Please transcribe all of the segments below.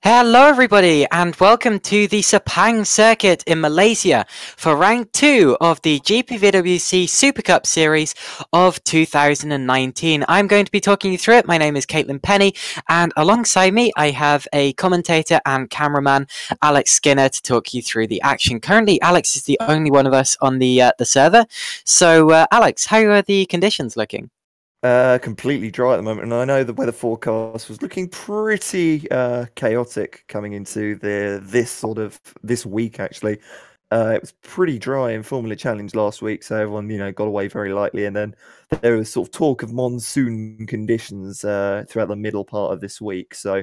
Hello everybody and welcome to the Sepang circuit in Malaysia for round 2 of the GPVWC Supercup series of 2019. I'm going to be talking you through it. My name is Caitlin Penny and alongside me I have a commentator and cameraman, Alex Skinner, to talk you through the action. Currently Alex is the only one of us on the server. So Alex, how are the conditions looking? Completely dry at the moment, and I know the weather forecast was looking pretty chaotic coming into this week. Actually, it was pretty dry in Formula Challenge last week, so everyone got away very lightly, and then there was sort of talk of monsoon conditions throughout the middle part of this week. So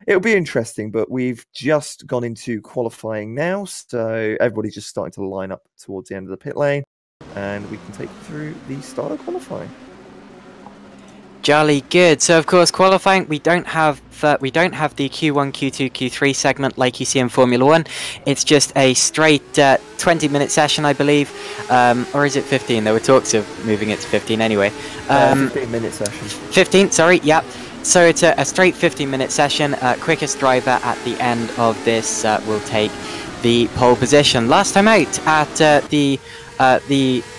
it'll be interesting, but we've just gone into qualifying now, so everybody's just starting to line up towards the end of the pit lane, and we can take you through the start of qualifying. Jolly good. So of course qualifying, we don't have the Q1, Q2, Q3 segment like you see in Formula 1. It's just a straight 20-minute session, I believe, or is it 15? There were talks of moving it to 15 anyway. 15-minute session. 15, sorry, yep. So it's a straight 15-minute session. Quickest driver at the end of this will take the pole position. Last time out at the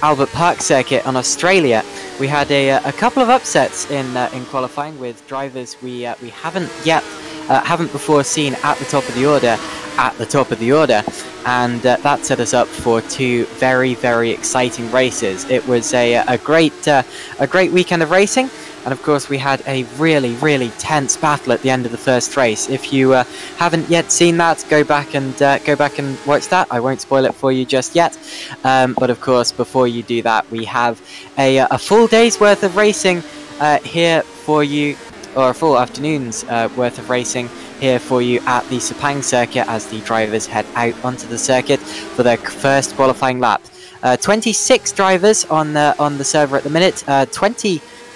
Albert Park circuit on Australia, we had a couple of upsets in qualifying with drivers we haven't before seen at the top of the order, and that set us up for two very, very exciting races. It was a great weekend of racing. And of course, we had a really, really tense battle at the end of the first race. If you haven't yet seen that, go back and watch that. I won't spoil it for you just yet. But of course, before you do that, we have a full day's worth of racing here for you, or a full afternoon's worth of racing here for you at the Sepang circuit as the drivers head out onto the circuit for their first qualifying lap. 26 drivers on the server at the minute.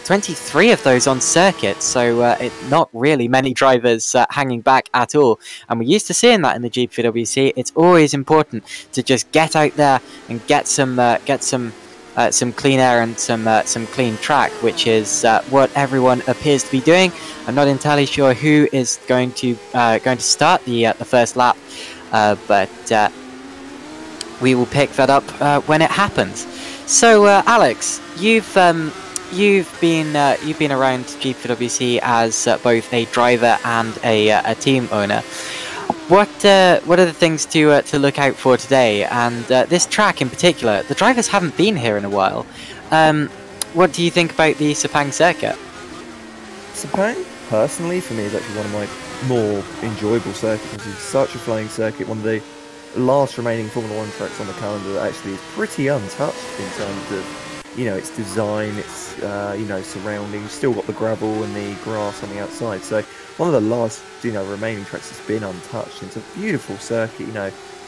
23 of those on circuit, so not really many drivers hanging back at all. And we're used to seeing that in the GPVWC. It's always important to just get out there and get some clean air and some clean track, which is what everyone appears to be doing. I'm not entirely sure who is going to start the first lap, but we will pick that up when it happens. So Alex, you've been around GPVWC as both a driver and a team owner. What are the things to look out for today? And this track in particular, the drivers haven't been here in a while. What do you think about the Sepang circuit? Sepang, personally, for me, is actually one of my more enjoyable circuits. It's such a flowing circuit, one of the last remaining Formula 1 tracks on the calendar that actually is pretty untouched in terms of its design, its surroundings. Still got the gravel and the grass on the outside. So one of the last remaining tracks that's been untouched. It's a beautiful circuit,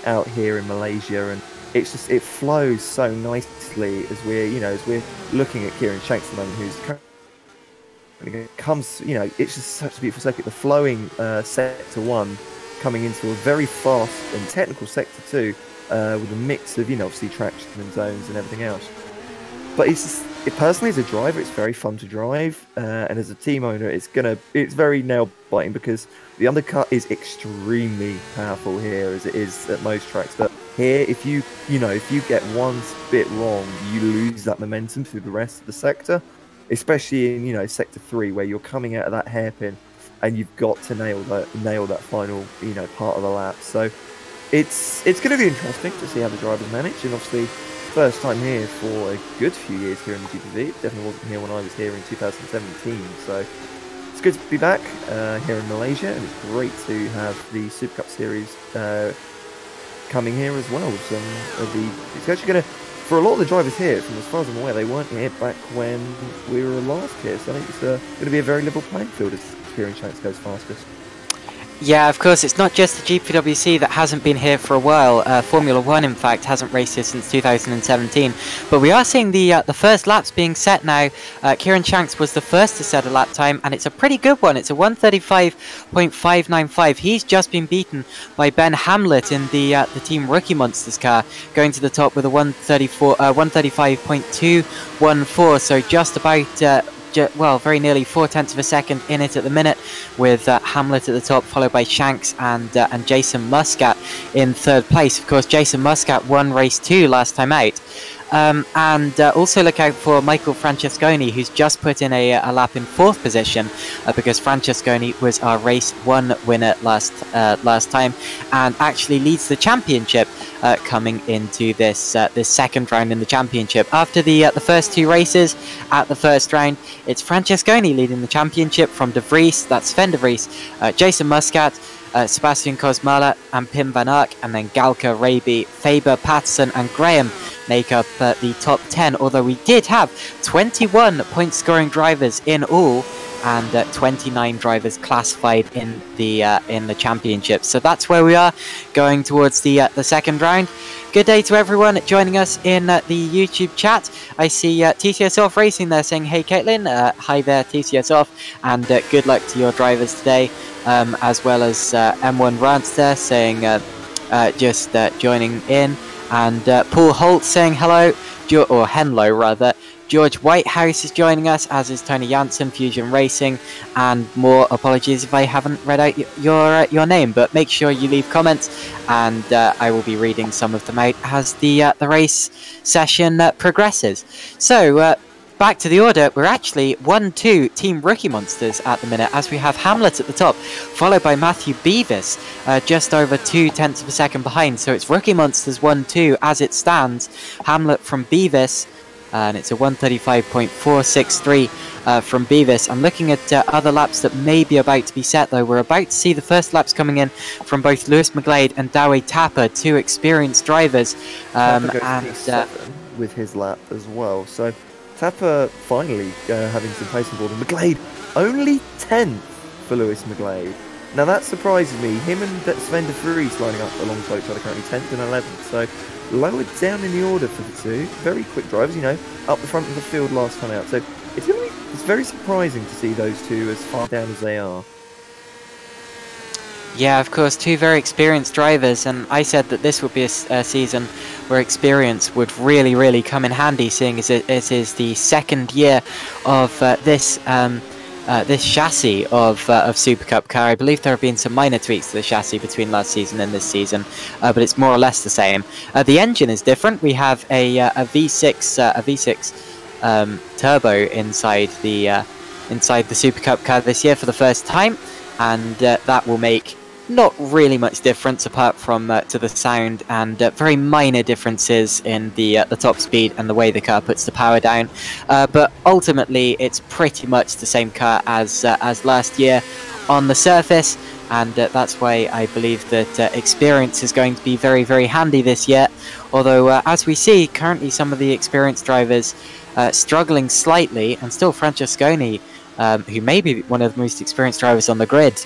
out here in Malaysia, and it flows so nicely as we're looking at Kieran Shanks at the moment, who's it's just such a beautiful circuit. The flowing sector 1 coming into a very fast and technical sector 2. with a mix of, obviously traction and zones and everything else. But personally, as a driver, it's very fun to drive, and as a team owner, it's very nail biting because the undercut is extremely powerful here, as it is at most tracks. But here, if you get one bit wrong, you lose that momentum through the rest of the sector, especially in sector 3, where you're coming out of that hairpin, and you've got to nail that final part of the lap. So it's going to be interesting to see how the drivers manage, and obviously. First time here for a good few years here in the GPV. It definitely wasn't here when I was here in 2017. So it's good to be back here in Malaysia, and it's great to have the Supercup series coming here as well. It's actually going to, for a lot of the drivers here, from as far as I'm aware, they weren't here back when we were last here. So I think it's going to be a very level playing field as here in Shanks goes fastest. Yeah, of course, it's not just the GPWC that hasn't been here for a while. Formula 1, in fact, hasn't raced here since 2017. But we are seeing the first laps being set now. Kieran Shanks was the first to set a lap time, and it's a pretty good one. It's a 1:35.595. He's just been beaten by Ben Hamlet in the Team Rookie Monsters car, going to the top with a 1:35.214. So just about... well, very nearly 0.4 of a second in it at the minute, with Hamlet at the top, followed by Shanks and Jason Muscat in third place. Of course, Jason Muscat won race 2 last time out. Also look out for Michael Francesconi, who's just put in a lap in 4th position, because Francesconi was our race 1 winner last time, and actually leads the championship coming into this second round in the championship. After the first 2 races at the first round, it's Francesconi leading the championship from De Vries, that's Sven De Vries, Jason Muscat, Sebastian Kosmala and Pim van Ark, and then Galka, Raby, Faber, Patterson and Graham make up the top 10, although we did have 21 point scoring drivers in all, and 29 drivers classified in the championship. So that's where we are, going towards the second round. Good day to everyone joining us in the YouTube chat. I see TCS Off Racing there saying, hey Caitlin, hi there TCS Off, and good luck to your drivers today, as well as M1 Rants there saying just joining in, and Paul Holt saying hello, or Henlo rather. George Whitehouse is joining us, as is Tony Jansen, Fusion Racing, and more. Apologies if I haven't read out your name, but make sure you leave comments, and I will be reading some of them out as the race session progresses. So, back to the order. We're actually 1-2 Team Rookie Monsters at the minute, as we have Hamlet at the top, followed by Matthew Beavis, just over 0.2 of a second behind. So it's Rookie Monsters 1-2 as it stands. Hamlet from Beavis, and it's a 1:35.463 from Beavis. I'm looking at other laps that may be about to be set, though. We're about to see the first laps coming in from both Lewis McGlade and Dawe Tapper, 2 experienced drivers. With his lap as well. So Tapper finally having some pace on board, and McGlade only 10th for Lewis McGlade. Now that surprises me. Him and Sven De Vries lining up alongside each other, currently 10th and 11th. So lowered down in the order for the 2. Very quick drivers, up the front of the field last time out. So it's very surprising to see those 2 as far down as they are. Yeah, of course, 2 very experienced drivers, and I said that this would be a season where experience would really, really come in handy, seeing as it is the second year of this chassis of Supercup car. I believe there have been some minor tweaks to the chassis between last season and this season, but it's more or less the same. The engine is different. We have a V6 turbo inside the Supercup car this year for the first time, and that will make not really much difference apart from to the sound, and very minor differences in the top speed and the way the car puts the power down, but ultimately it's pretty much the same car as last year on the surface, and that's why I believe that experience is going to be very, very handy this year, although as we see currently some of the experienced drivers struggling slightly, and still Francesconi, who may be one of the most experienced drivers on the grid,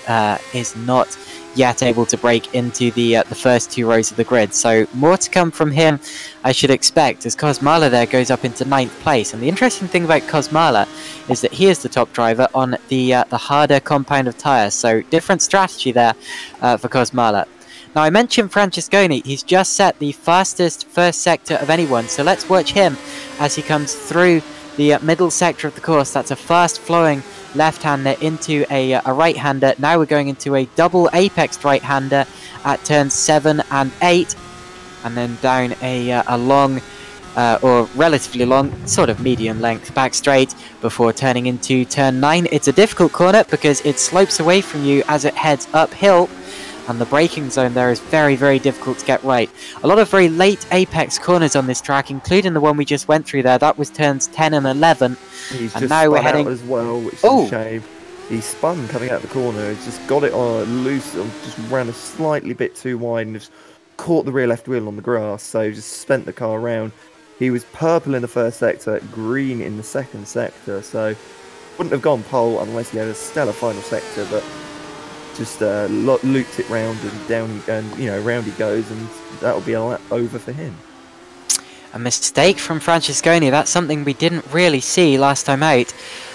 is not yet able to break into the first 2 rows of the grid. So more to come from him, I should expect, as Kosmala there goes up into 9th place. And the interesting thing about Kosmala is that he is the top driver on the harder compound of tyres. So different strategy there for Kosmala. Now, I mentioned Francesconi. He's just set the fastest first sector of anyone, so let's watch him as he comes through the middle sector of the course. That's a fast-flowing left-hander into a right-hander. Now we're going into a double apex right-hander at turns 7 and 8, and then down a long, or relatively long, sort of medium length back straight before turning into turn 9. It's a difficult corner because it slopes away from you as it heads uphill, and the braking zone there is very, very difficult to get right. A lot of very late apex corners on this track, including the one we just went through there. That was turns 10 and 11. He's and just now we're spun heading out as well, which is a shame. He spun coming out the corner. He's just got it on loose, just ran a slightly bit too wide and just caught the rear left wheel on the grass. So just spent the car around. He was purple in the first sector, green in the second sector. So wouldn't have gone pole unless he had a stellar final sector, but just looped it round and down, and round he goes, and that'll be a lap over for him. A mistake from Francesconi. That's something we didn't really see last time out.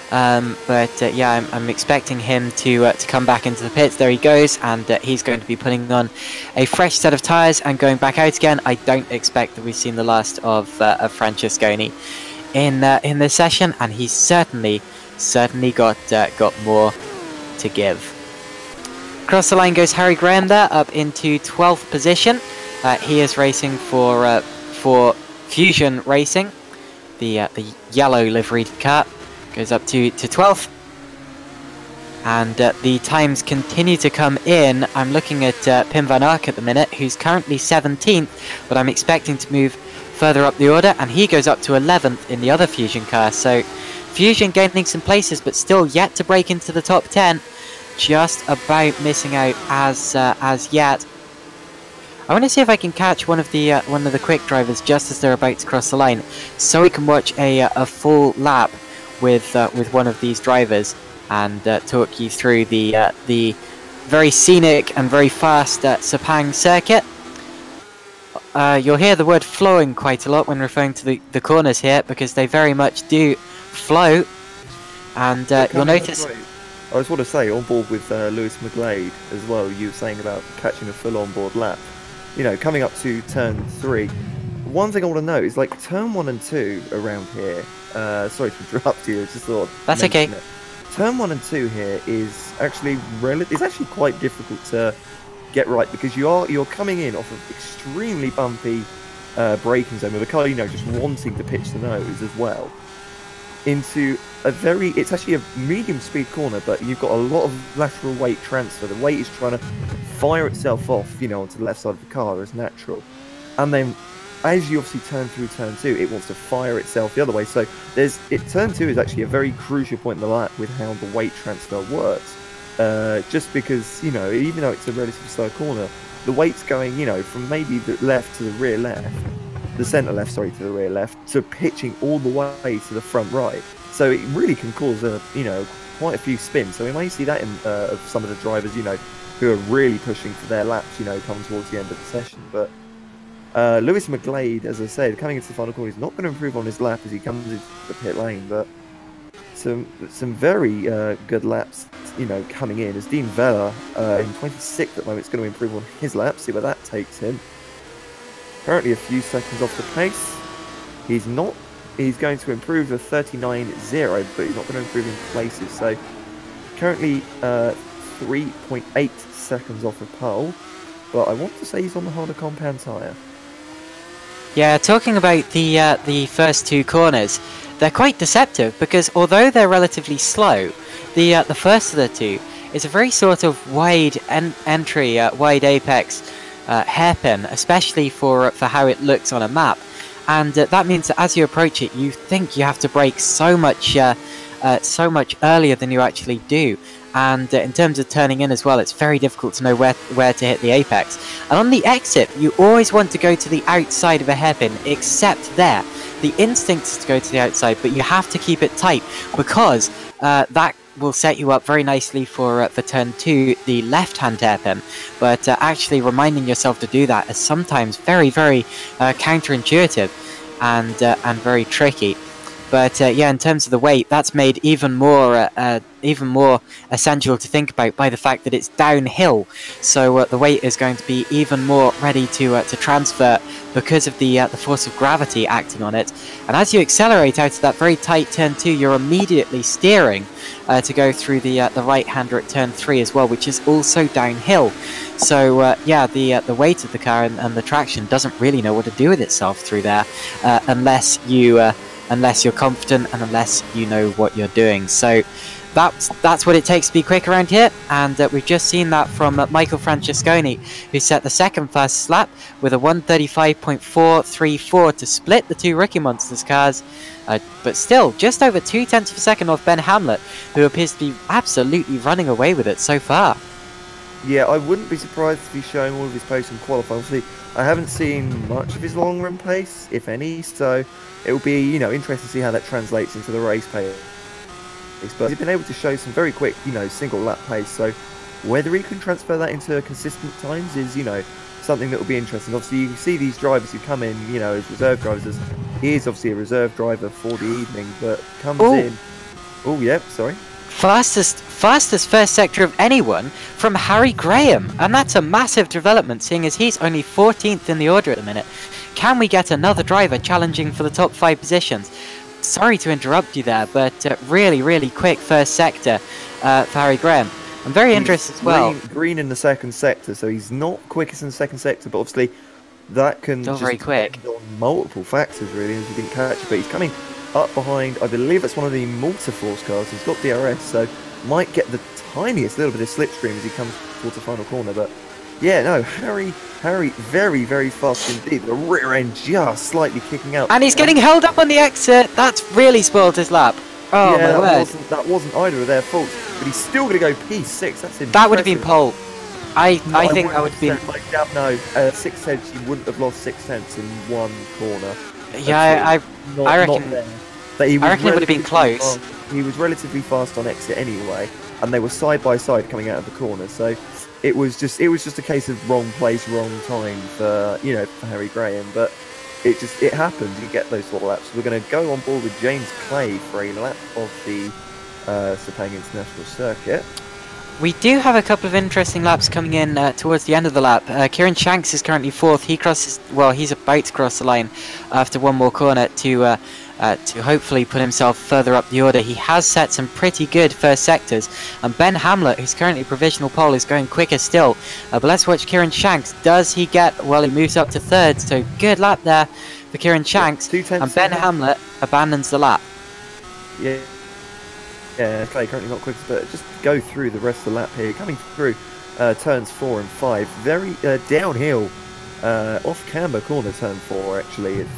But yeah, I'm expecting him to come back into the pits. There he goes, and he's going to be putting on a fresh set of tyres and going back out again. I don't expect that we've seen the last of Francesconi in this session, and he's certainly got more to give. Across the line goes Harry Graham there, up into 12th position. He is racing for Fusion Racing, the yellow liveried car. Goes up to 12th. And the times continue to come in. I'm looking at Pim van Ark at the minute, who's currently 17th, but I'm expecting to move further up the order, and he goes up to 11th in the other Fusion car. So Fusion gaining some places, but still yet to break into the top 10. Just about missing out as yet. I want to see if I can catch one of the quick drivers just as they're about to cross the line, so we can watch a full lap with one of these drivers and talk you through the very scenic and very fast Sepang circuit. You'll hear the word flowing quite a lot when referring to the corners here, because they very much do flow, and you'll notice. I just want to say, on board with Lewis McGlade as well, you were saying about catching a full on-board lap. Coming up to turn 3, one thing I want to note is, like, turn 1 and 2 around here. Sorry to interrupt you, I just thought. That's okay. It. Turn 1 and 2 here is actually quite difficult to get right, because you're coming in off of extremely bumpy braking zone with a car, just wanting to pitch the nose as well, into it's actually a medium speed corner, but you've got a lot of lateral weight transfer. The weight is trying to fire itself off, onto the left side of the car as natural. And then as you obviously turn through turn 2, it wants to fire itself the other way. So turn 2 is actually a very crucial point in the lap with how the weight transfer works. Just because, even though it's a relatively slow corner, the weight's going, from maybe the left to the rear left, the centre left, sorry, to the rear left, to pitching all the way to the front right. So it really can cause quite a few spins. So we may see that in of some of the drivers, who are really pushing for their laps, come towards the end of the session. But Lewis McGlade, as I said, coming into the final corner, he's not going to improve on his lap as he comes into the pit lane, but some very good laps, coming in. As Dean Vella in 26th at the moment, is going to improve on his lap, see where that takes him. Currently a few seconds off the pace. He's going to improve the 39.0, but he's not going to improve in places. So currently 3.8 seconds off of pole, but I want to say he's on the harder compound tyre. Yeah, talking about the first two corners, they're quite deceptive, because although they're relatively slow, the first of the two is a very sort of wide entry, wide apex hairpin, especially for how it looks on a map. And that means that as you approach it, you think you have to brake so much earlier than you actually do. And in terms of turning in as well, it's very difficult to know where to hit the apex. And on the exit, you always want to go to the outside of a hairpin, except there. The instinct is to go to the outside, but you have to keep it tight, because that will set you up very nicely for turn 2, the left-hand hairpin. But actually reminding yourself to do that is sometimes very, very counterintuitive and very tricky. But yeah, in terms of the weight, that's made even more essential to think about by the fact that it's downhill. So the weight is going to be even more ready to transfer because of the force of gravity acting on it. And as you accelerate out of that very tight turn 2, you're immediately steering to go through the right-hander at turn 3 as well, which is also downhill. So yeah, the weight of the car and the traction doesn't really know what to do with itself through there, unless you're confident and unless you know what you're doing. So that's what it takes to be quick around here, and we've just seen that from Michael Francesconi, who set the second fastest lap with a 1:35.434 to split the two Rookie Monsters cars, but still just over 0.2 of a second off Ben Hamlet, who appears to be absolutely running away with it so far. Yeah, I wouldn't be surprised if he's showing all of his pace in qualifying. Obviously, I haven't seen much of his long run pace, if any, so it will be, interesting to see how that translates into the race pace. But he's been able to show some very quick, single lap pace, so whether he can transfer that into consistent times is, something that will be interesting. Obviously, you see these drivers who come in, as reserve drivers. He is obviously a reserve driver for the evening, but comes in. Oh, yeah, sorry. Fastest first sector of anyone from Harry Graham, and that's a massive development, seeing as he's only 14th in the order at the minute. Can we get another driver challenging for the top 5 positions? Sorry to interrupt you there, but really quick first sector for Harry Graham. I'm very interested as well. Green in the second sector, so he's not quickest in the second sector, but obviously that can still just very quick depend on multiple factors, really, as we didn't catch it. But he's coming up behind, I believe it's one of the Multiforce cars. He's got DRS, so might get the tiniest little bit of slipstream as he comes towards the final corner. But yeah, no, Harry, very fast indeed. The rear end just slightly kicking out, and he's getting held up on the exit. That's really spoiled his lap. Oh yeah, my word! That wasn't either of their faults, but he's still going to go P6. That's impressive. That would have been pole. I think that would have been. No, 6/10. You wouldn't have lost 6/10 in one corner. Yeah, I reckon. I reckon it would have been close. He was relatively fast on exit anyway, and they were side by side coming out of the corner. So it was just a case of wrong place, wrong time for for Harry Graham. But it happens. You get those sort of laps. We're going to go on board with James Clay for a lap of the Sepang International Circuit. We do have a couple of interesting laps coming in towards the end of the lap. Kieran Shanks is currently 4th. He's about to cross the line after one more corner to hopefully put himself further up the order. He has set some pretty good first sectors, and Ben Hamlet, who's currently provisional pole, is going quicker still. But let's watch Kieran Shanks. Does he get? Well, he moves up to 3rd, so good lap there for Kieran Shanks. And Ben Hamlet abandons the lap. Yeah, Clay currently not quick, but just go through the rest of the lap here. Coming through turns 4 and 5, very downhill, off camber corner turn 4 actually. It's a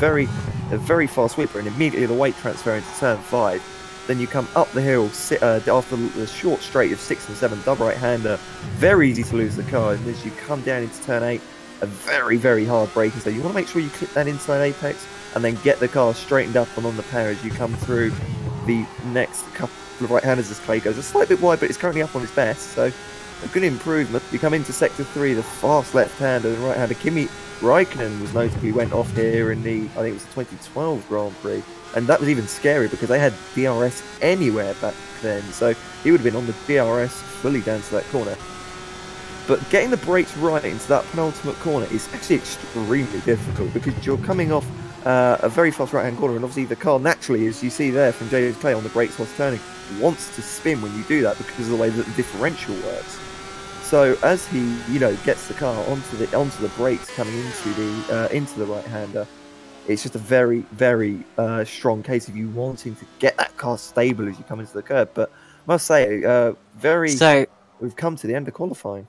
very fast sweeper, and immediately the weight transfer into turn 5. Then you come up the hill after the short straight of 6 and 7, double right-hander. Very easy to lose the car, and as you come down into turn 8, a very hard braking. So you want to make sure you clip that inside apex, and then get the car straightened up and on the power as you come through the next couple of right-handers as Clay goes a slight bit wide, but it's currently up on his best, so a good improvement. You come into sector 3, the fast left-hander and right-hander Kimi Räikkönen was notably went off here in the, I think it was the 2012 Grand Prix, and that was even scary because they had DRS anywhere back then, so he would have been on the DRS fully down to that corner. But getting the brakes right into that penultimate corner is actually extremely difficult because you're coming off a very fast right-hand corner, and obviously the car naturally, as you see there from James Clay on the brakes whilst turning, wants to spin when you do that because of the way that the differential works. So as he, gets the car onto the brakes coming into the right-hander, it's just a very strong case of you wanting to get that car stable as you come into the curb. But I must say, we've come to the end of qualifying.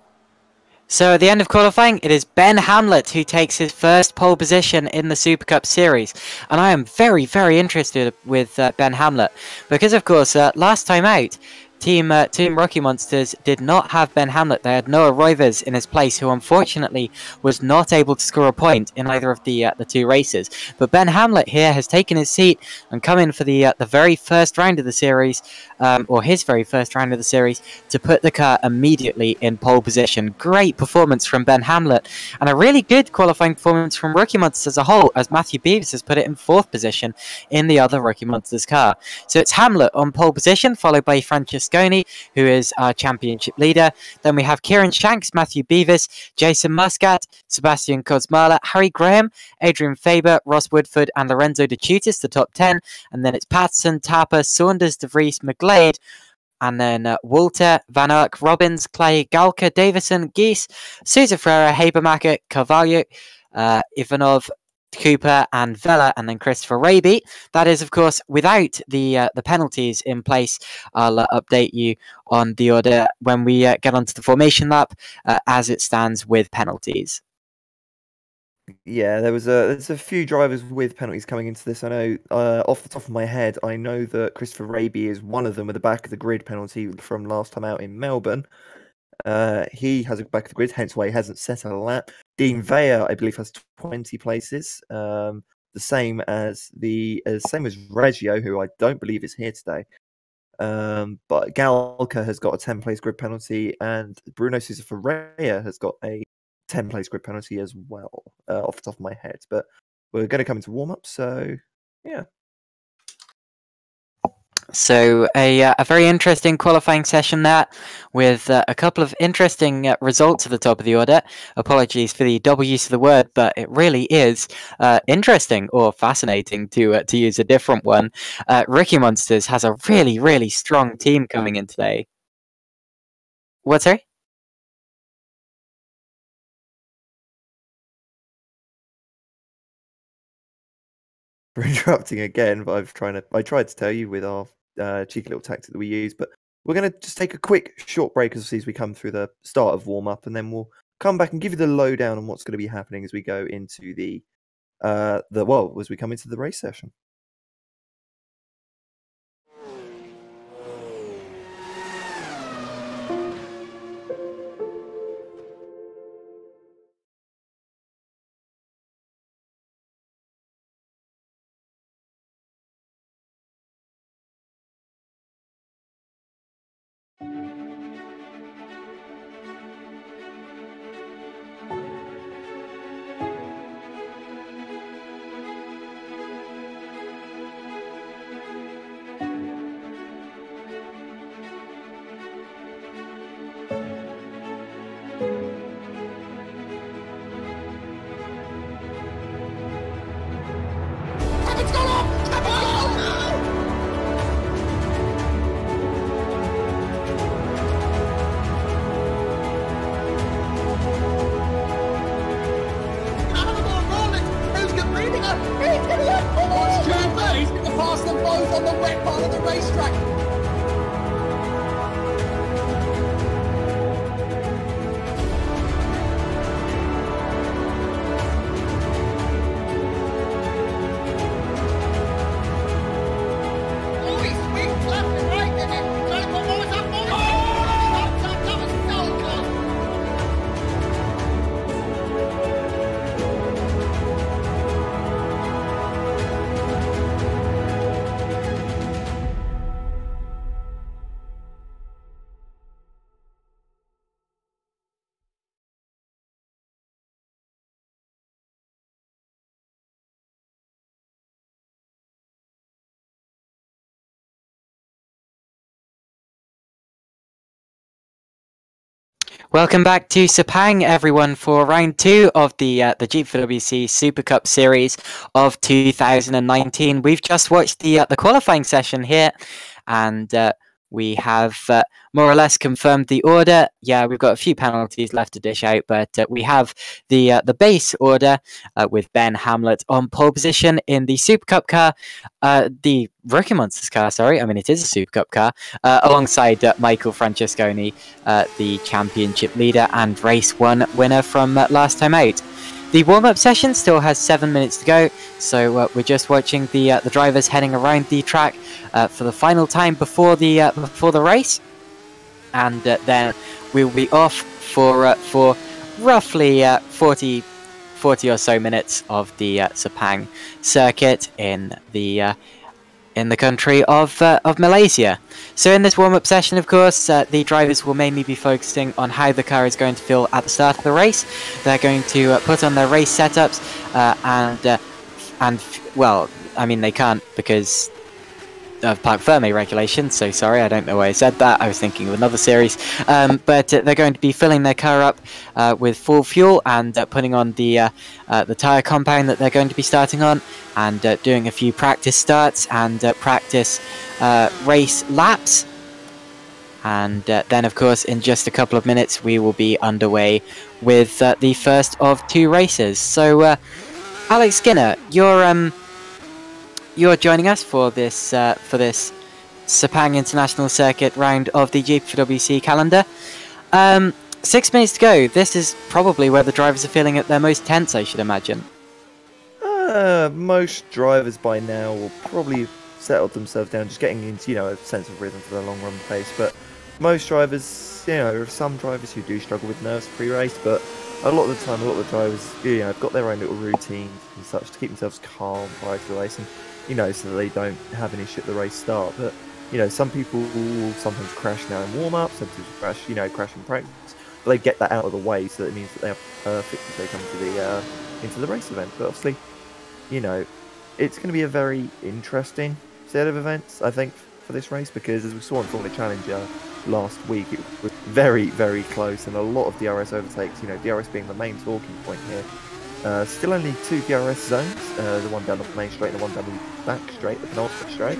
So at the end of qualifying, it is Ben Hamlet who takes his first pole position in the Supercup series. And I am very interested with Ben Hamlet because, of course, last time out, Team Rookie Monsters did not have Ben Hamlet. They had Noah Rovers in his place, who unfortunately was not able to score a point in either of the two races. But Ben Hamlet here has taken his seat and come in for the very first round of the series, or his very first round of the series, to put the car immediately in pole position. Great performance from Ben Hamlet, and a really good qualifying performance from Rookie Monsters as a whole, as Matthew Beavis has put it in 4th position in the other Rookie Monsters car. So it's Hamlet on pole position, followed by Francesconi, who is our championship leader. Then we have Kieran Shanks, Matthew Beavis, Jason Muscat, Sebastian Kozmala, Harry Graham, Adrian Faber, Ross Woodford, and Lorenzo De Tutis, the top 10. And then it's Patterson, Tapper, Saunders, De Vries, McGlade, and then Walter, Van Ark, Robbins, Clay, Galka, Davison, Geese, Sousa Ferreira, Habermacher, Carvalho, Ivanov, Cooper, and Vella, and then Christopher Raby. That is, of course, without the penalties in place. I'll update you on the order when we get onto the formation lap as it stands with penalties. Yeah, there's a few drivers with penalties coming into this. I know off the top of my head, I know that Christopher Raby is one of them with a back of the grid penalty from last time out in Melbourne. He has a back of the grid, hence why he hasn't set a lap. Dean Veyer, I believe, has 20 places, the same as Reggio, who I don't believe is here today. But Galka has got a 10-place grid penalty, and Bruno Sousa Ferreira has got a 10-place grid penalty as well, off the top of my head. But we're going to come into warm-up, so yeah. So a very interesting qualifying session there, with a couple of interesting results at the top of the order. Apologies for the double use of the word, but it really is interesting, or fascinating to use a different one. Rookie Monsters has a really, really strong team coming in today. What, sorry? For interrupting again, but I tried to tell you with our cheeky little tactic that we use, but we're going to just take a quick short break as we come through the start of warm-up, and then we'll come back and give you the lowdown on what's going to be happening as we go into as we come into the race session. On the wet part of the racetrack. Welcome back to Sepang, everyone, for round 2 of the GPVWC Super Cup series of 2019. We've just watched the qualifying session here, and we have more or less confirmed the order. Yeah, we've got a few penalties left to dish out, but we have the base order with Ben Hamlet on pole position in the Super Cup car, the Rookie Monsters car, sorry. I mean, it is a Super Cup car, alongside Michael Francesconi, the championship leader and race 1 winner from last time out. The warm-up session still has 7 minutes to go, so we're just watching the drivers heading around the track for the final time before the race. and then we'll be off for roughly 40 or so minutes of the Sepang circuit in the country of Malaysia. So in this warm-up session, of course, the drivers will mainly be focusing on how the car is going to feel at the start of the race. They're going to put on their race setups, and well, I mean, they can't because of Parc Fermé regulations, so sorry, I don't know why I said that. I was thinking of another series. But they're going to be filling their car up with full fuel and putting on the tyre compound that they're going to be starting on, and doing a few practice starts and practice race laps. And then, of course, in just a couple of minutes, we will be underway with the first of 2 races. So, Alex Skinner, you're joining us for this Sepang International Circuit round of the GPVWC calendar. 6 minutes to go. This is probably where the drivers are feeling at their most tense, I should imagine. Most drivers by now will probably settled themselves down, just getting into, a sense of rhythm for their long run pace. But most drivers, there are some drivers who do struggle with nerves pre-race, but a lot of the time, a lot of the drivers, have got their own little routines and such to keep themselves calm prior to the race, and so that they don't have an issue at the race start. But some people will sometimes crash now in warm up, some people crash in practice, but they get that out of the way, so that it means that they are perfect as they come to into the race event. But obviously, it's going to be a very interesting set of events, I think, for this race, because as we saw in Formula Challenger last week, it was very, very close, and a lot of DRS overtakes, DRS being the main talking point here. Still only 2 DRS zones, the one down the main straight and the one down the back straight, the penultimate straight.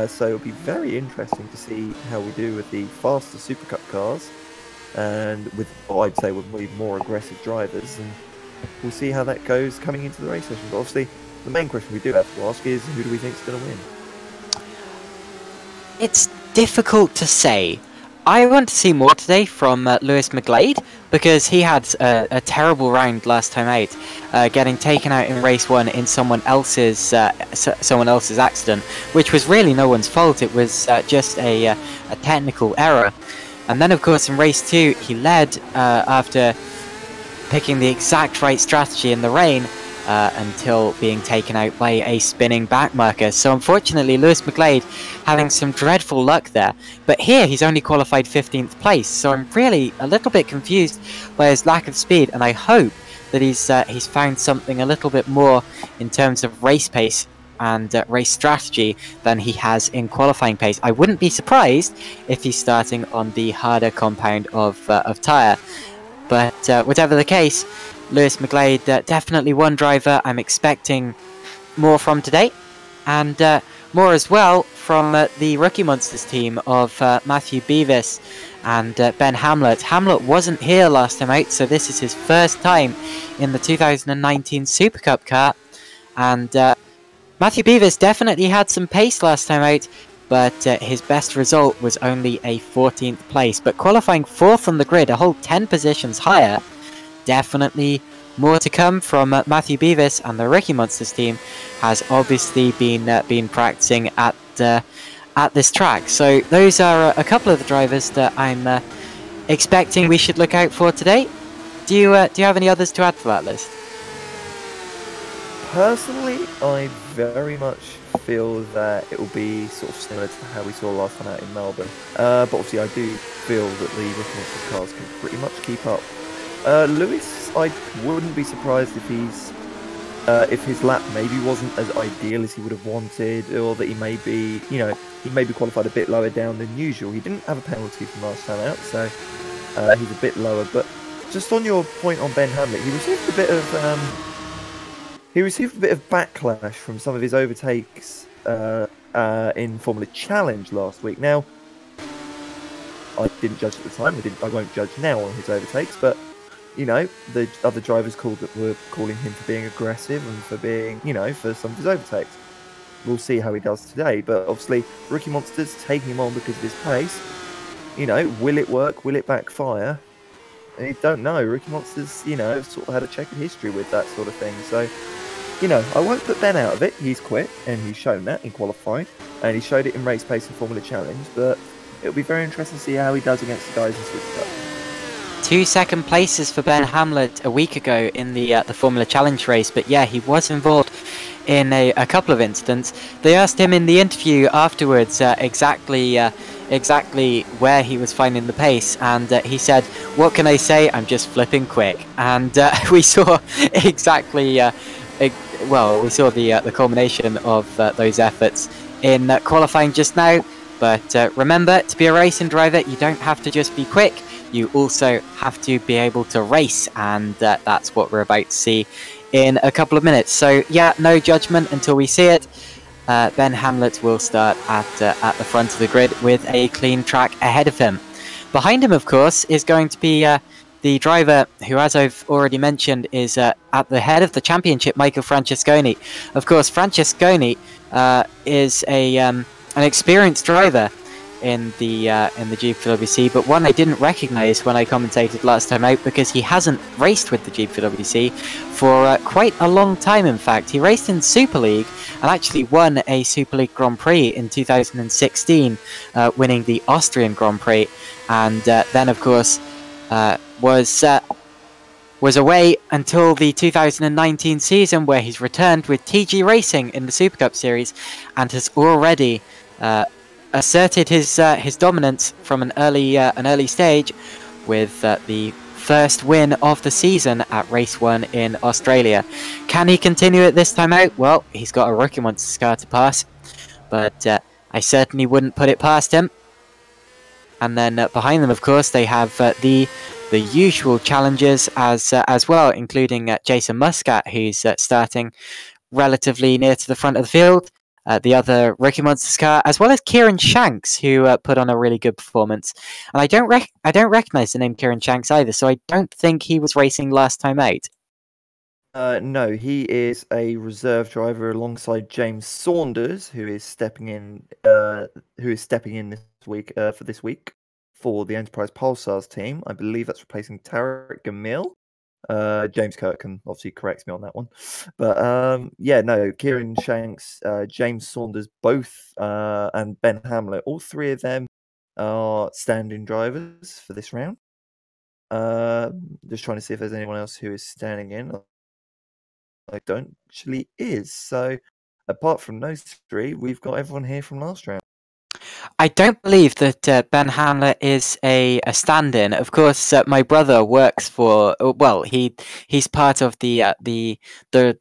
So it'll be very interesting to see how we do with the faster Supercup cars, and with, I'd say, with more aggressive drivers, and we'll see how that goes coming into the race session. But obviously, the main question we do have to ask is, who do we think is going to win? It's difficult to say. I want to see more today from Lewis McGlade, because he had a terrible round last time out, getting taken out in race 1 in someone else's accident, which was really no one's fault. It was just a technical error. And then, of course, in race 2, he led after picking the exact right strategy in the rain, until being taken out by a spinning back marker. So unfortunately, Lewis McGlade having some dreadful luck there. But here he's only qualified 15th place, so I'm really a little bit confused by his lack of speed, and I hope that he's found something a little bit more in terms of race pace and race strategy than he has in qualifying pace. I wouldn't be surprised if he's starting on the harder compound of tyre. But whatever the case, Lewis McGlade, definitely one driver I'm expecting more from today, and more as well from the Rookie Monsters team of Matthew Beavis and Ben Hamlet. Hamlet wasn't here last time out, so this is his first time in the 2019 Super Cup car, and Matthew Beavis definitely had some pace last time out, but his best result was only a 14th place. But qualifying 4th on the grid, a whole 10 positions higher, definitely more to come from Matthew Beavis, and the Ricky Monsters team has obviously been practicing at this track. So those are a couple of the drivers that I'm expecting we should look out for today. Do you have any others to add to that list? Personally, I very much feel that it will be sort of similar to how we saw last time out in Melbourne. But obviously I do feel that the Ricky Monsters cars can pretty much keep up. Lewis, I wouldn't be surprised if his lap maybe wasn't as ideal as he would have wanted, or that he may be, he may be qualified a bit lower down than usual. He didn't have a penalty from last time out, so he's a bit lower. But just on your point on Ben Hamlet, he received a bit of backlash from some of his overtakes in Formula Challenge last week. Now, I didn't judge at the time. I won't judge now on his overtakes, but the other drivers were calling him for being aggressive and for being, for some of his overtakes. We'll see how he does today, but obviously Rookie Monsters taking him on because of his pace. Will it work? Will it backfire? I don't know. Rookie Monsters, sort of had a checkered history with that sort of thing. So, I won't put Ben out of it. He's quit, and he's shown that in qualifying, and he showed it in race pace and Formula Challenge. But it'll be very interesting to see how he does against the guys in Supercup. 2 second places for Ben Hamlet a week ago in the Formula Challenge race, but yeah, he was involved in a couple of incidents. They asked him in the interview afterwards exactly where he was finding the pace, and he said, "What can I say? I'm just flipping quick." And we saw exactly, we saw the culmination of those efforts in qualifying just now. But remember, to be a racing driver, you don't have to just be quick. You also have to be able to race, and that's what we're about to see in a couple of minutes. So yeah, no judgment until we see it. Ben Hamlet will start at the front of the grid with a clean track ahead of him. Behind him, of course, is going to be the driver who, as I've already mentioned, is at the head of the championship, Michael Francesconi. Of course, Francesconi is an experienced driver in the GPVWC, but one I didn't recognise when I commentated last time out, because he hasn't raced with the GPVWC for quite a long time. In fact, he raced in Super League and actually won a Super League Grand Prix in 2016, winning the Austrian Grand Prix, and then of course was away until the 2019 season, where he's returned with TG Racing in the Supercup series and has already asserted his dominance from an early stage with the first win of the season at Race 1 in Australia. Can he continue it this time out? Well, he's got a Rookie Monster car to pass, but I certainly wouldn't put it past him. And then behind them, of course, they have the usual challengers as well, including Jason Muscat, who's starting relatively near to the front of the field. The other Rookie Monsters car, as well as Kieran Shanks, who put on a really good performance. And I don't recognise the name Kieran Shanks either, so I don't think he was racing last time out. No, he is a reserve driver alongside James Saunders, who is stepping in this week for the Enterprise Pulsars team. I believe that's replacing Tarek Gamil. James Kirk can obviously correct me on that one, but yeah, no, Kieran Shanks, James Saunders, both, and Ben Hamlet, all three of them are stand-in drivers for this round. Just trying to see if there's anyone else who is standing in. I don't actually is. So apart from those three, we've got everyone here from last round. I don't believe that Ben Hamlet is a stand-in. Of course, my brother works for. Well, he's part of the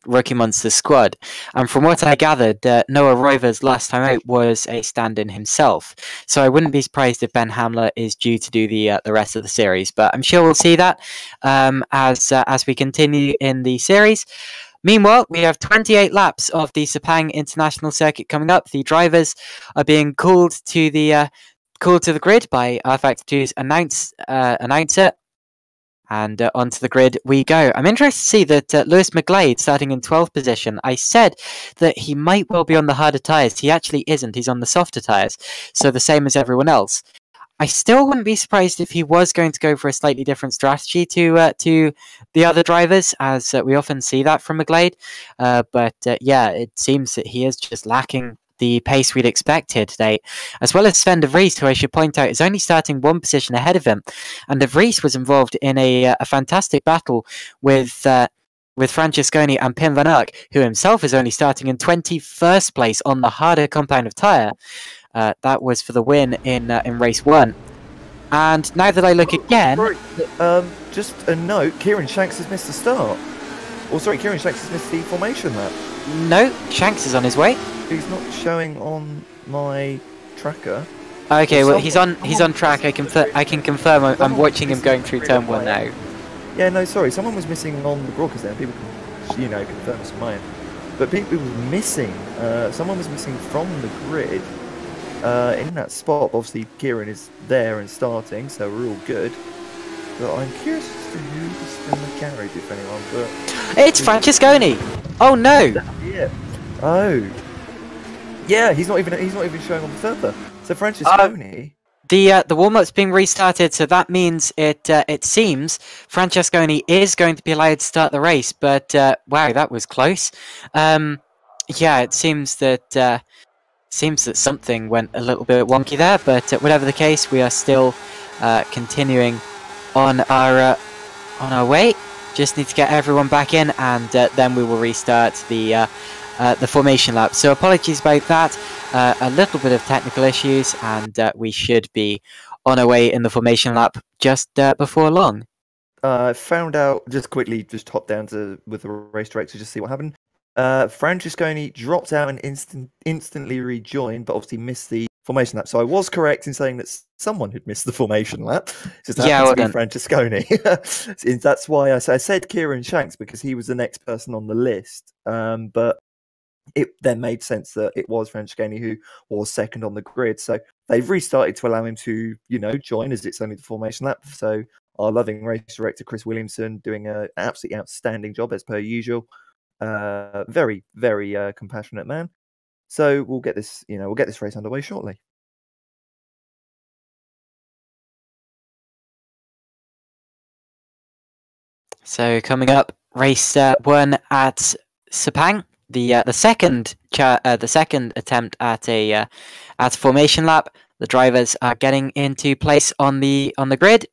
Rookie Monsters squad, and from what I gathered, Noah Rovers last time out was a stand-in himself. So I wouldn't be surprised if Ben Hamlet is due to do the rest of the series. But I'm sure we'll see that as we continue in the series. Meanwhile, we have 28 laps of the Sepang International Circuit coming up. The drivers are being called to the grid by rFactor 2's announcer, and onto the grid we go. I'm interested to see that Lewis McGlade starting in 12th position. I said that he might well be on the harder tyres. He actually isn't. He's on the softer tyres, so the same as everyone else. I still wouldn't be surprised if he was going to go for a slightly different strategy to the other drivers, as we often see that from McGlade. But yeah, it seems that he is just lacking the pace we'd expect here today, as well as Sven de Vries, who I should point out is only starting one position ahead of him. And de Vries was involved in a fantastic battle with Francesconi and Pim van Uyck, who himself is only starting in 21st place on the harder compound of tyre. That was for the win in race 1. And now that I look again... Just a note, Kieran Shanks has missed the start. Oh, sorry, Kieran Shanks has missed the formation lap. No, Shanks is on his way. He's not showing on my tracker. Okay, well, he's on track. I can confirm I'm watching him going through turn 1 now. Yeah, no, sorry, someone was missing on the broadcast there. People can, confirm this from mine. But people were missing. Someone was missing from the grid. In that spot, obviously Kieran is there and starting, so we're all good. But I'm curious as to who's in the garage, if anyone. But it's Francesconi. Oh no! Yeah. Oh. Yeah, he's not even showing on the server. So Francesconi. The warm-up's being restarted, so that means it seems Francesconi is going to be allowed to start the race. But wow, that was close. Yeah, it seems that. seems that something went a little bit wonky there, but whatever the case, we are still continuing on our way. Just need to get everyone back in, and then we will restart the formation lap. So apologies about that. A little bit of technical issues, and we should be on our way in the formation lap just before long. I found out just quickly, just hopped down with the race director just see what happened. Francesconi dropped out and instantly rejoined, but obviously missed the formation lap. So I was correct in saying that someone had missed the formation lap. It just happened to be Francesconi. That's why I said Kieran Shanks, because he was the next person on the list. But it then made sense that it was Francesconi who was second on the grid. So they've restarted to allow him to, join, as it's only the formation lap. So our loving race director, Chris Williamson, doing an absolutely outstanding job as per usual. Very, very compassionate man. So we'll get this, we'll get this race underway shortly. So coming up, race 1 at Sepang. The second attempt at a formation lap. The drivers are getting into place on the grid.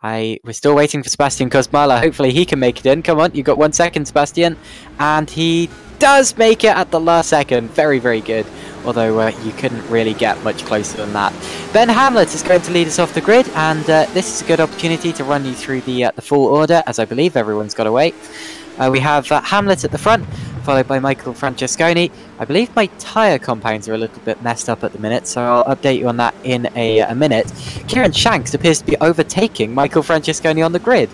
We're still waiting for Sebastian Kosmala. Hopefully he can make it in. Come on, you got 1 second, Sebastian, and he does make it at the last second. Very, very good. Although you couldn't really get much closer than that. Ben Hamlet is going to lead us off the grid, and this is a good opportunity to run you through the full order, as I believe everyone's got away. We have Hamlet at the front, followed by Michael Francesconi. I believe my tyre compounds are a little bit messed up at the minute, so I'll update you on that in a minute. Kieran Shanks appears to be overtaking Michael Francesconi on the grid,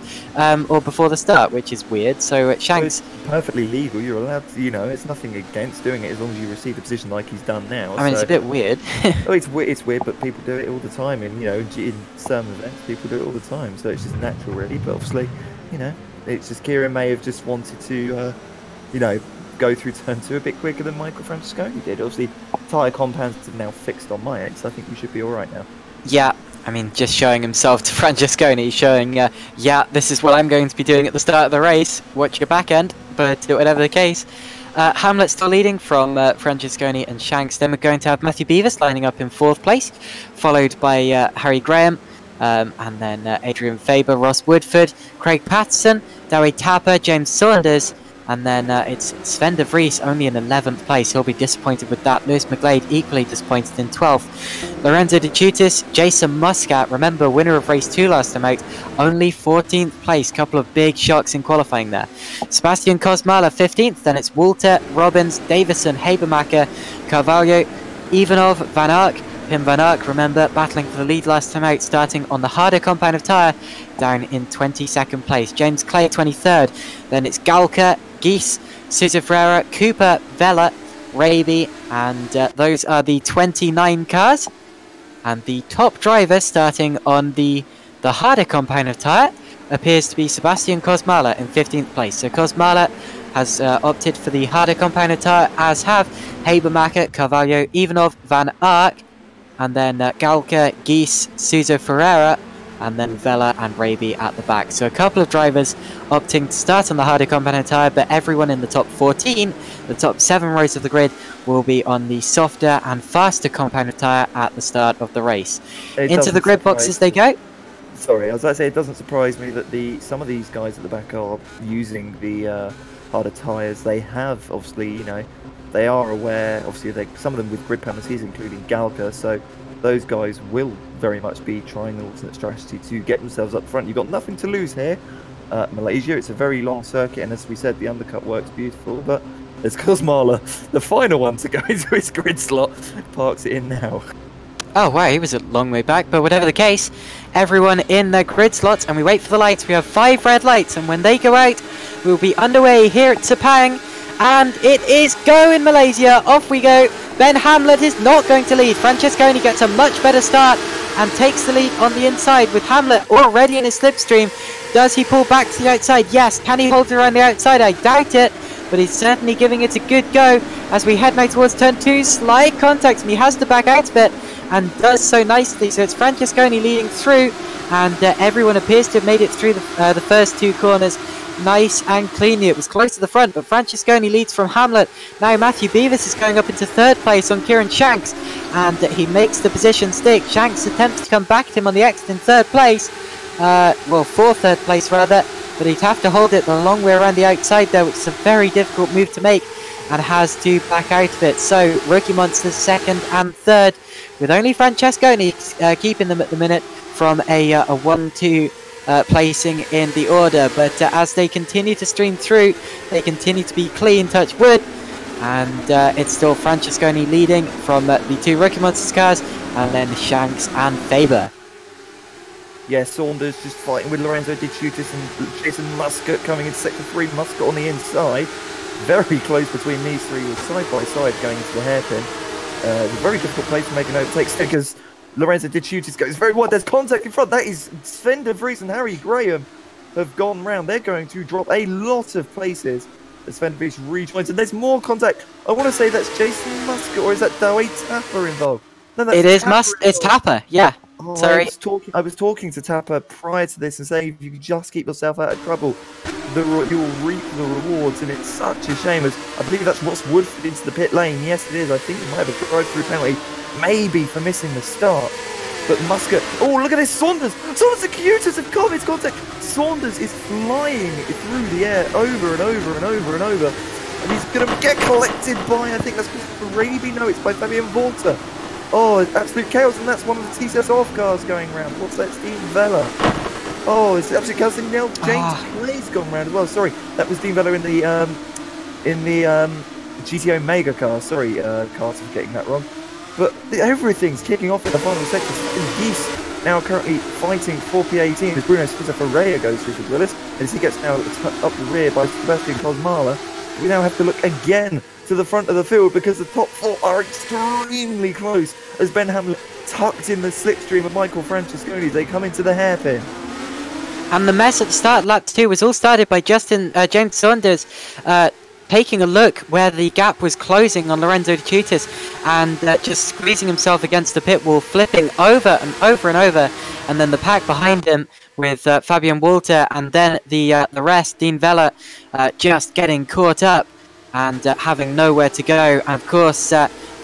or before the start, which is weird. So Shanks... Well, it's perfectly legal. You're allowed to, it's nothing against doing it as long as you receive the position like he's done now. I mean, it's a bit weird. Oh, it's weird, but people do it all the time, and, in some events, people do it all the time, so it's just natural, really. But obviously, it's just Kieran may have just wanted to, go through turn 2 a bit quicker than Michael Francesconi did. Obviously, tyre compounds are now fixed on my end, so I think we should be all right now. Yeah, I mean, just showing himself to Francesconi, showing, yeah, this is what I'm going to be doing at the start of the race. Watch your back end, but whatever the case. Hamlet still leading from Francesconi and Shanks. Then we're going to have Matthew Beavis lining up in 4th place, followed by Harry Graham, and then Adrian Faber, Ross Woodford, Craig Patterson, Dowie Tapper, James Saunders, and then it's Sven de Vries only in 11th place. He'll be disappointed with that. Lewis McGlade equally disappointed in 12th. Lorenzo De Chutis, Jason Muscat, remember winner of race 2 last time out, only 14th place. Couple of big shocks in qualifying there. Sebastian Kosmala 15th. Then it's Walter, Robbins, Davison, Habermacher, Carvalho, Ivanov, Van Ark. Pim Van Ark, remember, battling for the lead last time out, starting on the harder compound of tyre, down in 22nd place. James Clay 23rd. Then it's Galka, Geese, Sousa Ferreira, Cooper, Vella, Raby, and those are the 29 cars. And the top driver, starting on the harder compound of tyre, appears to be Sebastian Kosmala in 15th place. So Kosmala has opted for the harder compound of tyre, as have Habermacher, Carvalho, Ivanov, Van Ark, and then Galka, Geese, Sousa Ferreira, and then Vella and Raby at the back. So a couple of drivers opting to start on the harder compound tyre, but everyone in the top 14, the top 7 rows of the grid, will be on the softer and faster compound tyre at the start of the race. Into the grid boxes they go. Sorry, I was about to say, it doesn't surprise me that some of these guys at the back are using the harder tyres. They have, obviously, they are aware, obviously, some of them with grid penalties, including Galka, so those guys will very much be trying an alternate strategy to get themselves up front. You've got nothing to lose here. Malaysia, it's a very long circuit, and as we said, the undercut works beautiful, but there's Kosmala, the final one to go into his grid slot, parks it in now. Oh wow, he was a long way back, but whatever the case, everyone in their grid slots, and we wait for the lights. We have 5 red lights, and when they go out, we'll be underway here at Sepang. And it is go in Malaysia. Off we go. Ben Hamlet is not going to lead. Francesconi gets a much better start and takes the lead on the inside with Hamlet already in his slipstream. Does he pull back to the outside? Yes. Can he hold it around the outside? I doubt it. but he's certainly giving it a good go as we head now towards turn 2. Slight contact, and he has to back out of it, and does so nicely. So it's Francesconi leading through, and everyone appears to have made it through the first 2 corners nice and cleanly. It was close to the front, but Francesconi leads from Hamlet. Now Matthew Beavis is going up into 3rd place on Kieran Shanks, and he makes the position stick. Shanks attempts to come back at him on the exit in 3rd place, well, for 3rd place rather, but he'd have to hold it the long way around the outside there, which is a very difficult move to make, and has to back out of it. So Rookie Monsters 2nd and 3rd, with only Francesconi keeping them at the minute from a 1-2 placing in the order. But as they continue to stream through, they continue to be clean, touch wood, and it's still Francesconi leading from the 2 Rookie Monsters cars, and then Shanks and Faber. Yeah, Saunders just fighting with Lorenzo De Chutis and Jason Muscat coming in sector 3. Muscat on the inside. Very close between these 3, with side by side going into the hairpin. It's a very difficult place to make an overtake because Lorenzo De Chutis goes very wide. There's contact in front. That is Sven de Vries and Harry Graham have gone round. They're going to drop a lot of places as Sven de Vries rejoins. And there's more contact. I want to say that's Jason Muscat, or is that Dawei Tapper involved? No, it is it's Tapper, yeah. Oh, sorry. I was talking to Tapper prior to this and saying, if you just keep yourself out of trouble, you will reap the rewards. And it's such a shame, as I believe that's Ross Woodford into the pit lane. Yes, it is. I think he might have a drive-through penalty, maybe for missing the start. But Muscat, oh, look at this, Saunders and Cutis have come into contact. Saunders is flying through the air over and over and over and over. And he's going to get collected by, I think that's Christopher Raby. No, it's by Fabian Volta. Oh, it's absolute chaos, and that's one of the TCS off cars going round. What's that, Dean Vella? Oh, it's absolute chaos. And now James Clay's gone round as well. Sorry, that was Dean Vella in the GTO Mega car. Sorry, cars for getting that wrong. But everything's kicking off in the final sector. Geese now currently fighting for P18 as Bruno Sousa Ferreira goes through to Willis. As he gets now up the rear by Sebastian Cosmala. We now have to look again to the front of the field because the top 4 are extremely close as Ben Hamlet tucked in the slipstream of Michael Francesconi. They come into the hairpin. And the mess at the start of lap 2 was all started by James Saunders taking a look where the gap was closing on Lorenzo De Chutis, and just squeezing himself against the pit wall, flipping over and over and over, and then the pack behind him with Fabian Walter, and then the rest, Dean Vella, just getting caught up and having nowhere to go. And of course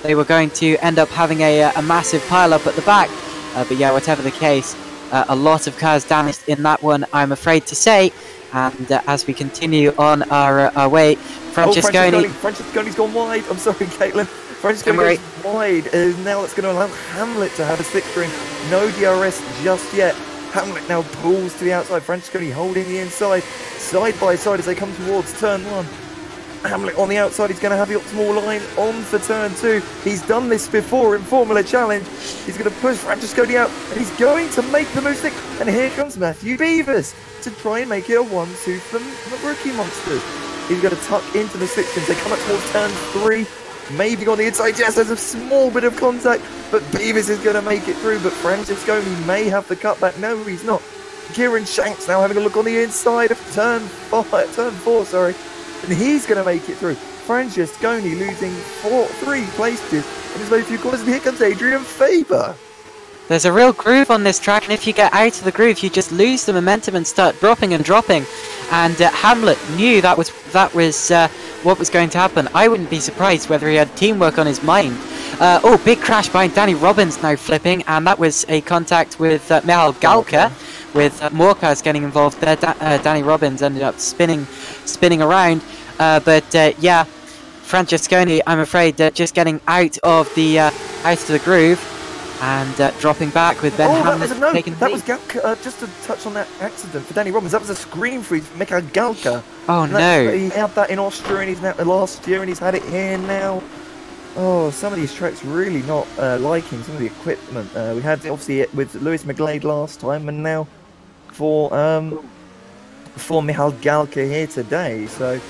they were going to end up having a massive pile up at the back, but yeah, whatever the case, a lot of cars damaged in that one, I'm afraid to say. And as we continue on our way, Francesconi's gone wide. I'm sorry, Caitlin. Francesconi goes wide, and now it's going to allow Hamlet to have a slipstream. No DRS just yet. Hamlet now pulls to the outside. Francesconi holding the inside, side by side as they come towards turn 1. Hamlet on the outside, he's going to have the optimal line on for turn 2. He's done this before in Formula Challenge. He's going to push Francesconi out, and he's going to make the move stick. And here comes Matthew Beavers to try and make it a 1-2 for the Rookie Monsters. He's going to tuck into the slipstreams. They come up towards turn 3. Maybe on the inside, yes, there's a small bit of contact, but Beavis is going to make it through. But Francesconi may have the cutback. No, he's not. Kieran Shanks now having a look on the inside of turn 4, sorry. And he's going to make it through. Francesconi losing 3 places in his very few corners. And here comes Adrian Faber. There's a real groove on this track, and if you get out of the groove, you just lose the momentum and start dropping and dropping. And Hamlet knew that was what was going to happen. I wouldn't be surprised whether he had teamwork on his mind. Oh, big crash by Danny Robbins now flipping, and that was a contact with Michal Galka, with more cars getting involved there. Danny Robbins ended up spinning around, but yeah, Francesconi, I'm afraid, just getting out of the groove. And dropping back with Ben Hamlet taking the lead. That was Galka, just to touch on that accident for Danny Robbins, that was a screen freeze for Michal Galka. Oh no. He had that in Austria, and he's now last year, and he's had it here now. Oh, some of these tracks really not liking some of the equipment. We had obviously it with Lewis McGlade last time, and now for Michal Galka here today. So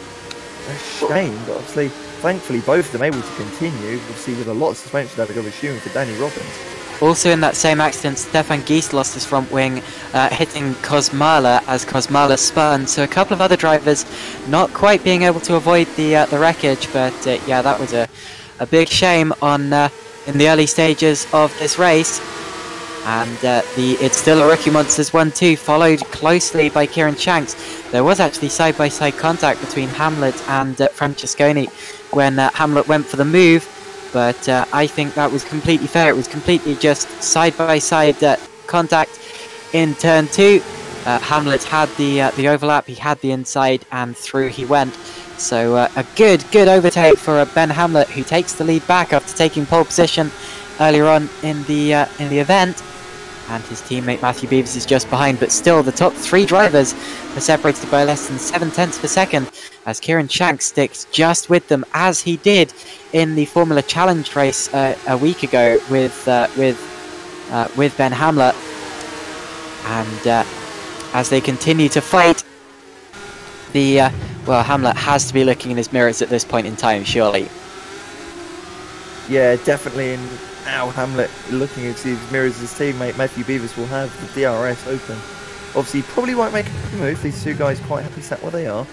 a shame, but obviously, thankfully, both of them able to continue. Obviously, with a lot of suspension damage, I'm assuming, for Danny Robbins. Also in that same accident, Stefan Gies lost his front wing, hitting Kosmala as Kosmala spun. So a couple of other drivers not quite being able to avoid the wreckage, but yeah, that was a big shame on in the early stages of this race. And it's still a Rookie Monsters 1-2, followed closely by Kieran Shanks. There was actually side-by-side contact between Hamlet and Francesconi when Hamlet went for the move, but I think that was completely fair. It was completely just side-by-side contact in turn 2. Hamlet had the overlap, he had the inside, and through he went. So a good overtake for Ben Hamlet, who takes the lead back after taking pole position earlier on in the event. And his teammate Matthew Beavers is just behind, but still the top 3 drivers are separated by less than 7/10 of a second, as Kieran Shanks sticks just with them, as he did in the Formula Challenge race a week ago with Ben Hamlet. And as they continue to fight, well, Hamlet has to be looking in his mirrors at this point in time, surely. Yeah, definitely. And now Hamlet looking into his mirrors, his teammate Matthew Beavers will have the DRS open. Obviously, probably won't make a move. These two guys quite happily sat where they are.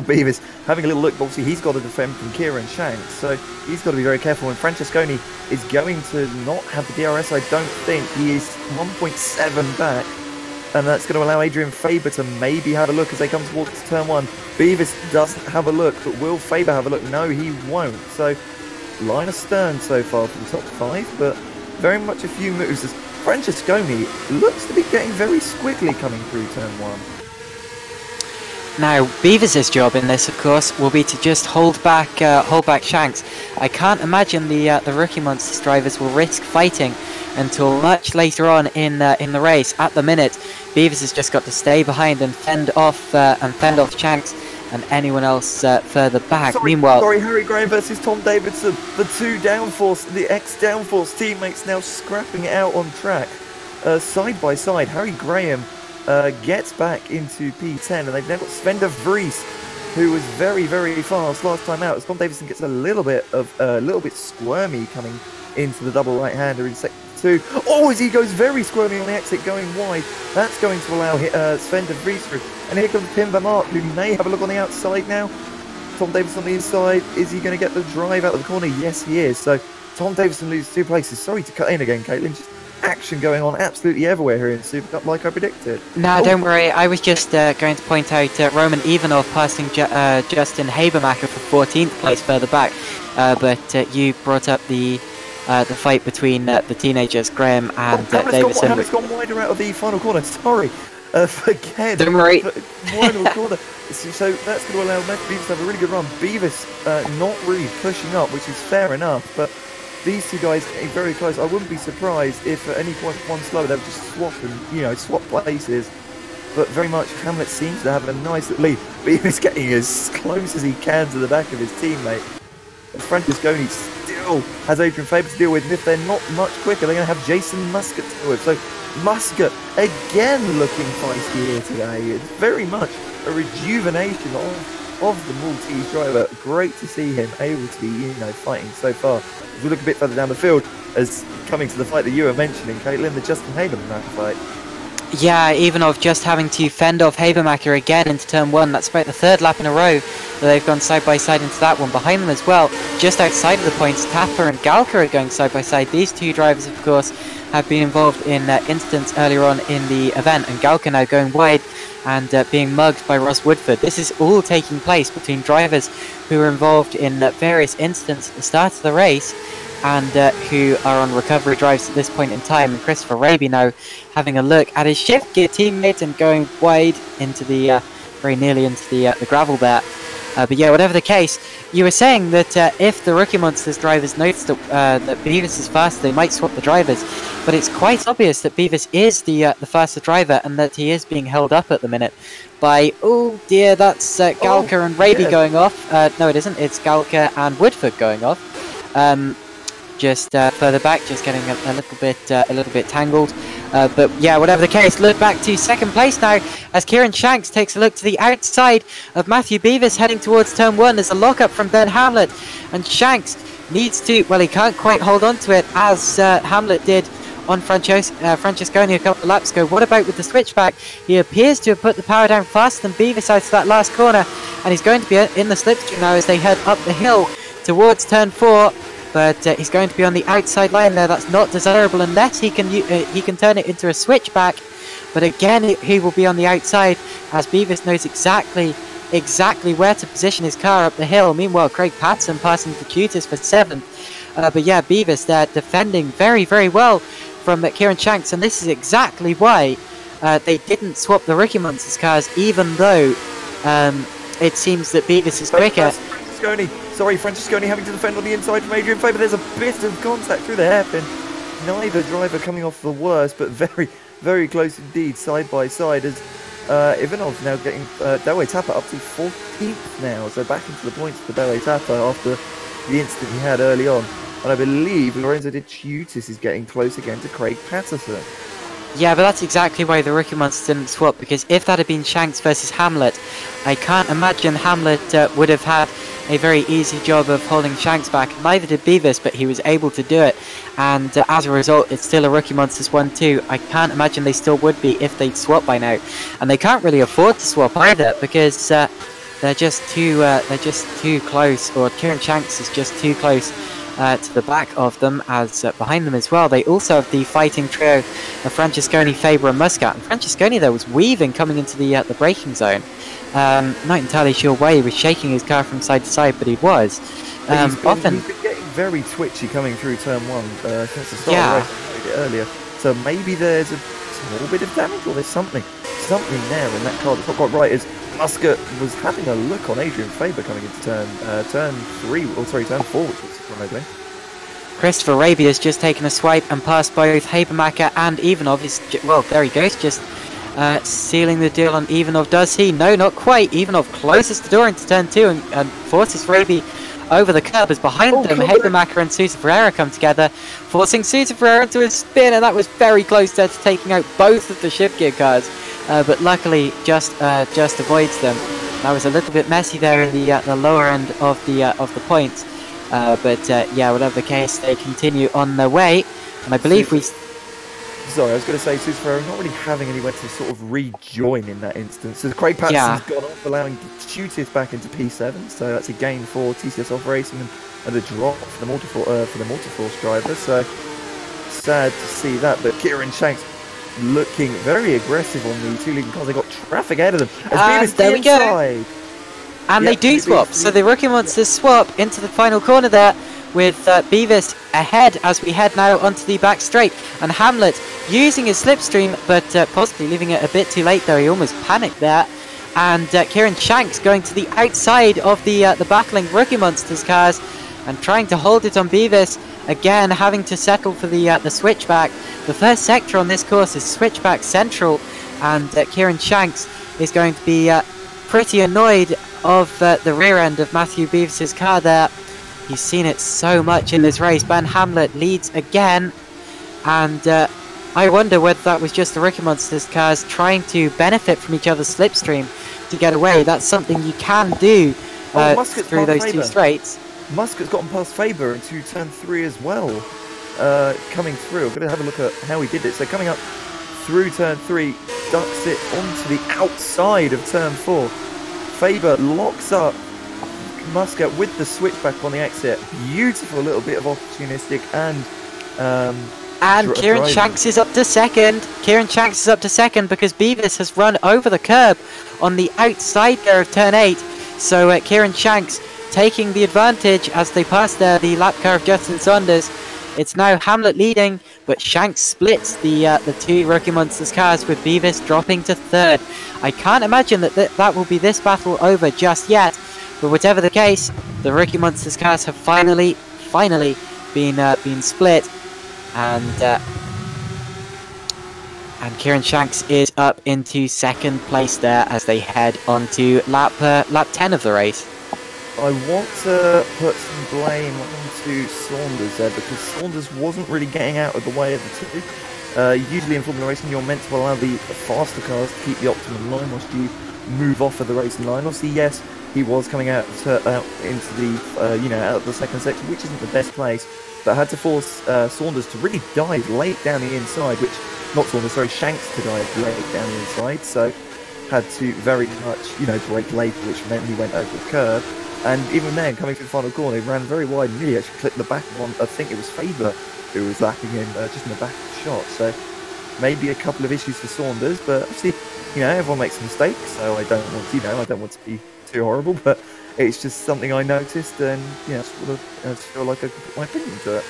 Beavers having a little look, but obviously he's got to defend from Kieran Shanks, so he's got to be very careful. And Francesconi is going to not have the DRS, I don't think. He is 1.7 back, and that's going to allow Adrian Faber to maybe have a look as they come towards turn 1. Beavers doesn't have a look, but will Faber have a look? No, he won't. So line astern so far for the top 5, but very much a few moves as Francesconi looks to be getting very squiggly coming through turn 1. Now, Beavers' job in this, of course, will be to just hold back Shanks. I can't imagine the Rookie Monsters drivers will risk fighting until much later on in the race. At the minute, Beavers has just got to stay behind and fend off Shanks and anyone else further back. Meanwhile, Harry Graham versus Tom Davidson, the two Downforce, the ex-Downforce teammates now scrapping it out on track, side by side. Harry Graham gets back into P10, and they've now got Sven de Vries, who was very, very fast last time out. As Tom Davidson gets a little bit squirmy coming into the double right-hander in sector 2. Oh, as he goes very squirmy on the exit, going wide. That's going to allow Sven de Vries through. And here comes Pim van Aert, who may have a look on the outside now. Tom Davidson on the inside. Is he going to get the drive out of the corner? Yes, he is. So Tom Davidson loses 2 places. Sorry to cut in again, Caitlin. Just action going on absolutely everywhere here in Supercup, like I predicted. No, don't worry. I was just going to point out Roman Ivanov passing Justin Habermacher for 14th place further back, but you brought up the fight between the teenagers Graham and Davidson. Hamlet's gone wider out of the final corner. Sorry, forget. Don't worry. Final corner. So that's going to allow Matt Beavers to have a really good run. Beavers not really pushing up, which is fair enough, but these two guys getting very close. I wouldn't be surprised if at any point one slower they would just swap places. But very much Hamlet seems to have a nice lead. Beavers getting as close as he can to the back of his teammate. And Francesconi still has Adrian Faber to deal with, and if they're not much quicker, they're going to have Jason Muscat to deal with. So Muscat again looking feisty here today. It's very much a rejuvenation of the Maltese driver. Great to see him able to be, fighting so far. As we look a bit further down the field, as coming to the fight that you were mentioning, Caitlin, the Justin Habermacher fight. Yeah, Ivanov just having to fend off Habermacher again into turn 1. That's about the 3rd lap in a row that they've gone side by side into that one. Behind them as well, just outside of the points, Tapper and Galker are going side by side. These two drivers, of course, have been involved in incidents earlier on in the event, and Galker now going wide and being mugged by Ross Woodford. This is all taking place between drivers who were involved in various incidents at the start of the race and who are on recovery drives at this point in time. And Christopher Raby now having a look at his shift gear teammate and going wide into the very nearly into the gravel there. But yeah, whatever the case, you were saying that if the Rookie Monsters drivers noticed that Beavers is fast, they might swap the drivers. But it's quite obvious that Beavers is the faster driver, and that he is being held up at the minute by, oh dear, that's Galker and Raby going off. No, it isn't. It's Galker and Woodford going off. Just further back, just getting a little bit tangled. But yeah, whatever the case, look back to 2nd place now as Kieran Shanks takes a look to the outside of Matthew Beavers heading towards turn 1. There's a lockup from Ben Hamlet, and Shanks needs to, well, he can't quite hold on to it as Hamlet did on Francesconi a couple of laps ago. What about with the switchback? He appears to have put the power down faster than Beavis out to that last corner, and he's going to be in the slipstream now as they head up the hill towards turn 4. But he's going to be on the outside line there. That's not desirable unless he can turn it into a switchback. But again, he will be on the outside as Beavis knows exactly where to position his car up the hill. Meanwhile, Craig Patson passing the Tutis for 7th. But yeah, Beavis there defending very, very well from Kieran Shanks, and this is exactly why they didn't swap the Rookie Monsters cars, even though it seems that Beavis is quicker. Francesconi having to defend on the inside from Adrian Faber. There's a bit of contact through the hairpin. Neither driver coming off the worst, but very, very close indeed, side by side, as Ivanov's now getting Delway Tapper up to 14th now, so back into the points for Delway Tapper after the incident he had early on. And I believe Lorenzo De Tutis is getting close again to Craig Patterson. Yeah, but that's exactly why the Rookie Monsters didn't swap, because if that had been Shanks versus Hamlet, I can't imagine Hamlet would have had a very easy job of holding Shanks back. Neither did Beavis, but he was able to do it, and as a result, it's still a Rookie Monsters 1-2. I can't imagine they still would be if they'd swap by now, and they can't really afford to swap either, because they're just too close, or Kieran Shanks is just too close to the back of them, as behind them as well they also have the fighting trio of Francesconi, Faber and Muscat. And Francesconi there was weaving coming into the braking zone. Not entirely sure why he was shaking his car from side to side, but he was. He's been getting very twitchy coming through turn 1 since the start of the race earlier. So maybe there's a small bit of damage, or there's something there in that car that's not quite right. As Muscat was having a look on Adrian Faber coming into turn 4, which was surprising. Christopher Raby has just taken a swipe and passed both Habermacher and Ivanov. Well, there he goes, just sealing the deal on Ivanov. Does he? No, not quite. Ivanov closes the door into turn 2 and forces Raby over the curb, as behind them Habermacher and Sousa Ferreira come together, forcing Sousa Ferreira into a spin, and that was very close there to taking out both of the shift gear cars, but luckily just avoids them. That was a little bit messy there in the lower end of the points, but yeah, whatever the case, they continue on their way, and I believe Sorry, I was going to say, Sousa Ferreira not really having anywhere to sort of rejoin in that instance. So Craig Patterson's gone off, allowing Tutis back into P7, so that's a gain for TCS Off Racing and a drop for the Multiforce driver. So sad to see that, but Kieran Shanks looking very aggressive on the two leading cars. They got traffic ahead of them. And there we go. And they do swap, so the Rookie Monsters swap into the final corner there, with Beavis ahead as we head now onto the back straight, and Hamlet using his slipstream, but possibly leaving it a bit too late there. He almost panicked there, and Kieran Shanks going to the outside of the battling Rookie Monsters cars and trying to hold it on Beavis, again having to settle for the switchback. The first sector on this course is switchback central, and Kieran Shanks is going to be pretty annoyed of the rear end of Matthew Beavis's car there. He's seen it so much in this race. Ben Hamlet leads again, and I wonder whether that was just the Rookie Monsters cars trying to benefit from each other's slipstream to get away. That's something you can do through those two straights. Muscat's gotten past Faber into turn 3 as well, coming through. I'm going to have a look at how he did it. So coming up through turn 3, ducks it onto the outside of turn 4. Faber locks up Muscat with the switchback on the exit. Beautiful little bit of opportunistic and Kieran Shanks is up to second. Kieran Shanks is up to second because Beavis has run over the curb on the outside there of turn 8. So Kieran Shanks taking the advantage as they pass there the lap car of Justin Saunders. It's now Hamlet leading, but Shanks splits the two Rookie Monsters cars, with Beavis dropping to third. I can't imagine that will be this battle over just yet, but whatever the case, the Rookie Monsters cars have finally been split, and Kieran Shanks is up into second place there as they head on to lap 10 of the race. I want to put some blame onto Saunders there, because Saunders wasn't really getting out of the way of the two. Usually in Formula Racing you're meant to allow the faster cars to keep the optimum line whilst you move off of the racing line. Obviously, yes, he was coming out into the out of the second section, which isn't the best place, but had to force Saunders to really dive late down the inside, which not Saunders, sorry, Shanks to dive late down the inside. So had to very much brake late, which meant he went over the curb. And even then, coming through the final corner, he ran very wide and really actually clipped the back of one. I think it was Faber who was lapping in just in the back of the shot. So maybe a couple of issues for Saunders, but obviously, everyone makes mistakes. So I don't want to be too horrible, but it's just something I noticed, and I feel like I could put my opinion to it.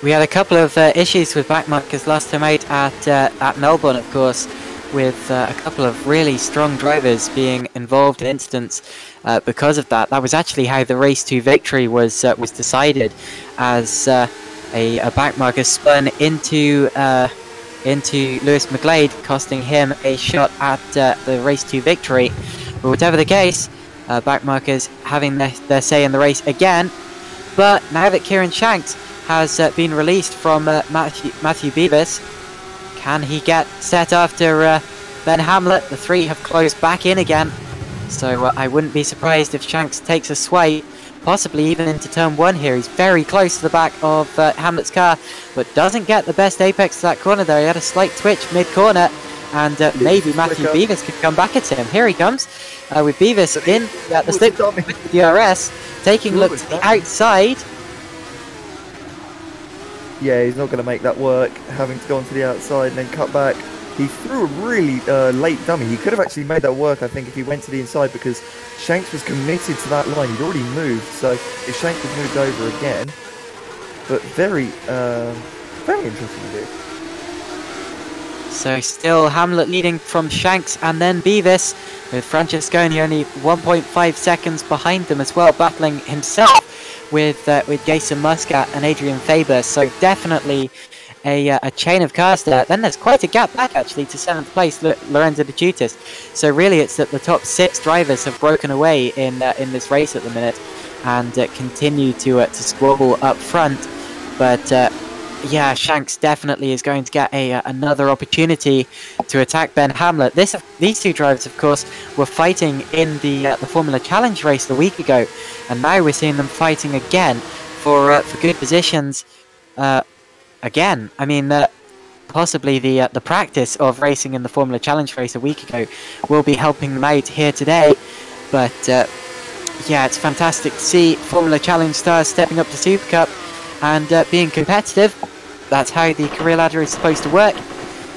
We had a couple of issues with backmarkers last time out at Melbourne, of course, with a couple of really strong drivers being involved in incidents because of that. That was actually how the race to victory was decided, as a backmarker spun into Lewis McGlade, costing him a shot at the race to victory. But whatever the case, backmarkers having their say in the race again. But now that Kieran Shanks has been released from Matthew Beavis, can he get set after Ben Hamlet? The three have closed back in again, so I wouldn't be surprised if Shanks takes a sway, possibly even into turn 1 here. He's very close to the back of Hamlet's car, but doesn't get the best apex to that corner there. He had a slight twitch mid-corner, and maybe Matthew Beavis could come back at him. Here he comes, with Beavis in the slip with the DRS, taking a look to the outside. Yeah, he's not going to make that work, having to go onto the outside and then cut back. He threw a really late dummy. He could have actually made that work, I think, if he went to the inside, because Shanks was committed to that line. He'd already moved, so if Shanks had moved over again. But very interesting to do. So still Hamlet leading from Shanks and then Beavis, with Francesconi only 1.5 seconds behind them as well, battling himself with Jason Muscat and Adrian Faber. So definitely a chain of cars there. Then there's quite a gap back actually to 7th place Lorenzo De Giutis. So really it's that the top 6 drivers have broken away in this race at the minute, and continue to squabble up front. But yeah, Shanks definitely is going to get another opportunity to attack Ben Hamlet. These two drivers, of course, were fighting in the Formula Challenge race the week ago, and now we're seeing them fighting again for good positions. Again, I mean, possibly the practice of racing in the Formula Challenge race a week ago will be helping them out here today. But yeah, it's fantastic to see Formula Challenge stars stepping up to Super Cup and being competitive. That's how the career ladder is supposed to work,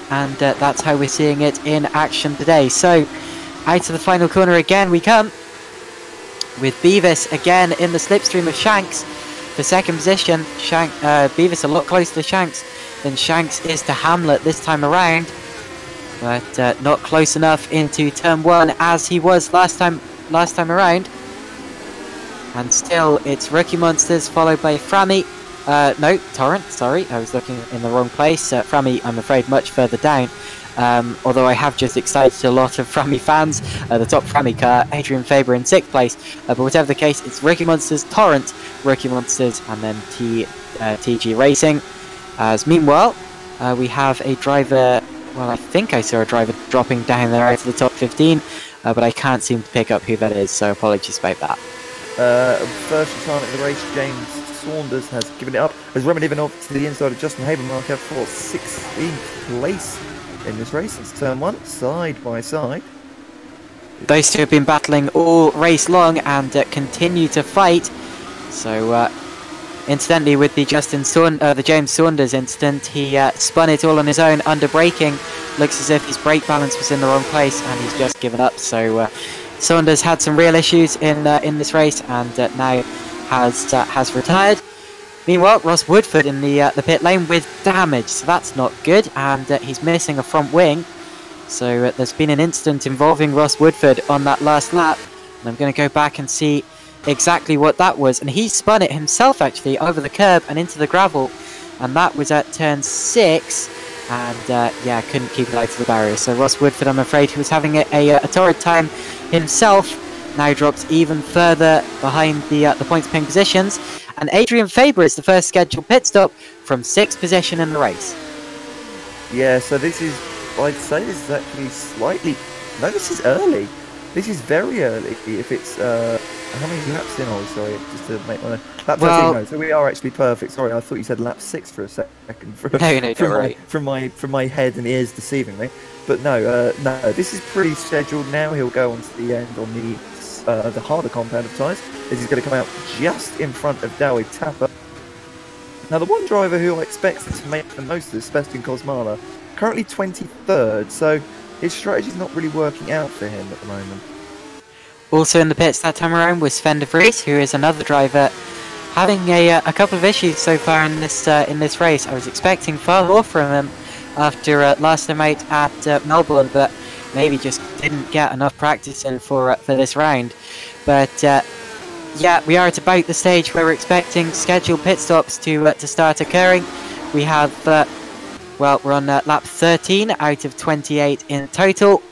and that's how we're seeing it in action today. So out to the final corner again we come, with Beavis again in the slipstream of Shanks for second position. Beavis a lot closer to Shanks than Shanks is to Hamlet this time around, but not close enough into turn 1 as he was last time around. And still it's Rookie Monsters followed by Frammy. No, Torrent, sorry, I was looking in the wrong place. Frammy, I'm afraid, much further down. Although I have just excited a lot of Frammy fans. The top Frammy car, Adrian Faber in 6th place. But whatever the case, it's Rookie Monsters, Torrent, Rookie Monsters, and then TG Racing. As meanwhile, we have a driver, well, I think I saw a driver dropping down there out of the top 15, but I can't seem to pick up who that is, so apologies about that. First retirement of the race, James Saunders has given it up, has remedied off to the inside of Justin Habermarker for 16th place in this race. It's turn 1, side by side. Those two have been battling all race long and continue to fight. So, incidentally, with the James Saunders incident, he spun it all on his own under braking. Looks as if his brake balance was in the wrong place, and he's just given up. So, Saunders had some real issues in this race, and now has retired. Meanwhile, Ross Woodford in the pit lane with damage, so that's not good, and he's missing a front wing. So there's been an incident involving Ross Woodford on that last lap, and I'm going to go back and see exactly what that was. And he spun it himself actually over the curb and into the gravel, and that was at turn 6, and yeah, couldn't keep it out of the barrier. So Ross Woodford, I'm afraid, who was having a torrid time himself, now drops even further behind the points ping positions, and Adrian Faber is the first scheduled pit stop from 6th position in the race. Yeah, so this is, I'd say this is actually slightly, no, this is early. This is very early. If it's how many laps in? Oh, sorry, just to make my lap 13. Well, No, so we are actually perfect. Sorry, I thought you said lap 6 for a second. No, don't worry. From my head and ears deceiving me. But no, this is pretty scheduled now. He'll go on to the end on the harder compound of tyres, as he's going to come out just in front of Dowie Tapper. Now, the one driver who I expected to make the most of this, Sebastian Kosmala, currently 23rd, so his strategy's not really working out for him at the moment. Also in the pits that time around was Sven de Vries, who is another driver having a couple of issues so far in this race. I was expecting far more from him after last time out at Melbourne, but maybe just didn't get enough practice in for this round. But yeah, we are at about the stage where we're expecting scheduled pit stops to start occurring. We have well, we're on lap 13 out of 28 in total,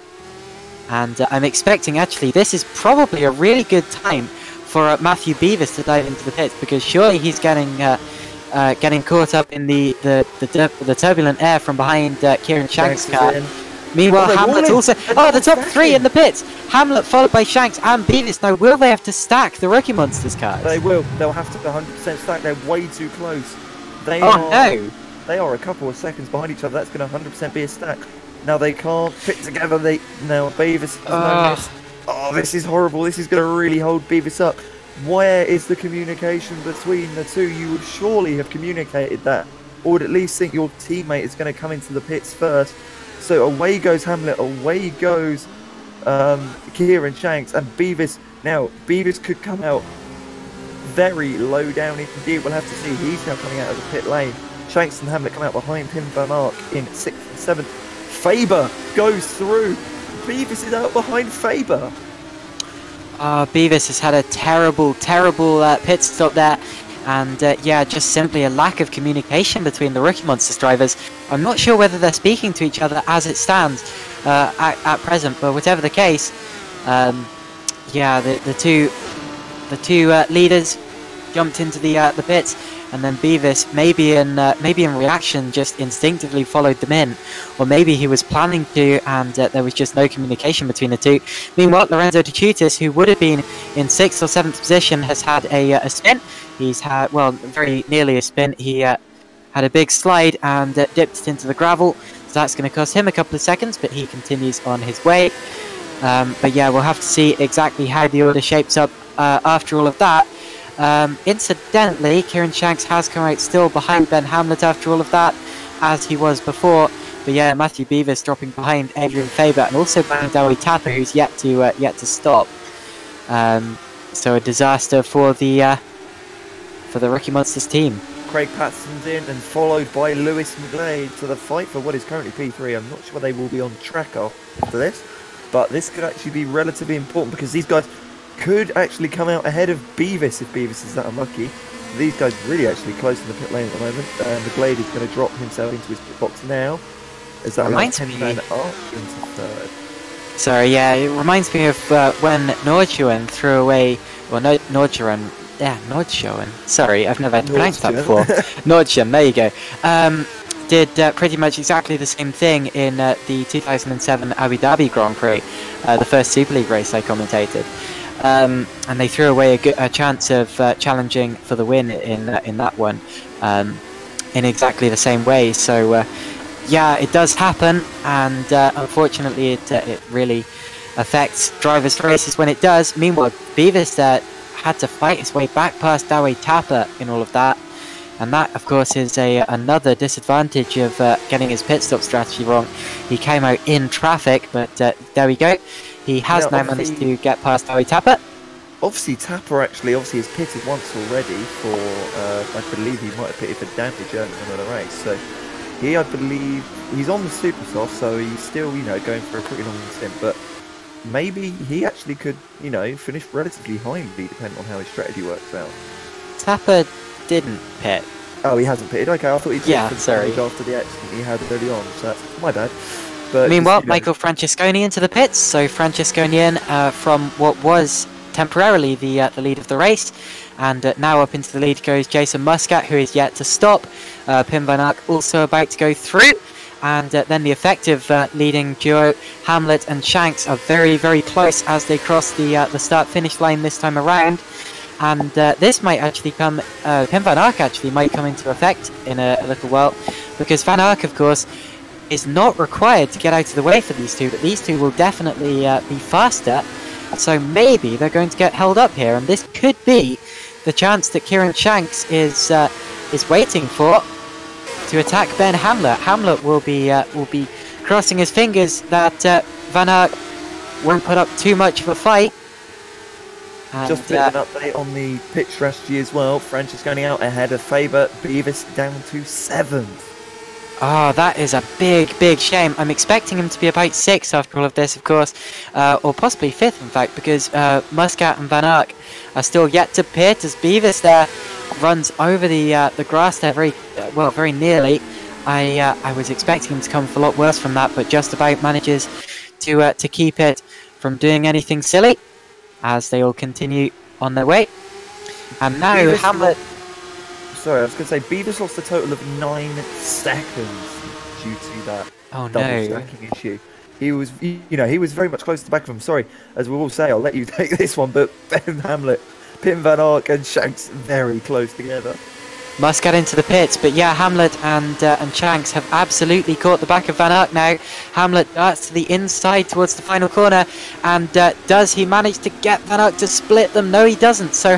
and I'm expecting actually this is probably a really good time for Matthew Beavis to dive into the pits, because surely he's getting caught up in the turbulent air from behind Kieran Shanks' car. Meanwhile, Hamlet's also... Oh, the top three in the pits! Hamlet followed by Shanks and Beavis. Now, will they have to stack the Rookie Monsters cars? They will. They'll have to 100% stack. They're way too close. No! They are a couple of seconds behind each other. That's going to 100% be a stack. Now, they can't pit together. Now, Beavis has known this. Oh, this is horrible. This is going to really hold Beavis up. Where is the communication between the two? You would surely have communicated that, or would at least think your teammate is going to come into the pits first. So away goes Hamlet, away goes Kieran Shanks, and Beavis. Now, Beavis could come out very low down indeed. We'll have to see. He's now coming out of the pit lane. Shanks and Hamlet come out behind him by Mark in 6th and 7th. Faber goes through. Beavis is out behind Faber. Beavis has had a terrible pit stop there, and yeah, just simply a lack of communication between the Rookie Monsters drivers. I'm not sure whether they're speaking to each other as it stands at present, but whatever the case, yeah, the two leaders jumped into the pits, and then Beavis, maybe in reaction, just instinctively followed them in, or maybe he was planning to, and there was just no communication between the two. Meanwhile, Lorenzo De Chutis, who would have been in 6th or 7th position, has had a spin. He's had, well, very nearly a spin. He had a big slide and dipped it into the gravel, so that's going to cost him a couple of seconds, but he continues on his way. But yeah, we'll have to see exactly how the order shapes up after all of that. Incidentally, Kieran Shanks has come out still behind Ben Hamlet after all of that, as he was before. But yeah, Matthew Beavis dropping behind Adrian Faber, and also behind Dowie Tapper, who's yet to stop. So a disaster for the Rookie Monsters team. Craig Paterson's in, and followed by Lewis McGlade to the fight for what is currently P3. I'm not sure they will be on track after this, but this could actually be relatively important, because these guys could actually come out ahead of Beavis if Beavis is that unlucky. These guys really actually close in the pit lane at the moment. McGlade is going to drop himself into his pit box now. As that reminds me into third. Sorry, yeah, it reminds me of when Nordschuen threw away, well, no, Nordschuen. Sorry, I've never had to pronounce that before. Nordschuen, there you go. Did pretty much exactly the same thing in the 2007 Abu Dhabi Grand Prix, the first Super League race I commentated. And they threw away a chance of challenging for the win in that one in exactly the same way. So yeah, it does happen, and unfortunately it really affects drivers' races when it does. Meanwhile, Beavis had to fight his way back past Dowie Tapper in all of that, and that of course is another disadvantage of getting his pit stop strategy wrong. He came out in traffic, but there we go. He has now managed to get past Dowie Tapper. Obviously, Tapper has pitted once already for, I believe he might have pitted for damage early in the race. So he, I believe, he's on the super soft, so he's still, going for a pretty long stint. But maybe he actually could, finish relatively highly, depending on how his strategy works out. Tapper didn't pit. Oh, he hasn't pitted. Okay, I thought he'd sorry. after the accident he had early on. So that's my bad. But meanwhile, Michael Francesconi into the pits. So Francesconi in from what was temporarily the lead of the race, and now up into the lead goes Jason Muscat, who is yet to stop. Pim Van Ark also about to go through, and then the effective leading duo, Hamlet and Shanks, are very, very close as they cross the start-finish line this time around. And this might actually come, Pim van Ark actually might come into effect in a little while, because Van Ark, of course, is not required to get out of the way for these two, but these two will definitely be faster, so maybe they're going to get held up here, and this could be the chance that Kieran Shanks is waiting for to attack Ben Hamlet. Hamlet will be crossing his fingers that Van Ark won't put up too much of a fight. And, just a bit of an update on the pit strategy as well. Francesconi out ahead of Faber, Beavis down to 7th. Oh, that is a big, big shame. I'm expecting him to be about 6th after all of this, of course, or possibly 5th, in fact, because Muscat and Van Ark are still yet to pit as Beavis there runs over the grass there very nearly. I was expecting him to come for a lot worse from that, but just about manages to keep it from doing anything silly as they all continue on their way. And now Hamlet. Sorry, I was going to say Beavis lost a total of 9 seconds due to that double stacking issue. He was, he was very much close to the back of him. Sorry, as we will say, I'll let you take this one, but Ben Hamlet, Pim van Ark and Shanks very close together. Must get into the pits, but yeah, Hamlet and Shanks have absolutely caught the back of Van Ark now. Hamlet darts to the inside towards the final corner, and does he manage to get Van Ark to split them? No, he doesn't. So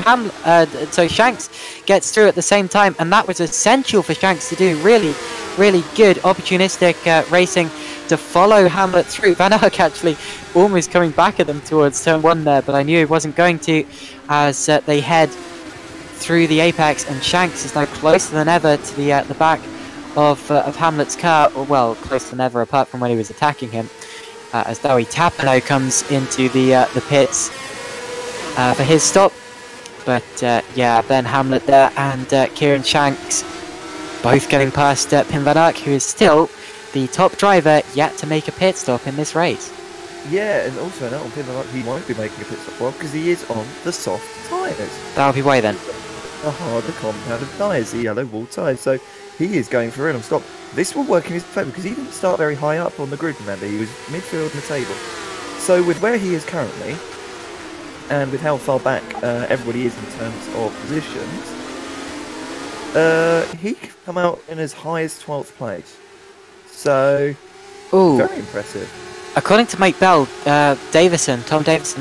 Shanks gets through at the same time, and that was essential for Shanks to do. Really, really good opportunistic racing to follow Hamlet through. Van Ark actually almost coming back at them towards turn 1 there, but I knew he wasn't going to, as they head through the apex, and Shanks is now closer than ever to the back of Hamlet's car, or well, closer than ever apart from when he was attacking him, as Dowie Tapano comes into the pits for his stop. But yeah, Ben Hamlet there and Kieran Shanks both getting past Pim van Ark, who is still the top driver yet to make a pit stop in this race. Yeah, and also now on Pim van Ark, he won't be making a pit stop because he is on the soft tyres. That'll be why then. The harder compound of tyres, the yellow wall tyres, so he is going for random stop. This will work in his favour because he didn't start very high up on the grid, remember, he was midfield in the table. So with where he is currently, and with how far back everybody is in terms of positions, he can come out in as high as 12th place. So, very impressive. According to Mike Bell, Tom Davison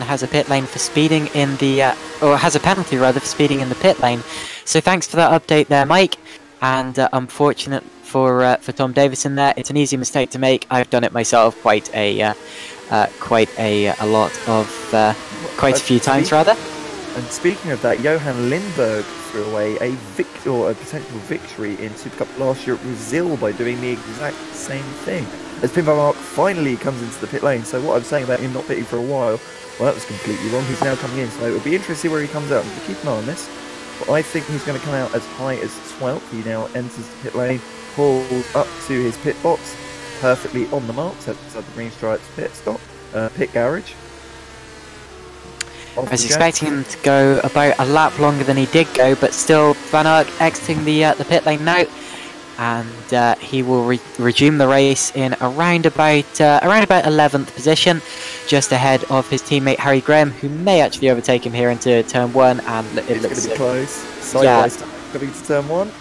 has a pit lane for speeding in the, or has a penalty rather for speeding in the pit lane. So thanks for that update there, Mike. And unfortunate for Tom Davison there, it's an easy mistake to make. I've done it myself quite a few times rather. And speaking of that, Johan Lindberg threw away a potential victory in Supercup last year at Brazil by doing the exact same thing. As Pim van Ark finally comes into the pit lane, so what I'm saying about him not pitting for a while, well, that was completely wrong. He's now coming in, so it'll be interesting to see where he comes out. But keep an eye on this. But I think he's going to come out as high as 12th. He now enters the pit lane, pulls up to his pit box, perfectly on the mark, so the green stripes pit garage. I was expecting him to go about a lap longer than he did go, but still Van Ark exiting the pit lane now. And he will resume the race in around about 11th position, just ahead of his teammate Harry Graham, who may actually overtake him here into turn 1. And it looks going to be close. Sideways coming to turn 1.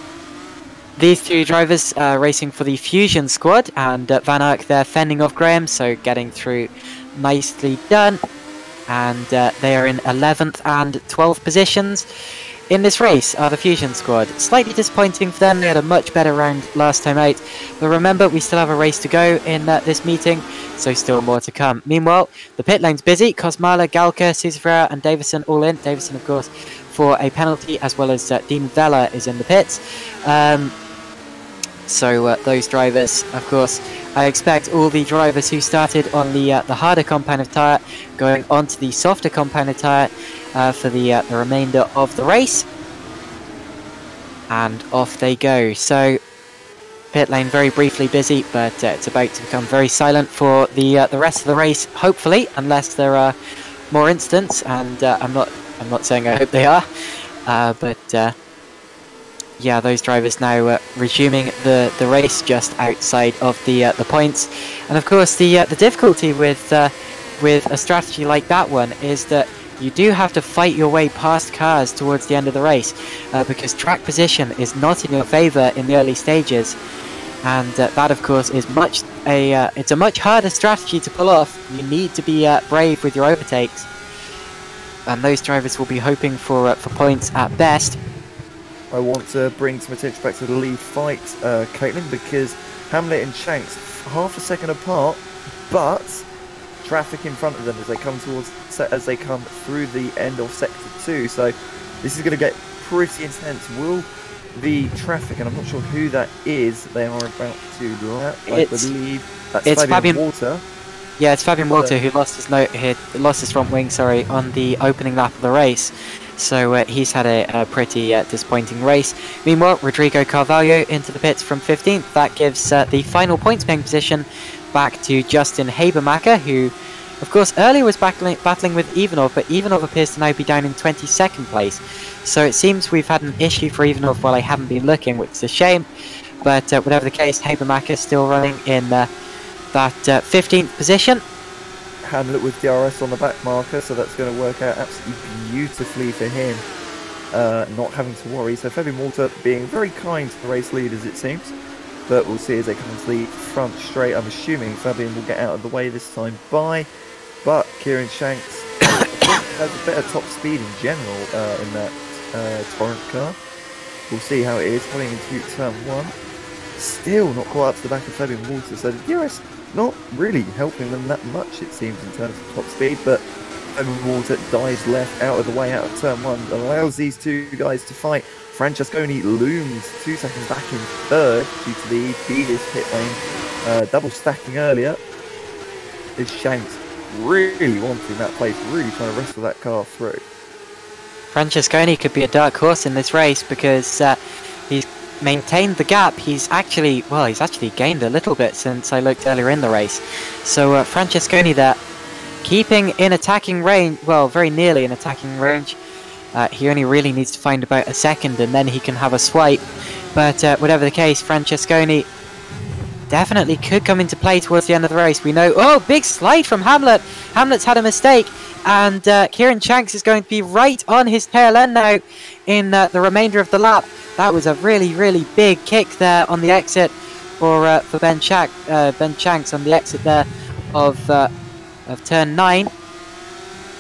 These two drivers racing for the Fusion squad, and Van Ark there fending off Graham, so getting through nicely done. And they are in 11th and 12th positions. In this race are the Fusion squad. Slightly disappointing for them, they had a much better round last time out. But remember, we still have a race to go in this meeting, so still more to come. Meanwhile, the pit lane's busy. Kosmala, Galka, Cesarera and Davison all in. Davison, of course, for a penalty, as well as Dean Vella is in the pits. So those drivers, of course, I expect all the drivers who started on the harder compounded tyre going onto the softer compounded tyre for the remainder of the race. And off they go. So pit lane very briefly busy, but it's about to become very silent for the rest of the race, hopefully, unless there are more incidents. And I'm not saying I hope they are, but yeah, those drivers now resuming the race just outside of the points. And of course, the difficulty with a strategy like that one is that you do have to fight your way past cars towards the end of the race, because track position is not in your favour in the early stages, and that of course is it's a much harder strategy to pull off. You need to be brave with your overtakes, and those drivers will be hoping for points at best. I want to bring some attention back to the lead fight, Caitlin, because Hamlet and Shanks half a second apart, but traffic in front of them as they come through the end of sector 2. So this is going to get pretty intense. Will the traffic, and I'm not sure who that is, they are about to lap. I believe that's Fabian Walter. Yeah, it's Fabian Walter who lost his front wing, sorry, on the opening lap of the race. So he's had a pretty disappointing race. Meanwhile, Rodrigo Carvalho into the pits from 15th. That gives the final points paying position back to Justin Habermacher, who, of course, earlier was battling with Ivanov, but Ivanov appears to now be down in 22nd place. So it seems we've had an issue for Ivanov while I haven't been looking, which is a shame. But whatever the case, Habermacher still running in that 15th position. Hamlet with DRS on the back marker, so that's going to work out absolutely beautifully for him, not having to worry. So Fabian Walter being very kind to the race leaders, it seems, but we'll see as they come to the front straight. I'm assuming Fabian will get out of the way this time but Kieran Shanks has a better top speed in general in that Torrent car. We'll see how it is coming into turn 1. Still not quite up to the back of Fabian Walter, so the DRS not really helping them that much, it seems, in terms of top speed, but Fabian Walter dives left out of the way out of turn 1, allows these two guys to fight. Francesconi looms 2 seconds back in third due to the Beavis pit lane double stacking earlier. Is Shanks really wanting that place, really trying to wrestle that car through. Francesconi could be a dark horse in this race because he's maintained the gap. He's actually gained a little bit since I looked earlier in the race. So Francesconi there, keeping in attacking range, well, very nearly in attacking range. He only really needs to find about a second and then he can have a swipe. But whatever the case, Francesconi definitely could come into play towards the end of the race. We know, oh, big slide from Hamlet. Hamlet's had a mistake, and Kieran Shanks is going to be right on his tail end now in the remainder of the lap. That was a really, really big kick there on the exit for Ben Shanks on the exit there of turn 9.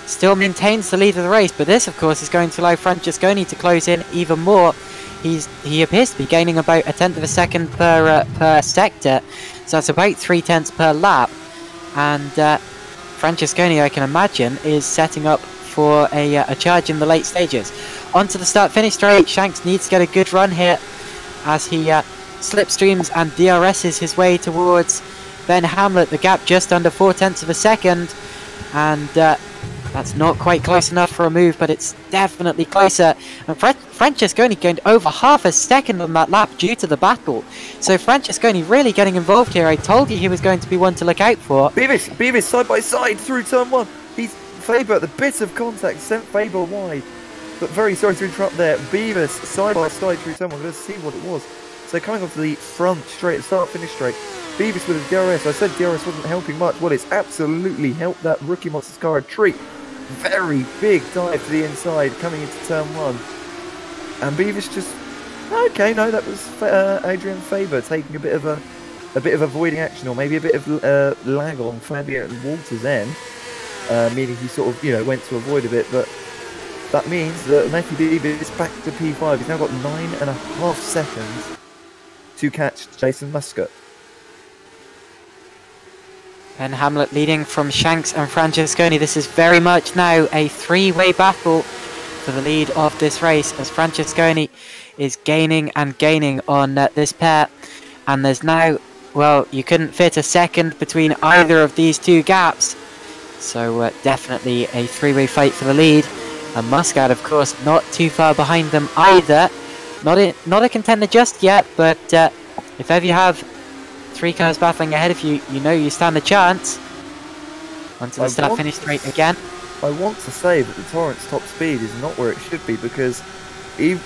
Still maintains the lead of the race, but this, of course, is going to allow Francesconi to close in even more. He appears to be gaining about 1/10 of a second per sector, so that's about 3/10 per lap. And Francesconi, I can imagine, is setting up for a charge in the late stages. Onto the start-finish straight. Shanks needs to get a good run here as he slipstreams and DRSs his way towards Ben Hamlet. The gap just under 4/10 of a second, and that's not quite close enough for a move, but it's definitely closer. And Francesconi gained over half a second on that lap due to the battle. So Francesconi really getting involved here. I told you he was going to be one to look out for. Beavis side by side through turn 1. He's Faber at the bit of contact, sent Faber wide. But very sorry to interrupt there. Beavis side by side through turn 1. Let's see what it was. So coming off the front straight, start-finish straight. Beavis with a DRS. I said DRS wasn't helping much. Well, it's absolutely helped that rookie Monsters car a treat. Very big dive to the inside coming into turn 1. And Beavis just... Okay, no, that was Adrian Faber taking a bit of avoiding action, or maybe a bit of lag on Fabian Walter's end. Meaning he sort of, went to avoid a bit, but that means that Matthew Beavis is back to P5. He's now got 9.5 seconds to catch Jason Muscat. Ben Hamlet leading from Shanks and Francesconi. This is very much now a three-way battle for the lead of this race, as Francesconi is gaining and gaining on this pair. And there's now, well, you couldn't fit a second between either of these two gaps. So definitely a three-way fight for the lead. And Muscat, of course, not too far behind them either. Not a contender just yet, but if ever you have 3 cars battling ahead of you, you know you stand a chance. Onto the start-finish straight again. I want to say that the Torrent's top speed is not where it should be, because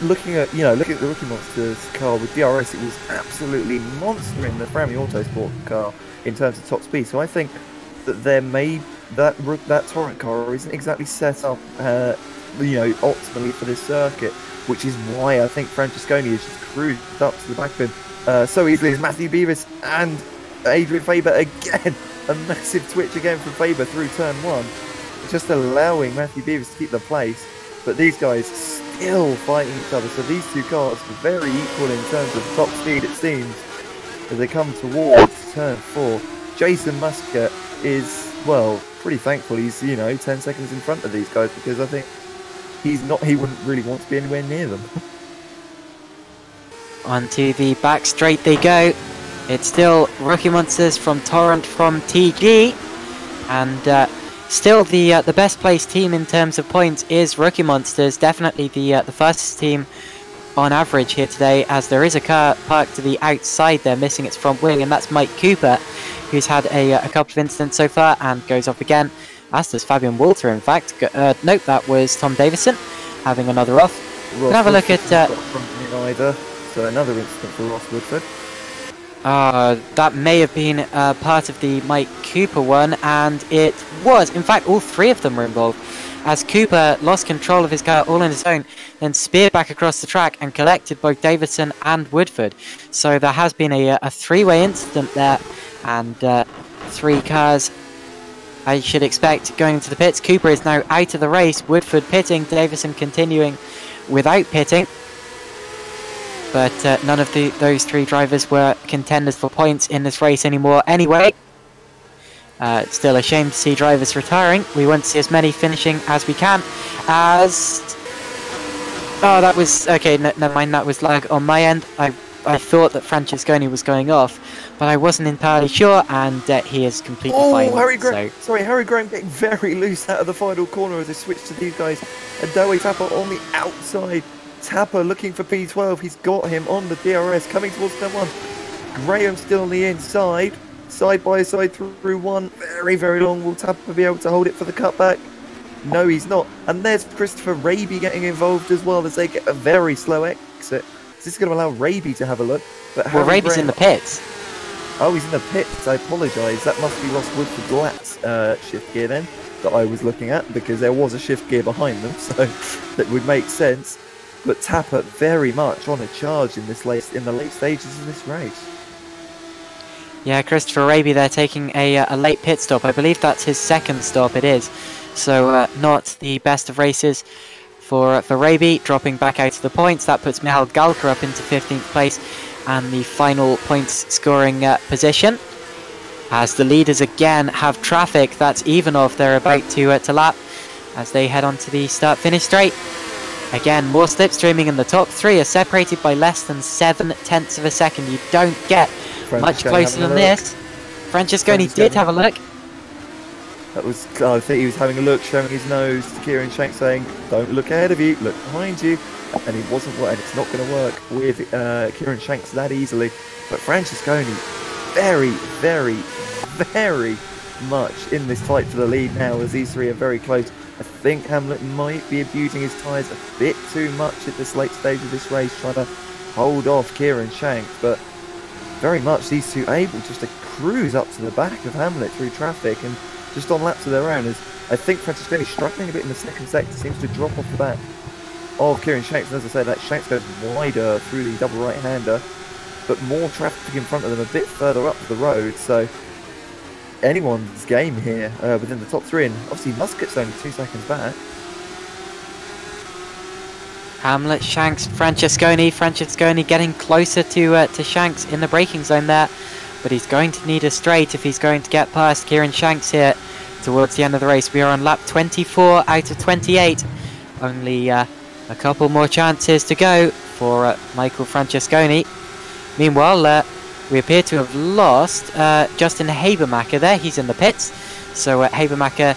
looking at the Rookie Monsters car with DRS, it was absolutely monstering the Frammy Autosport car in terms of top speed. So I think that that Torrent car isn't exactly set up, optimally for this circuit, which is why I think Francesconi has just cruised up to the back of him so easily as Matthew Beavis and Adrian Faber again. A massive twitch again from Faber through turn 1, just allowing Matthew Beavis to keep the place. But these guys still fighting each other, so these two cars are very equal in terms of top speed, it seems, as they come towards turn 4. Jason Muscat is, well, pretty thankful he's 10 seconds in front of these guys, because I think he wouldn't really want to be anywhere near them. Onto the back straight they go. It's still Rookie Monsters from Torrent from TG, and still the best placed team in terms of points is Rookie Monsters. Definitely the fastest team on average here today, as there is a car parked to the outside there missing its front wing, and that's Mike Cooper, who's had a couple of incidents so far and goes off again, as does Fabian Walter in fact. Nope, that was Tom Davison having another off. We'll have a look at so another incident for Ross Woodford. That may have been part of the Mike Cooper one, and it was. In fact, all three of them were involved, as Cooper lost control of his car all on his own, then speared back across the track and collected both Davidson and Woodford. So there has been a three-way incident there, and 3 cars, I should expect, going into the pits. Cooper is now out of the race, Woodford pitting, Davison continuing without pitting. But none of those 3 drivers were contenders for points in this race anymore anyway. It's still a shame to see drivers retiring. We want to see as many finishing as we can. Oh, that was... Okay, never mind, that was lag on my end. I thought that Francesconi was going off, but I wasn't entirely sure, and he is completely fine. Harry Graham getting very loose out of the final corner as they switch to these guys. And Dowie Tapper on the outside. Tapper looking for P12, he's got him on the DRS, coming towards turn 1. Graham still on the inside, side by side through 1, very, very long. Will Tapper be able to hold it for the cutback? No, he's not. And there's Christopher Raby getting involved as well, as they get a very slow exit. This is going to allow Raby to have a look. But well, Raby's in the pits. Oh, he's in the pits, I apologise. That must be Ross Woodford's lat's shift gear then, that I was looking at, because there was a shift gear behind them, so that would make sense. But Tapper very much on a charge in the late stages of this race. Yeah, Christopher Raby there taking a late pit stop. I believe that's his second stop, it is. So not the best of races for Raby, dropping back out of the points. That puts Michal Galka up into 15th place and the final points scoring position. As the leaders again have traffic that's even off, they're about to lap as they head on to the start-finish straight. Again, more slipstreaming, and the top 3 are separated by less than 7/10 of a second. You don't get much closer than this. Francesconi did have a look. That was, I think he was having a look, showing his nose to Kieran Shanks, saying, "Don't look ahead of you, look behind you." And it wasn't, and it's not going to work with Kieran Shanks that easily. But Francesconi, very, very, very much in this fight for the lead now, as these 3 are very close. I think Hamlet might be abusing his tyres a bit too much at this late stage of this race, trying to hold off Kieran Shanks, but very much these 2 able just to cruise up to the back of Hamlet through traffic and just on laps of their own, as I think Francesconi struggling a bit in the second sector, seems to drop off the back of Kieran Shanks. And as I say, that Shanks goes wider through the double right-hander, but more traffic in front of them a bit further up the road, so anyone's game here within the top 3, and obviously Muscat's only 2 seconds back. Hamlet, Shanks, Francesconi getting closer to Shanks in the braking zone there, but he's going to need a straight if he's going to get past Kieran Shanks here towards the end of the race. We are on lap 24 out of 28. Only a couple more chances to go for Michael Francesconi. Meanwhile, we appear to have lost Justin Habermacher there. He's in the pits. So Habermacher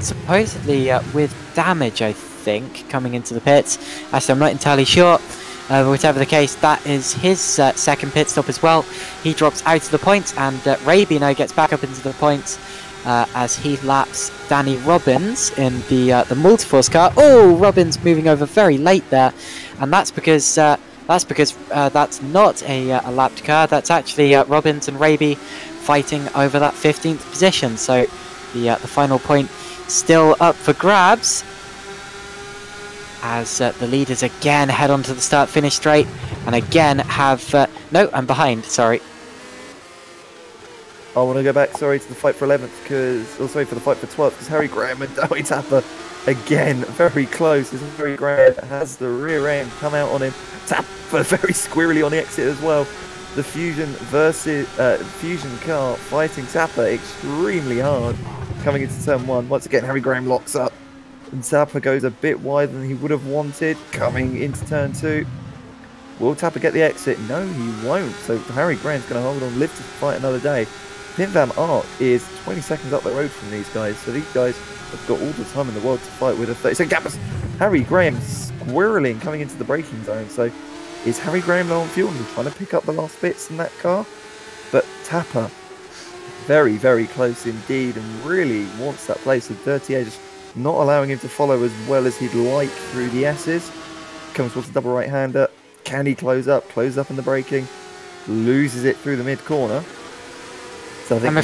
supposedly with damage, I think, coming into the pits. Actually, I'm not entirely sure. But whatever the case, that is his second pit stop as well. He drops out of the points, and Raby now gets back up into the points as he laps Danny Robbins in the Multiforce car. Oh, Robbins moving over very late there, and that's because that's not a lapped car. That's actually Robbins and Raby fighting over that 15th position. So the final point still up for grabs, as the leaders again head on to the start-finish straight, and again have no, I'm behind. Sorry. I want to go back, sorry, to the fight for 11th, for the fight for 12th, because Harry Graham and Dowie Tapper, again, very close, as Harry Graham has the rear end come out on him. Tapper very squirrely on the exit as well. The Fusion versus Fusion car fighting Tapper extremely hard, coming into turn 1. Once again, Harry Graham locks up, and Tapper goes a bit wider than he would have wanted, coming into turn 2. Will Tapper get the exit? No, he won't. So Harry Graham's going to hold on, live to fight another day. Pim Van Aert is 20 seconds up the road from these guys, so these guys have got all the time in the world to fight with a 30-second gap. Harry Graham squirreling coming into the braking zone, so is Harry Graham low on fuel and trying to pick up the last bits in that car? But Tapper, very, very close indeed, and really wants that place. The Dirty A just not allowing him to follow as well as he'd like through the S's. Comes towards the double right-hander. Can he close up in the braking? Loses it through the mid-corner. So I'm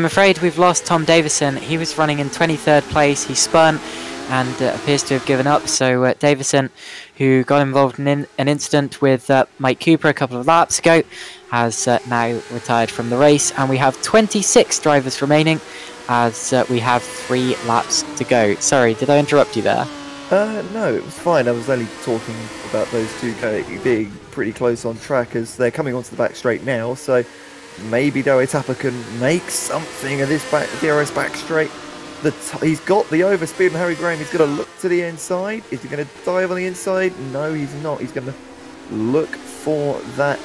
afraid we've lost Tom Davison. He was running in 23rd place. He spun and appears to have given up. So Davison, who got involved in an incident with Mike Cooper a couple of laps ago, has now retired from the race. And we have 26 drivers remaining, as we have 3 laps to go. Sorry, did I interrupt you there? No, it was fine. I was only talking about those two being pretty close on track, as they're coming onto the back straight now, so maybe Dowie Tapper can make something of this DRS back straight. He's got the overspeed on Harry Graham. He's going to look to the inside. Is he going to dive on the inside? No, he's not. He's going to look for that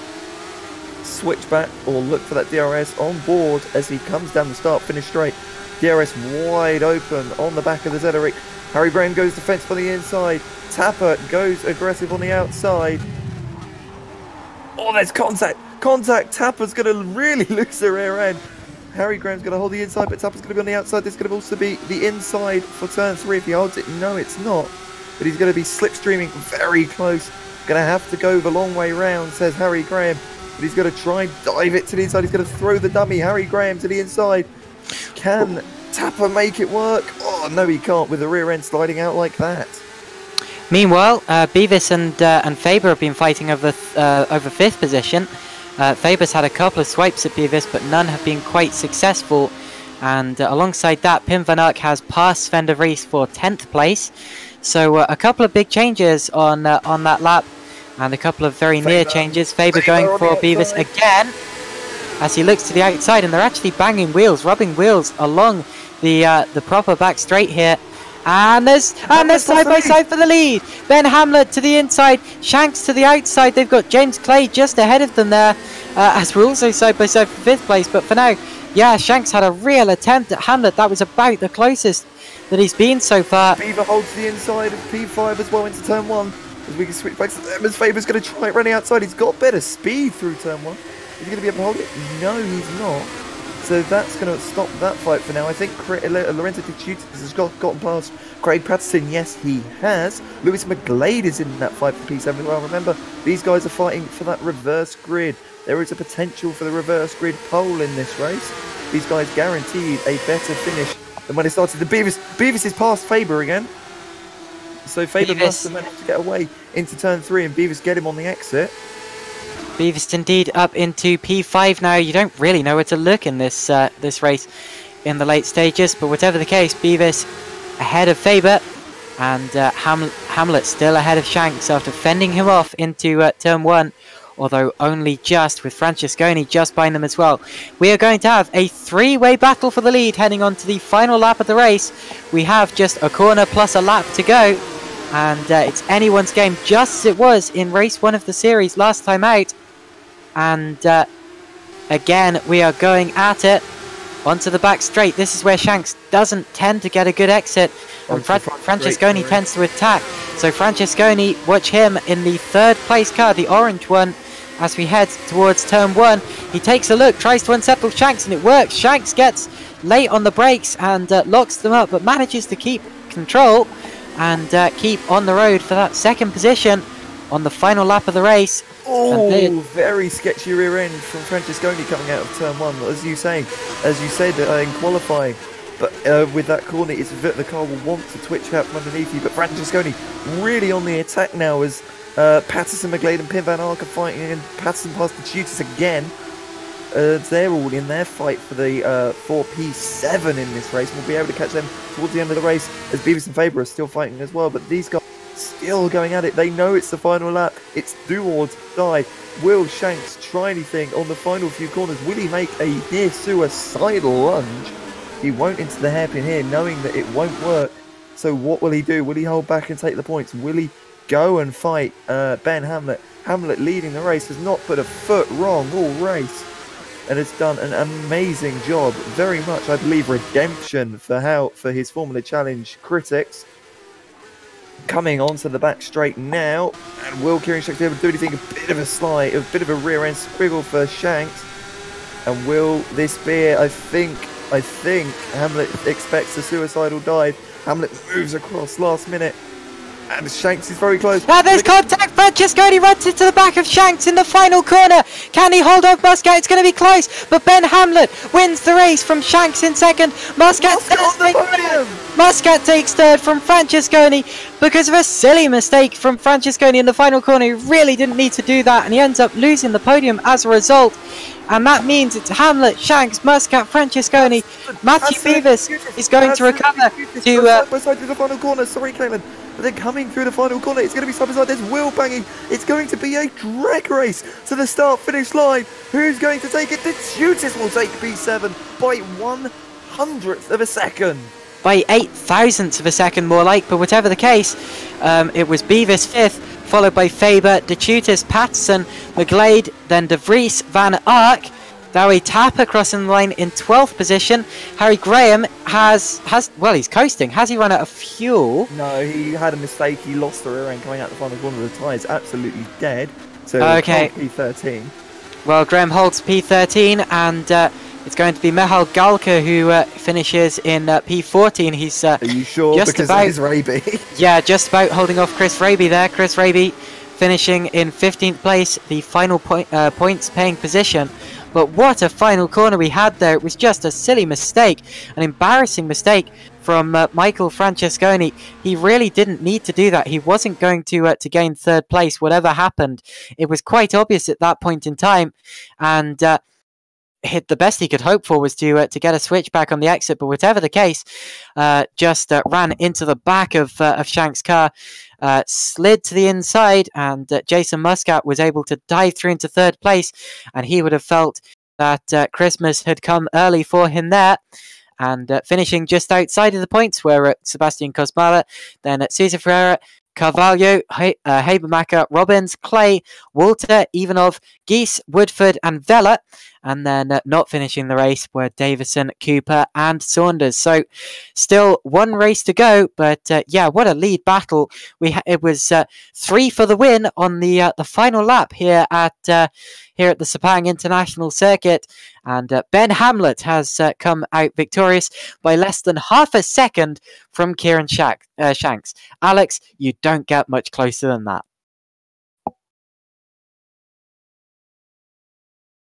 switchback or look for that DRS on board as he comes down the start-finish straight. DRS wide open on the back of the Zederic. Harry Graham goes defensive on the inside. Tapper goes aggressive on the outside. Oh, there's contact. Contact. Tapper's going to really lose the rear end. Harry Graham's going to hold the inside, but Tapper's going to be on the outside. This is going to also be the inside for turn 3 if he holds it. No, it's not. But he's going to be slipstreaming very close. Going to have to go the long way round, says Harry Graham. But he's going to try and dive it to the inside. He's going to throw the dummy. Harry Graham to the inside. Can Tapper make it work? Oh, no, he can't with the rear end sliding out like that. Meanwhile, Beavis and Faber have been fighting over 5th position. Faber's had a couple of swipes at Beavis, but none have been quite successful. And alongside that, Pim van Ark has passed Sven de Vries for 10th place. So a couple of big changes on that lap, and a couple of very near changes. Faber going for Beavis again, as he looks to the outside, and they're actually banging wheels, rubbing wheels along the proper back straight here. And there's side by side for the lead. Ben Hamlet to the inside, Shanks to the outside. They've got James Clay just ahead of them there, as we're also side by side for 5th place. But for now, yeah, Shanks had a real attempt at Hamlet. That was about the closest that he's been so far. Beaver holds the inside of P5 as well into turn 1. As we can switch back to them, as Faber's going to try it running outside. He's got better speed through turn 1. Is he going to be able to hold it? No, he's not. So that's going to stop that fight for now. I think Lorenzo Ticutis has gotten past Craig Patterson. Yes, he has. Lewis McGlade is in that fight for P7 as well. Remember, these guys are fighting for that reverse grid. There is a potential for the reverse grid pole in this race. These guys guaranteed a better finish than when it started. The Beavis is past Faber again. So Faber must have managed to get away into turn 3 and Beavis get him on the exit. Beavis indeed up into P5 now. You don't really know where to look in this this race in the late stages, but whatever the case, Beavis ahead of Faber, and Hamlet still ahead of Shanks after fending him off into turn 1, although only just, with Francesconi just behind them as well. We are going to have a 3-way battle for the lead heading on to the final lap of the race. We have just a corner plus a lap to go, and it's anyone's game, just as it was in race 1 of the series last time out. And again, we are going at it onto the back straight. This is where Shanks doesn't tend to get a good exit, and Francesconi tends to attack. So Francesconi, watch him in the 3rd place car, the orange one, as we head towards turn 1. He takes a look, tries to unsettle Shanks, and it works. Shanks gets late on the brakes and locks them up, but manages to keep control and keep on the road for that second position on the final lap of the race. Oh, very sketchy rear end from Francesconi coming out of turn 1, as you said in qualifying. But with that corner, the car will want to twitch out from underneath you. But Francesconi really on the attack now as Patterson, McGlade and Pim Van Ark are fighting, and Patterson past the Tutus again. They're all in their fight for the 4P7 in this race. We'll be able to catch them towards the end of the race as Beavis and Faber are still fighting as well. But these guys still going at it. They know it's the final lap. It's do or die. Will Shanks try anything on the final few corners? Will he make a near suicidal lunge? He won't into the hairpin here, knowing that it won't work. So what will he do? Will he hold back and take the points? Will he go and fight Ben Hamlet? Hamlet leading the race, has not put a foot wrong all race, and has done an amazing job. Very much, I believe, redemption for his Formula Challenge critics. Coming onto the back straight now, and will Kieran Shanks be able to do anything? A bit of a slide, a bit of a rear end squiggle for Shanks. And will this be, I think Hamlet expects a suicidal dive. Hamlet moves across last minute, and Shanks is very close. Now there's contact. Francesconi runs into the back of Shanks in the final corner. Can he hold off Muscat? It's going to be close, but Ben Hamlet wins the race from Shanks in second. Muscat takes third from Francesconi because of a silly mistake from Francesconi in the final corner. He really didn't need to do that, and he ends up losing the podium as a result. And that means it's Hamlet, Shanks, Muscat, Francesconi. Matthew Beavis is going to recover to side to the final corner. Sorry, Caitlin. But then coming through the final corner, it's going to be side by side. There's Will banging. It's going to be a drag race to the start-finish line. Who's going to take it? The Tutus will take P7 by 1/100th of a second. By 8,000ths of a second, more like. But whatever the case, it was Beavis 5th, followed by Faber, De Tutis, Patterson, McGlade, then De Vries, Van Ark. Dowie Tapper crossing the line in 12th position. Harry Graham well, he's coasting. Has he run out of fuel? No, he had a mistake. He lost the rear end coming out the final corner. The tyre's absolutely dead. So okay. P13. Well, Graham holds P13, and it's going to be Mehal Galka who finishes in P14. He's are you sure? Just because about, it is Raby. Yeah, just about holding off Chris Raby there. Chris Raby finishing in 15th place, the final points paying position. But what a final corner we had there. It was just a silly mistake, an embarrassing mistake from Michael Francesconi. He really didn't need to do that. He wasn't going to gain third place, whatever happened. It was quite obvious at that point in time, and the best he could hope for was to get a switch back on the exit. But whatever the case, just ran into the back of Shanks' car, slid to the inside, and Jason Muscat was able to dive through into third place, and he would have felt that Christmas had come early for him there. And finishing just outside of the points were Sebastian Kosmala, then Cesar Ferreira, Carvalho, Habermacher, Robbins, Clay, Walter, Ivanov, Geese, Woodford and Vella. And then not finishing the race were Davison, Cooper and Saunders. So still one race to go, but yeah, what a lead battle. It was 3 for the win on the final lap here at the Sepang International Circuit. And Ben Hamlet has come out victorious by less than half a second from Kieran Shanks. Alex, you don't get much closer than that.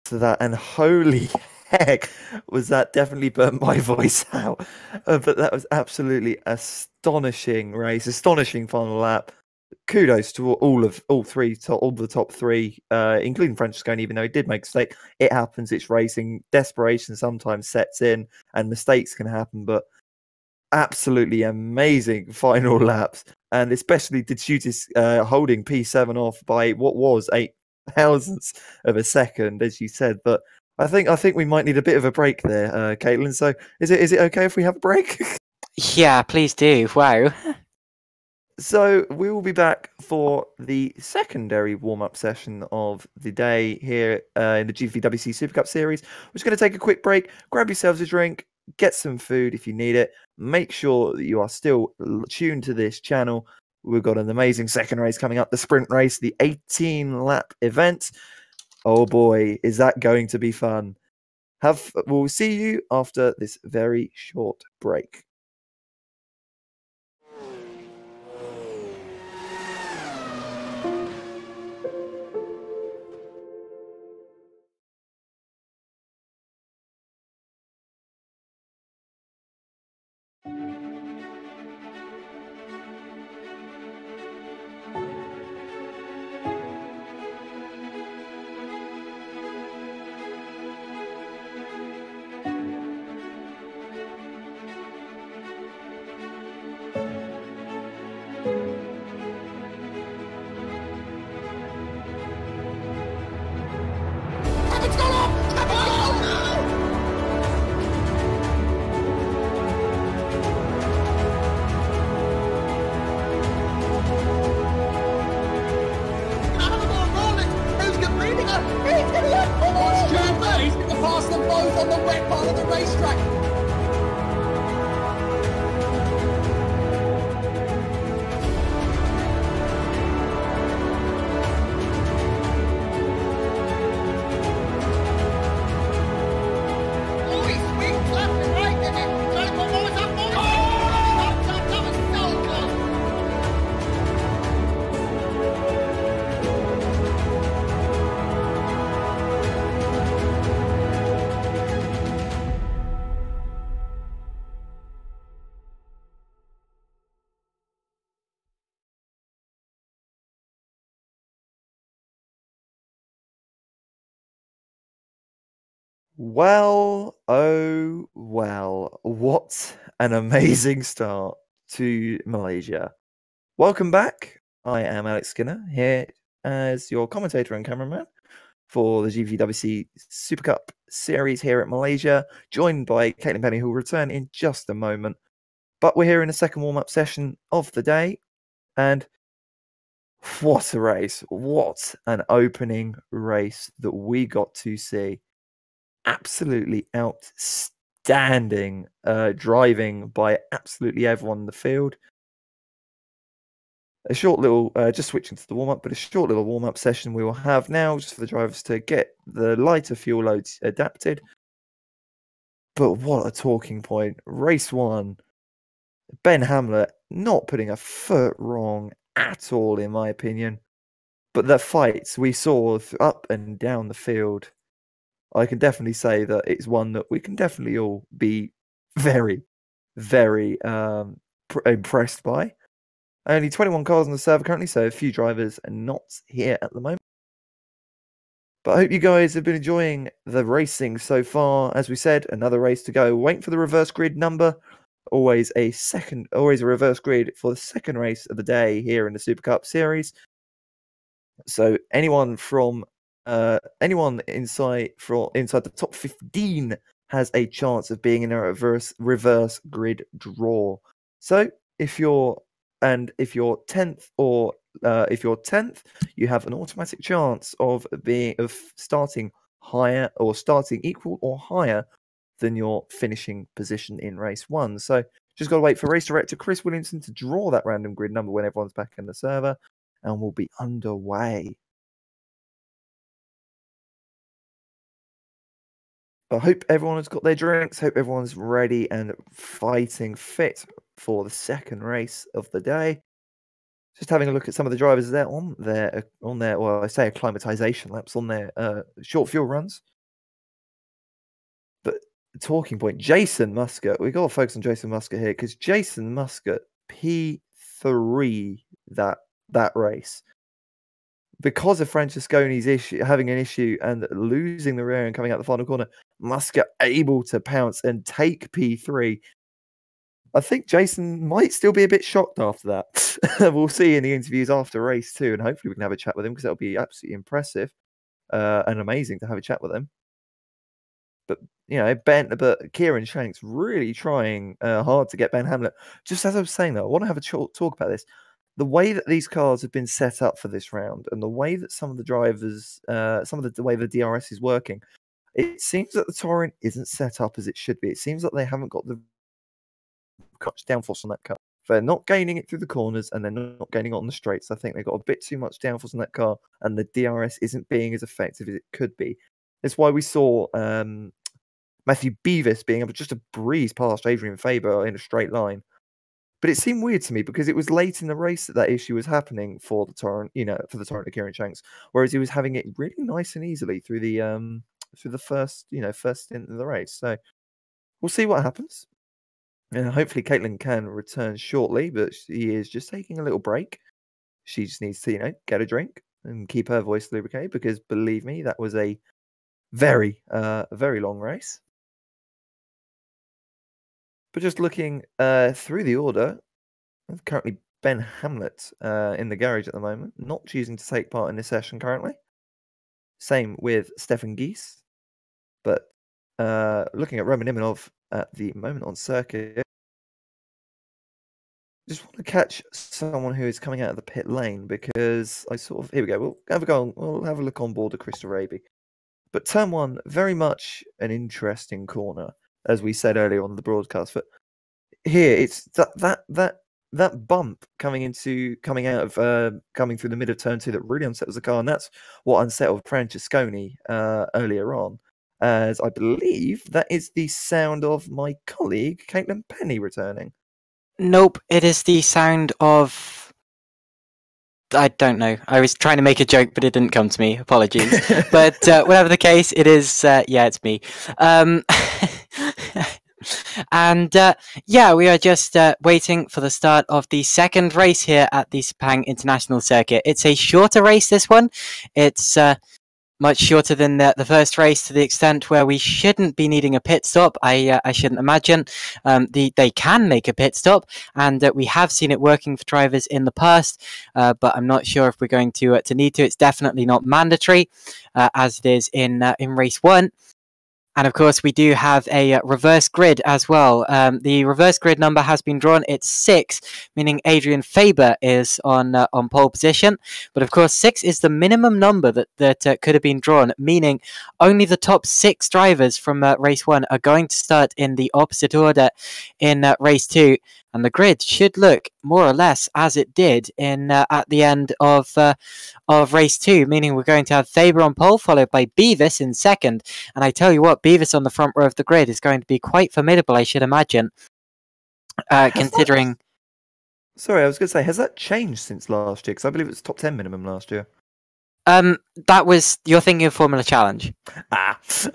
To that, and holy heck, was that definitely burnt my voice out. But that was absolutely astonishing race, astonishing final lap. Kudos to all the top three, including Francesconi, even though he did make a mistake. It happens, it's racing. Desperation sometimes sets in and mistakes can happen, but absolutely amazing final laps. And especially De Tutis holding P7 off by what was 8,000ths of a second, as you said. But I think we might need a bit of a break there, Caitlin. So is it okay if we have a break? Yeah, please do. Wow. So we will be back for the secondary warm-up session of the day here in the GPVWC Supercup series. We're just going to take a quick break, grab yourselves a drink, get some food if you need it. Make sure that you are still tuned to this channel. We've got an amazing second race coming up, the sprint race, the 18-lap event. Oh boy, is that going to be fun. We'll see you after this very short break. Cabot's gone off! Cabot's gone! Cannonball rolling! Who's completing it? He's gonna get It's Jumbo! He's gonna pass them both on the wet part of the racetrack. Oh, he's swings left and right, and then trying to put Wallace up. That was so close. Well, oh well, what an amazing start to Malaysia. Welcome back. I am Alex Skinner, here as your commentator and cameraman for the GPVWC Supercup series here at Malaysia, joined by Caitlin Penny, who will return in just a moment. But we're here in the second warm-up session of the day, and what a race. What an opening race that we got to see. Absolutely outstanding driving by absolutely everyone in the field. A short little, just switching to the warm-up, but a short little warm-up session we will have now, just for the drivers to get the lighter fuel loads adapted. But what a talking point. Race 1. Ben Hamlet not putting a foot wrong at all, in my opinion. But the fights we saw up and down the field, I can definitely say that it's one that we can definitely all be very, very impressed by. Only 21 cars on the server currently, so a few drivers are not here at the moment. But I hope you guys have been enjoying the racing so far. As we said, another race to go. Waiting for the reverse grid number. Always a reverse grid for the second race of the day here in the Super Cup series. So anyone inside the top 15 has a chance of being in a reverse grid draw. So if you're 10th, you have an automatic chance of starting higher or starting equal or higher than your finishing position in race 1. So just got to wait for race director Chris Williamson to draw that random grid number when everyone's back in the server, and we'll be underway. I hope everyone has got their drinks. Hope everyone's ready and fighting fit for the second race of the day. Just having a look at some of the drivers there on their well, I say acclimatization laps on their short fuel runs. But talking point, Jason Muscat. We got to focus on Jason Muscat here, because Jason Muscat P3 that race. Because of Francesconi's having an issue and losing the rear and coming out the final corner, Muscat able to pounce and take P3. I think Jason might still be a bit shocked after that. We'll see in the interviews after race 2, and hopefully we can have a chat with him, because that'll be absolutely impressive and amazing to have a chat with him. But but Kieran Shanks really trying hard to get Ben Hamlet. Just as I was saying, though, I want to have a talk about this. The way that these cars have been set up for this round, and the way that some of the drivers, the way the DRS is working, it seems that the Torrent isn't set up as it should be. It seems that they haven't got the downforce on that car They're not gaining it through the corners, and they're not gaining it on the straights. I think they've got a bit too much downforce on that car, and the DRS isn't being as effective as it could be. That's why we saw Matthew Beavis being able just to breeze past Adrian Faber in a straight line. But it seemed weird to me because it was late in the race that issue was happening for the Torrent, for the Torrent of Kieran Shanks, whereas he was having it really nice and easily through the first stint of the race. So we'll see what happens. Hopefully Caitlin can return shortly, but she is just taking a little break. She just needs to, get a drink and keep her voice lubricated because, believe me, that was a very, very long race. But just looking through the order, currently Ben Hamlet in the garage at the moment, not choosing to take part in this session currently. Same with Stefan Gies. But looking at Roman Imanov at the moment on circuit, just want to catch someone who is coming out of the pit lane because here we go. We'll have a look on board of Crystal Raby. But turn one, very much an interesting corner, as we said earlier on the broadcast. But here it's that bump coming through the mid of turn two that really unsettles the car, and that's what unsettled Francesconi earlier on. As I believe that is the sound of my colleague Caitlin Penny returning. Nope, it is the sound of... I don't know. I was trying to make a joke, but it didn't come to me. Apologies. But whatever the case, it is... it's me. And we are just waiting for the start of the second race here at the Sepang International Circuit. It's a shorter race, this one. It's much shorter than the first race, to the extent where we shouldn't be needing a pit stop. I shouldn't imagine. They can make a pit stop, and we have seen it working for drivers in the past, but I'm not sure if we're going to need to. It's definitely not mandatory, as it is in race one. And of course, we do have a reverse grid as well. The reverse grid number has been drawn. It's 6, meaning Adrian Faber is on pole position. But of course, 6 is the minimum number that could have been drawn, meaning only the top 6 drivers from race 1 are going to start in the opposite order in race 2. And the grid should look more or less as it did in at the end of race 2, meaning we're going to have Faber on pole, followed by Beavis in second. And I tell you what, Beavis on the front row of the grid is going to be quite formidable, I should imagine, considering... Sorry, I was going to say, has that changed since last year? Because I believe it was top 10 minimum last year. That was... You're thinking of Formula Challenge.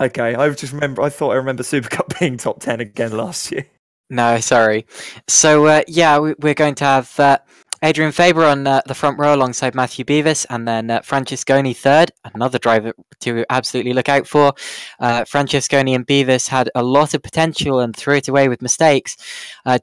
Okay. I thought I remember Supercup being top 10 again last year. No, sorry. So, we're going to have Adrian Faber on the front row alongside Matthew Beavis, and then Francesconi third, another driver to absolutely look out for. Francesconi and Beavis had a lot of potential and threw it away with mistakes.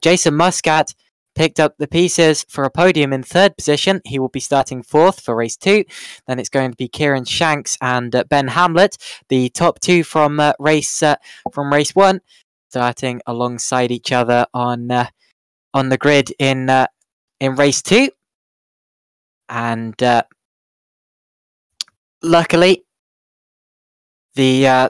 Jason Muscat picked up the pieces for a podium in third position. He will be starting fourth for race 2. Then it's going to be Kieran Shanks and Ben Hamlet, the top 2 from race 1. Starting alongside each other on the grid in race 2, and luckily the I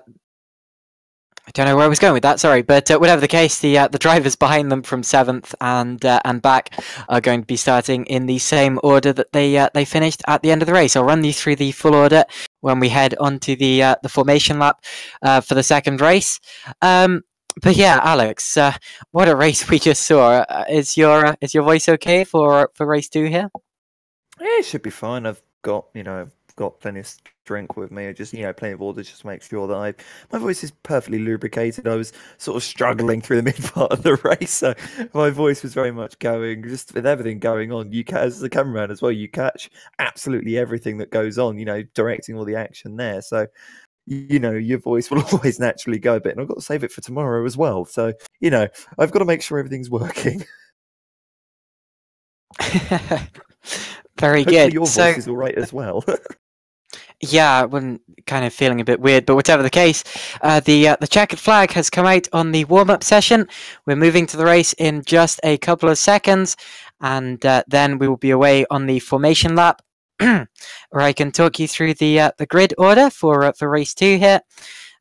don't know where I was going with that. Sorry, but whatever the case, the drivers behind them from 7th and back are going to be starting in the same order that they finished at the end of the race. I'll run you through the full order when we head onto the formation lap for the second race. But yeah, Alex, what a race we just saw. Is your voice okay for race 2 here? Yeah, it should be fine. I've got plenty of drink with me. I just plenty of water just to make sure that my voice is perfectly lubricated. I was sort of struggling through the mid part of the race, so my voice was very much going, just with everything going on. You as the cameraman as well, you catch absolutely everything that goes on. Directing all the action there, so. Your voice will always naturally go a bit, and I've got to save it for tomorrow as well. So, I've got to make sure everything's working. Very Hopefully good. Your voice is all right as well. Yeah, I'm kind of feeling a bit weird, but whatever the case, the checkered flag has come out on the warm-up session. We're moving to the race in just a couple of seconds, and then we will be away on the formation lap. Where I can talk you through the grid order for race 2 here,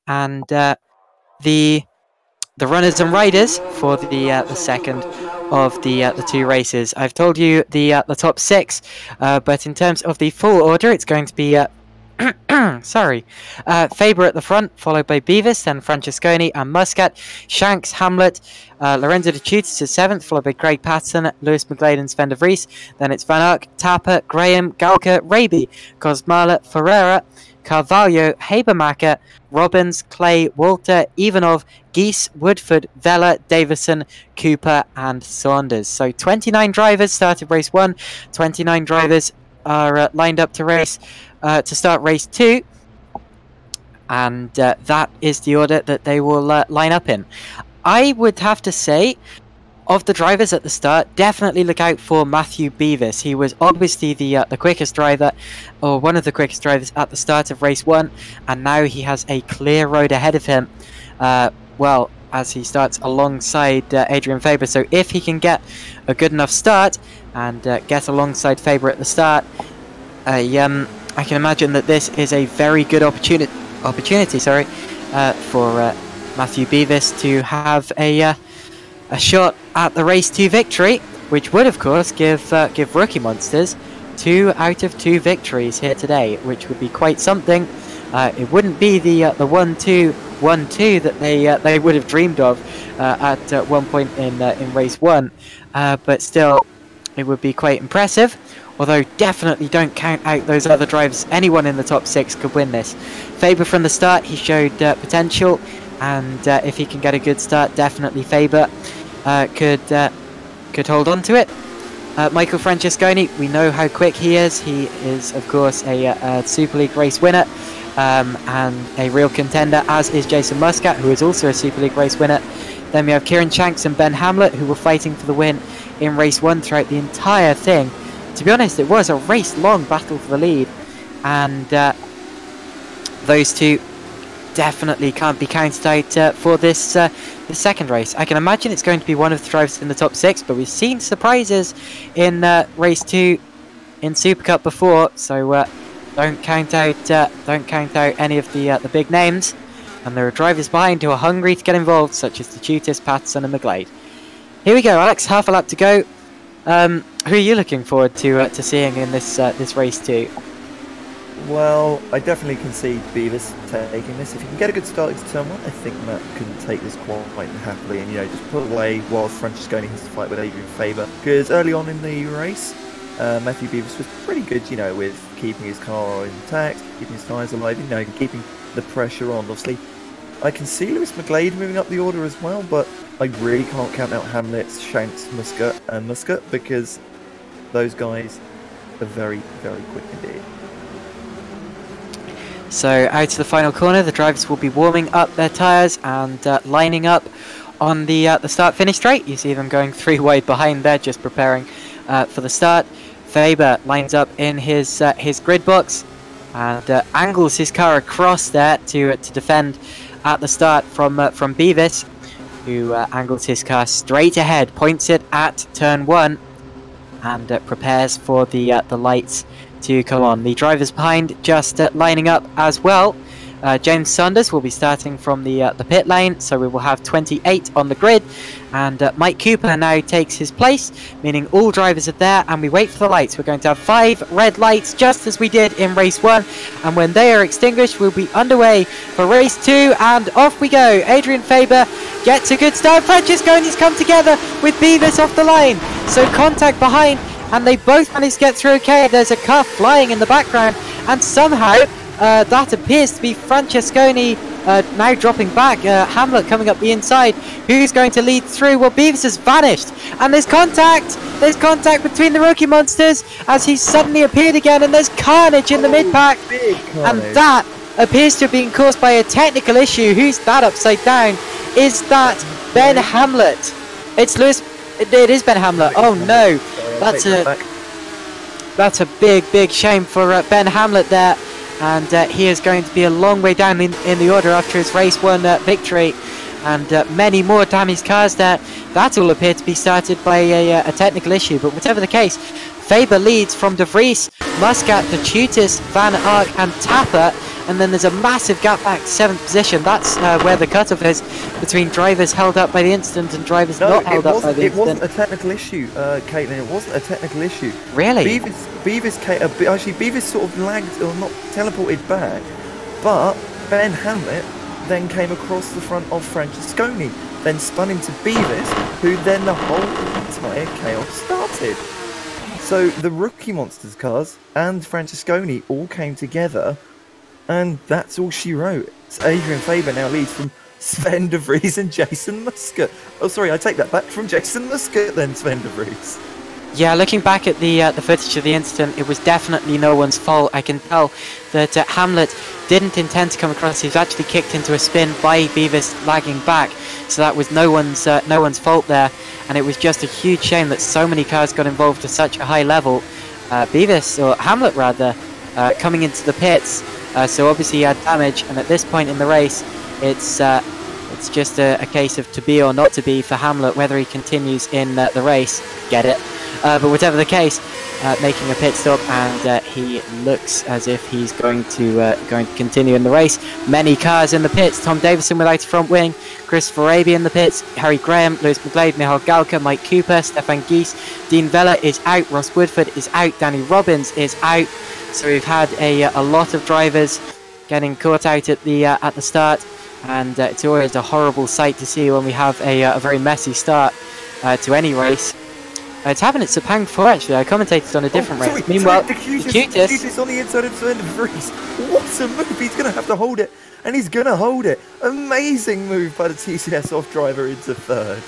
and the the runners and riders for the second of the 2 races. I've told you the top 6, but in terms of the full order, it's going to be sorry, Faber at the front, followed by Beavis, then Francesconi and Muscat, Shanks, Hamlet, Lorenzo de Chutis is 7th, followed by Craig Patterson, Lewis McGlade and Sven de Vries. Then it's Van Ark, Tapper, Graham, Galka, Raby, Kosmala, Ferreira, Carvalho, Habermacher, Robbins, Clay, Walter, Ivanov, Geese, Woodford, Vella, Davison, Cooper and Saunders. So 29 drivers started race 1, 29 drivers are lined up to race to start race 2, and that is the order that they will line up in. I would have to say, of the drivers at the start, definitely look out for Matthew Beavis. He was obviously the quickest driver, or one of the quickest drivers at the start of race 1, and now he has a clear road ahead of him, well, as he starts alongside Adrian Faber. So if he can get a good enough start and get alongside Faber at the start, I can imagine that this is a very good opportunity for Matthew Beavis to have a shot at the race 2 victory, which would of course give Rookie Monsters 2 out of 2 victories here today, which would be quite something. It wouldn't be the 1-2-1-2 that they would have dreamed of at one point in race 1, but still it would be quite impressive. Although definitely don't count out those other drivers. Anyone in the top 6 could win this. Faber from the start, he showed potential, and if he can get a good start, definitely Faber could hold on to it. Michael Francesconi, we know how quick he is. He is, of course, a Super League race winner and a real contender, as is Jason Muscat, who is also a Super League race winner. Then we have Kieran Shanks and Ben Hamlet, who were fighting for the win in race 1 throughout the entire thing. To be honest, it was a race-long battle for the lead, and those two definitely can't be counted out for this second race. I can imagine it's going to be one of the drivers in the top 6, but we've seen surprises in race 2 in Supercup before, so don't count out any of the big names. And there are drivers behind who are hungry to get involved, such as the Tutis, Patterson and McGlade. Here we go, Alex. Half a lap to go. Who are you looking forward to seeing in this race 2? Well, I definitely can see Beavis taking this. If he can get a good start into turn 1, I think Matt can take this quite happily and, just pull away while Francesconi has to fight with Adrian Faber. Because early on in the race, Matthew Beavis was pretty good, with keeping his car intact, keeping his tyres alive, keeping the pressure on. Obviously, I can see Lewis McGlade moving up the order as well, but I really can't count out Hamlet, Shanks, Muscat, because those guys are very, very quick indeed. So out to the final corner, the drivers will be warming up their tyres and lining up on the start-finish straight. You see them going 3 wide behind there, just preparing for the start. Faber lines up in his grid box and angles his car across there to defend at the start from Beavis, who angles his car straight ahead, points it at turn 1, and prepares for the lights to come on. The drivers behind just lining up as well. James Saunders will be starting from the pit lane, so we will have 28 on the grid, and Mike Cooper now takes his place, meaning all drivers are there, and we wait for the lights. We're going to have 5 red lights, just as we did in race 1, and when they are extinguished, we'll be underway for race 2, and off we go. Adrian Faber gets a good start. Francesconi's come together with Beavis off the line, so contact behind, and they both managed to get through okay. There's a car flying in the background, and somehow that appears to be Francesconi now dropping back. Hamlet coming up the inside. Who's going to lead through? Well, Beavis has vanished, and there's contact. There's contact between the Rookie Monsters as he's suddenly appeared again, and there's carnage in the mid-pack, and that appears to have been caused by a technical issue. Who's that upside down? Is that Ben Hamlet? It's Lewis. It is Ben Hamlet. Oh no, that's a big shame for Ben Hamlet there. And he is going to be a long way down in the order after his race 1 victory, and many more damaged cars there. That all appeared to be started by a technical issue, but whatever the case, Faber leads from De Vries, Muscat, the Tutis, Van Ark and Tapper, and then there's a massive gap back to 7th position. That's where the cutoff is between drivers held up by the incident and drivers not held up by the incident. It wasn't a technical issue, Caitlin. It wasn't a technical issue. Really? Beavis sort of lagged or not teleported back, but Ben Hamlet then came across the front of Francesconi, then spun into Beavis, who then the whole entire chaos started. So the rookie monsters cars and Francesconi all came together, and that's all she wrote. So Adrian Faber now leads from Sven de Vries and Jason Muscat. Oh, sorry, I take that back, from Jason Muscat, then Sven de Vries. Yeah, looking back at the footage of the incident, it was definitely no one's fault. I can tell that Hamlet didn't intend to come across. He was actually kicked into a spin by Beavis lagging back, so that was no one's fault there. And it was just a huge shame that so many cars got involved at such a high level. Beavis, or Hamlet rather, coming into the pits, so obviously he had damage. And at this point in the race, it's just a case of to be or not to be for Hamlet, whether he continues in the race. Get it? But whatever the case, making a pit stop, and he looks as if he's going to continue in the race. Many cars in the pits. Tom Davison without a front wing, Christopher Raby in the pits, Harry Graham, Lewis McGlade, Michal Galka, Mike Cooper, Stefan Gies, Dean Vella is out, Ross Woodford is out, Danny Robbins is out. So we've had a lot of drivers getting caught out at the start, and it's always a horrible sight to see when we have a very messy start to any race. It's happened at Sepang before, actually. I commentated on a different race. Meanwhile, the cutest on the inside of Sven de Vries. What a move! He's going to have to hold it, and he's going to hold it. Amazing move by the TCS off driver into third.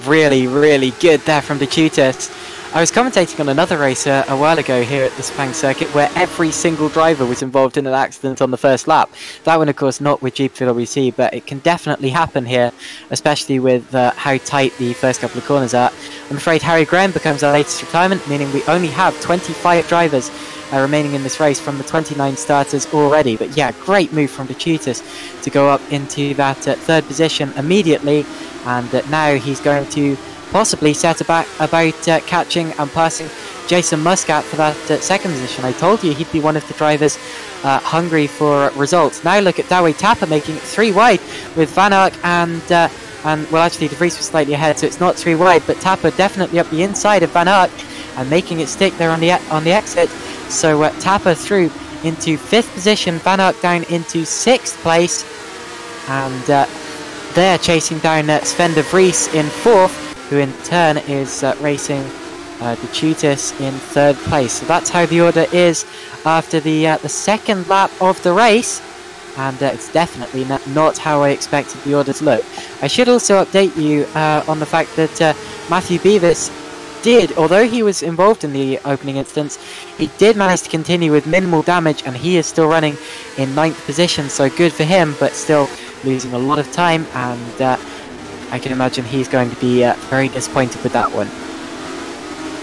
Really, really good there from the cutest. I was commentating on another race a while ago here at the Sepang circuit where every single driver was involved in an accident on the first lap. That one, of course, not with GPVWC, but it can definitely happen here, especially with how tight the first couple of corners are. I'm afraid Harry Graham becomes our latest retirement, meaning we only have 25 drivers remaining in this race from the 29 starters already. But yeah, great move from the cutest to go up into that third position immediately, and now he's going to possibly set about catching and passing Jason Muscat for that second position. I told you he'd be one of the drivers hungry for results. Now look at Douwe Tapper making it 3 wide with Van Ark and well, actually de Vries was slightly ahead, so it's not 3 wide, but Tapper definitely up the inside of Van Ark and making it stick there on the exit. So Tapper through into 5th position, Van Ark down into 6th place, and they're chasing down Sven de Vries in 4th, who in turn is racing the Tutis in 3rd place. So that's how the order is after the second lap of the race, and it's definitely not how I expected the order to look. I should also update you on the fact that Matthew Beavis did, although he was involved in the opening instance, he did manage to continue with minimal damage, and he is still running in 9th position, so good for him, but still losing a lot of time, and I can imagine he's going to be very disappointed with that one.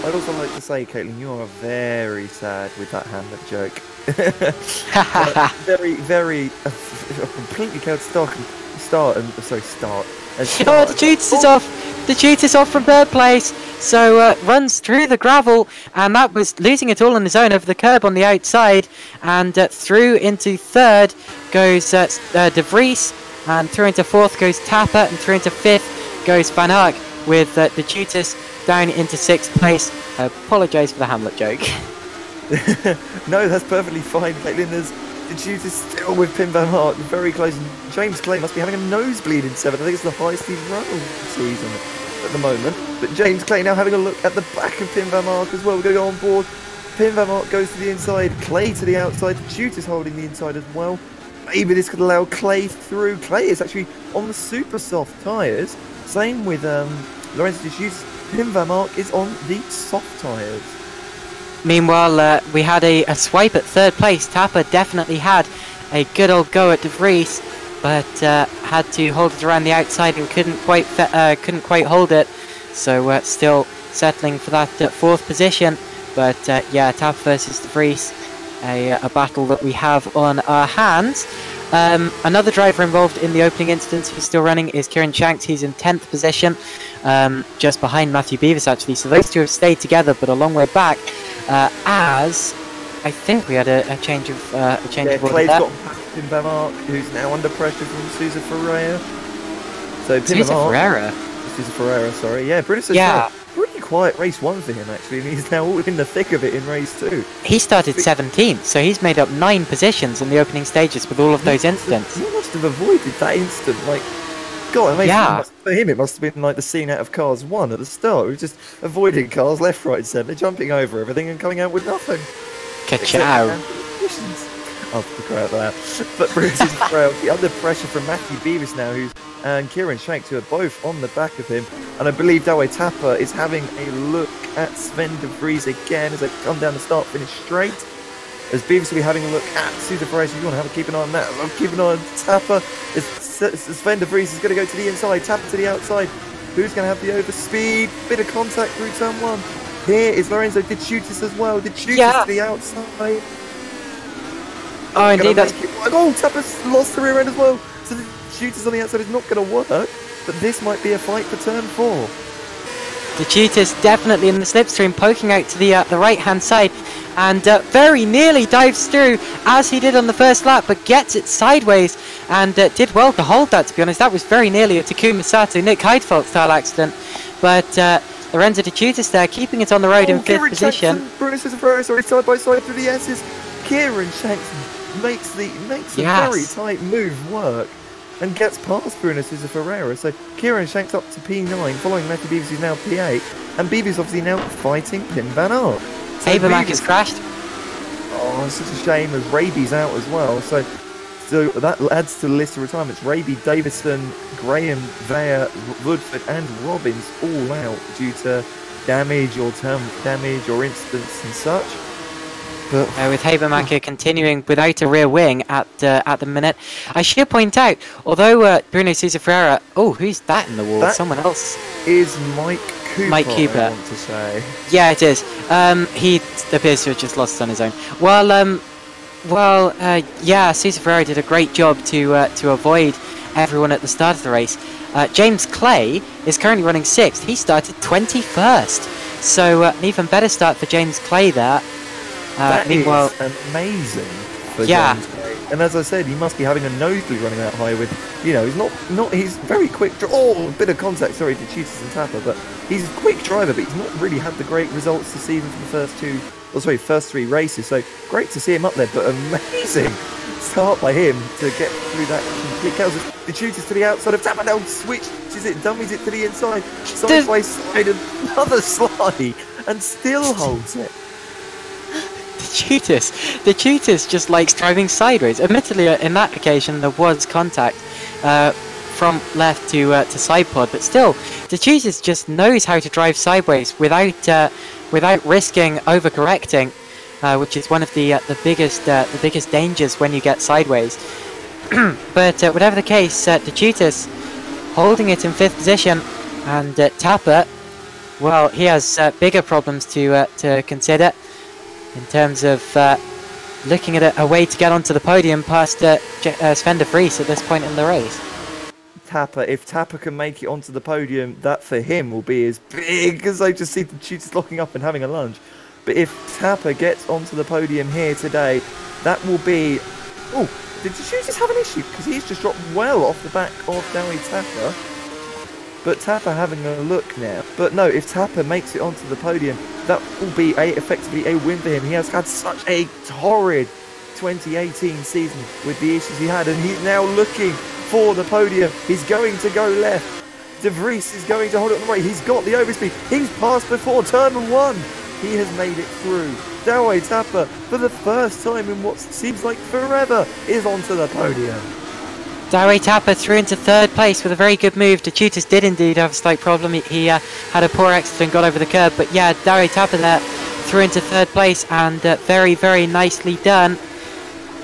I'd also like to say, Caitlin, you are very sad with that Hamlet joke. very completely chaotic start. Oh, the Tutis is off! The Tutis is off from 3rd place, so runs through the gravel, and that was losing it all on his own over the curb on the outside, and through into 3rd goes de Vries, and through into 4th goes Tapper, and through into 5th goes Van Ark, with the Tutis down into 6th place. I apologise for the Hamlet joke. No, that's perfectly fine, Caitlin. The Tutis still with Pim Van Ark, very close. James Clay must be having a nosebleed in 7th. I think it's the highest he's run all season at the moment. But James Clay now having a look at the back of Pim Van Ark as well. We're going to go on board. Pim Van Ark goes to the inside, Clay to the outside. The Tutis holding the inside as well. Maybe this could allow Clay through. Clay is actually on the super soft tyres. Same with Lorenzo de Jesus. Pim Van Ark is on the soft tyres. Meanwhile, we had a swipe at 3rd place. Tapper definitely had a good old go at de Vries, but had to hold it around the outside and couldn't quite hold it. So still settling for that 4th position. But yeah, Tapper versus de Vries, a battle that we have on our hands. Another driver involved in the opening instance who's still running is Kieran Shanks. He's in 10th position, just behind Matthew Beavis actually. So those two have stayed together, but a long way back, as I think we had a change of order Clay's there. got Pim Van Ark, who's now under pressure from Sousa Ferreira. So Pim Sousa Van Ark, Ferreira. Sousa Ferreira, sorry. Yeah, Bruno Sousa Yeah. pretty quiet race 1 for him actually, and he's now in the thick of it in race 2. He started 17th, so he's made up 9 positions in the opening stages with all of those incidents. He must have avoided that instant, like, God, amazing. Yeah. For him, it must have been like the scene out of Cars 1 at the start. He was just avoiding cars left, right, centre, jumping over everything and coming out with nothing. Ka-chow. I'll forget that. But Bruce is under pressure from Matthew Beavis now, and Kieran Shanks, who are both on the back of him. And I believe Dawei Tapper is having a look at Sven de Vries again as they come down the start finish straight. As Beavis will be having a look at Sousa Ferreira, if you want to keep an eye on that. I'm keeping an eye on Tapper. Sven de Vries is going to go to the inside, Tapper to the outside. Who's going to have the overspeed? Bit of contact through turn 1. Here is Lorenzo De Chutis as well. De Chutis to the outside. Oh, indeed, that's... Oh, Tapper's lost the rear end as well. So the shooters on the outside is not going to work. But this might be a fight for turn 4. The Chutis definitely in the slipstream, poking out to the right-hand side. And very nearly dives through, as he did on the first lap, but gets it sideways. And did well to hold that, to be honest. That was very nearly a Takuma Sato, Nick Heidfeld style accident. But Lorenzo De Chutis there, keeping it on the road in 5th position. Bruno Sousa Ferreira, sorry, side by side through the S's. Kieran Shanks makes the very tight move work and gets past Bruno Sousa Ferreira. So Kieran Shanks up to P9, following Matthew Beavis, who's now P8, and Beavis obviously now fighting Pim Van Ark. So Abermack has crashed. Oh, it's such a shame as Raby's out as well. So that adds to the list of retirements. Raby, Davison, Graham, Vare, Woodford and Robbins all out due to damage or term damage or incidents and such. But With Habermacher continuing without a rear wing at the minute. I should point out, although Bruno Sousa Ferreira... Oh, who's that in the wall? That Someone else. Is Mike Cooper, Mike Cooper. I want to say. Yeah, it is. He appears to have just lost on his own. Yeah, Sousa Ferreira did a great job to avoid everyone at the start of the race. James Clay is currently running 6th. He started 21st. So an even better start for James Clay there. That meanwhile, is amazing for yeah. James Clay. And as I said, he must be having a nosebleed running that high with, you know, he's very quick. Oh, a bit of contact, sorry, to Chutis and Tapper, but he's a quick driver, but he's not really had the great results this season for the first 3 races. So great to see him up there, but amazing start by him to get through that complete chaos. The Chutis to the outside of Tapper now switches it, dummies it to the inside, side by side, another slide, and still holds it. The Chutis just likes driving sideways. Admittedly, in that occasion there was contact from left to side pod, but still, the Chutis just knows how to drive sideways without risking overcorrecting, which is one of the biggest dangers when you get sideways. But whatever the case, the Chutis holding it in 5th position, and Tapper, well, he has bigger problems to consider. In terms of looking at a way to get onto the podium past Sven de Vries at this point in the race. If Tapper can make it onto the podium, that for him will be as big as I just see the Chutis locking up and having a lunge. But if Tapper gets onto the podium here today, that will be... Oh, did the Chutis have an issue? Because he's just dropped well off the back of Dawei Tapper. But Tapper having a look now. But no, if Tapper makes it onto the podium, that will be effectively a win for him. He has had such a torrid 2018 season with the issues he had, and he's now looking for the podium. He's going to go left. De Vries is going to hold it on the right. He's got the overspeed. He's passed before turn 1. He has made it through. Dawei Tapper, for the first time in what seems like forever, is onto the podium. Dawei Tapper through into 3rd place with a very good move. De Chutis did indeed have a slight problem. He had a poor exit and got over the curb. But yeah, Dawei Tapper there through into 3rd place, and very, very nicely done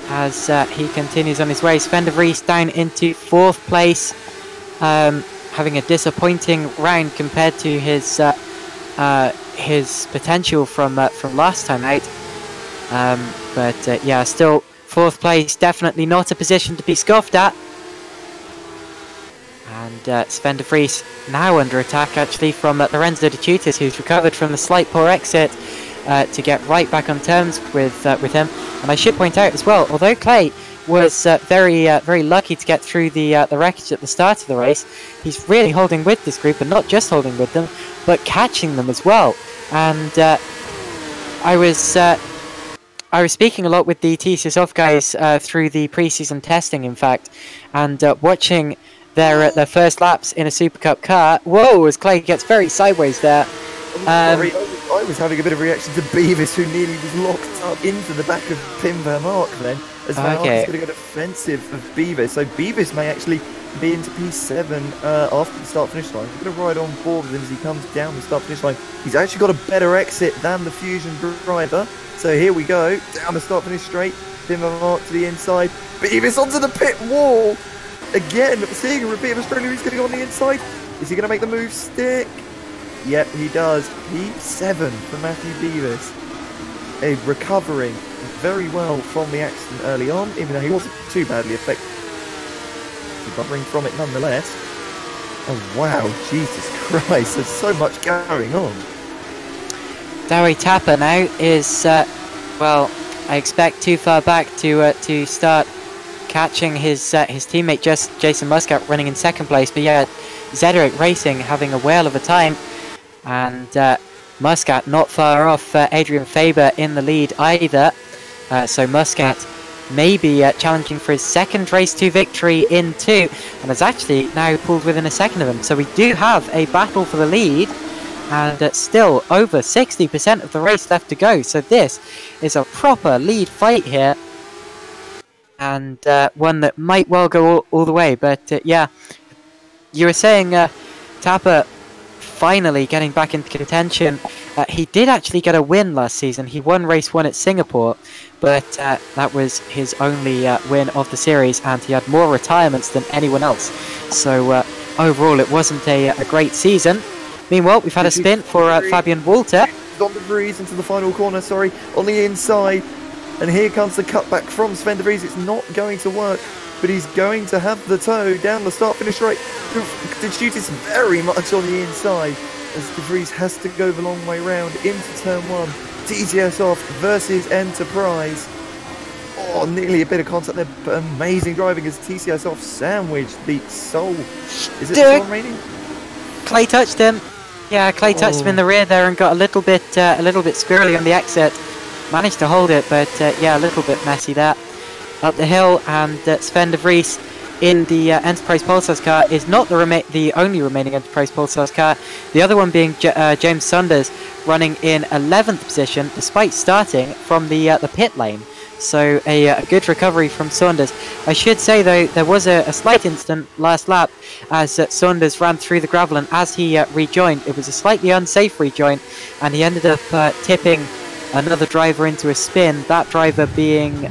as he continues on his way. Sven de Vries down into 4th place, having a disappointing round compared to his potential from last time out. But yeah, still 4th place, definitely not a position to be scoffed at. And Sven de Vries now under attack actually from Lorenzo De Chutis, who's recovered from the slight poor exit. to get right back on terms with him. And I should point out as well, although Clay was very lucky to get through the wreckage at the start of the race, he's really holding with this group, and not just holding with them, but catching them as well. And I was speaking a lot with the TCSOF guys through the pre-season testing, in fact, and watching their first laps in a Supercup car. Whoa, as Clay gets very sideways there. Sorry, I was having a bit of reaction to Beavis, who nearly was locked up into the back of Pim Vermark then, as Vermark is going to go defensive of Beavis. So Beavis may actually be into P7 after the start-finish line. We're going to ride on board with him as he comes down the start-finish line. He's actually got a better exit than the Fusion driver. So here we go, down the start-finish straight. Pim Vermark to the inside. Beavis onto the pit wall! Again, seeing a repeat of Australia, he's going to go on the inside. Is he going to make the move stick? Yep, he does. P7 for Matthew Beavis. Recovering very well from the accident early on, even though he wasn't too badly affected. Recovering from it nonetheless. Oh wow, Jesus Christ, there's so much going on. Dowie Tapper now is, well, I expect too far back to start catching his teammate Jason Muscat running in second place. But yeah, Zederick Racing having a whale of a time. And Muscat not far off Adrian Faber in the lead either. So Muscat maybe challenging for his second race 2 victory in 2, and has actually now pulled within a second of him. So we do have a battle for the lead, and still over 60% of the race left to go. So this is a proper lead fight here, and one that might well go all the way. But yeah, you were saying Tapper finally getting back into contention. He did actually get a win last season. He won race 1 at Singapore, but that was his only win of the series, and he had more retirements than anyone else. So overall it wasn't a great season. Meanwhile, we've had a spin for Fabian Walter. On the Vries into the final corner, sorry, on the inside. And here comes the cutback from Sven de Vries. It's not going to work, but he's going to have the toe down the start-finish straight. De Shoot is very much on the inside, as de Vries has to go the long way round into turn 1. TCSOF versus Enterprise. Oh, nearly a bit of contact there, but amazing driving as TCSOF sandwiched the Soul. Is it Soul remaining? Clay touched him. Yeah, Clay touched him in the rear there and got a little bit squirrely on the exit. Managed to hold it, but yeah, a little bit messy there. Up the hill, and Sven de Vries in the Enterprise Pulsars car is not the only remaining Enterprise Pulsars car. The other one being James Saunders, running in 11th position despite starting from the pit lane. So a good recovery from Saunders. I should say though, there was a slight incident last lap as Saunders ran through the gravel, and as he rejoined, it was a slightly unsafe rejoin, and he ended up tipping another driver into a spin. That driver being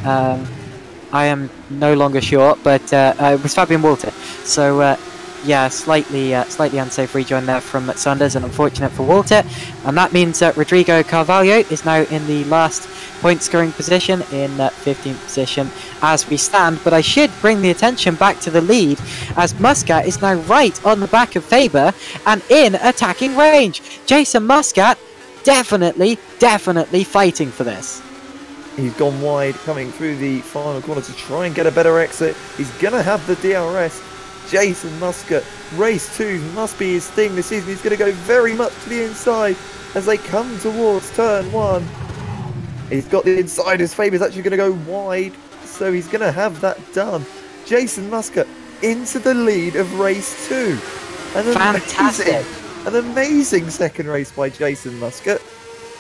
I am no longer sure, but it was Fabian Walter. So yeah, slightly unsafe rejoin there from Saunders, and unfortunate for Walter. And that means Rodrigo Carvalho is now in the last point scoring position, in 15th position as we stand. But I should bring the attention back to the lead, as Muscat is now right on the back of Faber and in attacking range. Jason Muscat definitely fighting for this. He's gone wide, coming through the final corner to try and get a better exit. He's going to have the DRS. Jason Muscat, race 2 must be his thing this season. He's going to go very much to the inside as they come towards turn 1. He's got the inside. His Faber's actually going to go wide, so he's going to have that done. Jason Muscat into the lead of race 2. Fantastic. An amazing second race by Jason Muscat.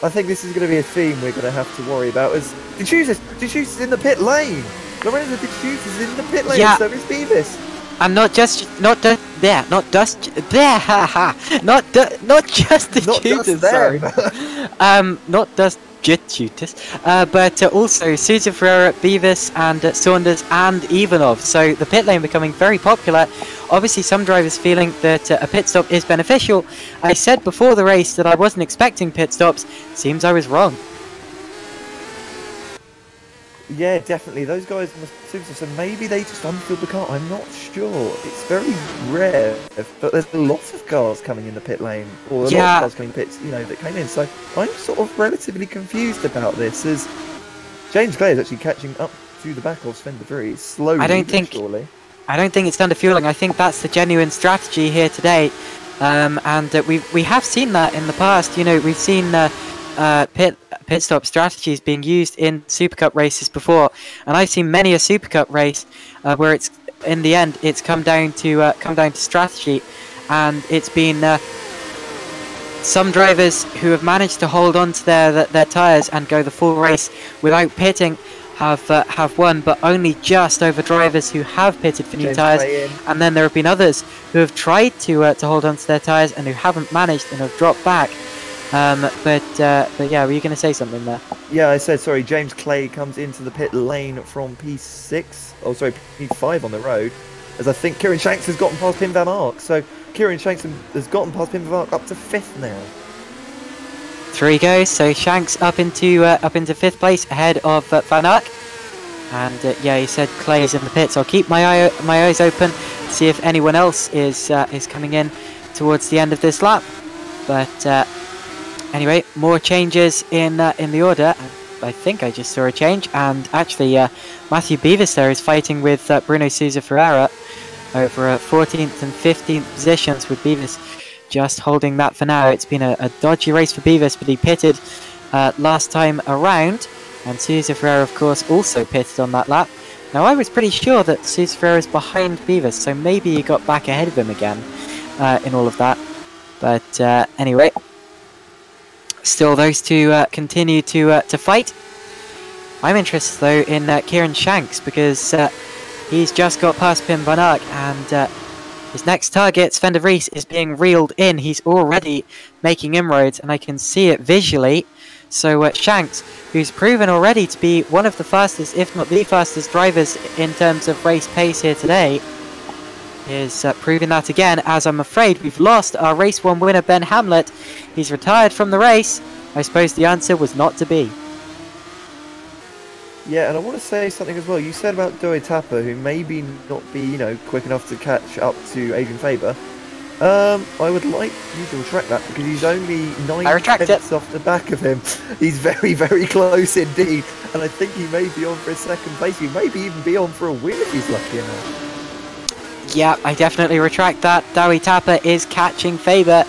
I think this is going to be a theme we're going to have to worry about. As De Shoot is in the pit lane. Lorenzo De Shoot is in the pit lane. Yeah. So is Beavis. And not just the shooters, sorry. Not just jet shooters, but also Sousa Ferreira, Beavis, and Saunders and Ivanov. So the pit lane becoming very popular. Obviously, some drivers feeling that a pit stop is beneficial. I said before the race that I wasn't expecting pit stops. Seems I was wrong. Yeah, definitely. Those guys must so maybe they just unfilled the car. I'm not sure. It's very rare, but there's lots of cars coming in the pit lane, or a lot of cars coming in pits, that came in. So I'm sort of relatively confused about this, as James Clay is actually catching up to the back of Sven de Vries slowly. I don't think it's underfueling. I think that's the genuine strategy here today, and we have seen that in the past. We've seen pit stop strategies being used in Supercup races before, and I've seen many a Supercup race where it's in the end it's come down to strategy, and it's been some drivers who have managed to hold on to their tyres and go the full race without pitting have won, but only just over drivers who have pitted for new tyres. And then there have been others who have tried to hold on to their tyres and who haven't managed and have dropped back. But yeah, were you going to say something there? Yeah, I said, sorry, James Clay comes into the pit lane from P6, oh sorry, P5 on the road, as I think Kieran Shanks has gotten past Pim van Ark. So Kieran Shanks has gotten past Pim van Ark up to 5th now. Through he goes, so Shanks up into 5th place ahead of Van Ark. And yeah, he said Clay is in the pits. I'll keep my eyes open, see if anyone else is coming in towards the end of this lap. But anyway, more changes in the order. I think I just saw a change, and actually Matthew Beavis there is fighting with Bruno Sousa Ferreira over 14th and 15th positions, with Beavis just holding that for now. It's been a dodgy race for Beavis, but he pitted last time around, and Sousa Ferreira of course also pitted on that lap. Now I was pretty sure that Sousa Ferreira is behind Beavis, so maybe he got back ahead of him again in all of that. But anyway, still those two continue to fight. I'm interested though in Kieran Shanks, because he's just got past Pim van Ark, and his next target, Sven de Vries, is being reeled in. He's already making inroads, and I can see it visually. So Shanks, who's proven already to be one of the fastest, if not the fastest drivers in terms of race pace here today, is proving that again, as I'm afraid we've lost our race 1 winner, Ben Hamlet. He's retired from the race. I suppose the answer was not to be. Yeah, and I want to say something as well. You said about Doe Tapper, who maybe not be, quick enough to catch up to Adrian Faber. I would like you to retract that, because he's only 9 tenths off the back of him. He's very, very close indeed, and I think he may be on for a 2nd place. He may even be on for a win if he's lucky enough. Yeah, I definitely retract that. Dowie Tapper is catching Faber,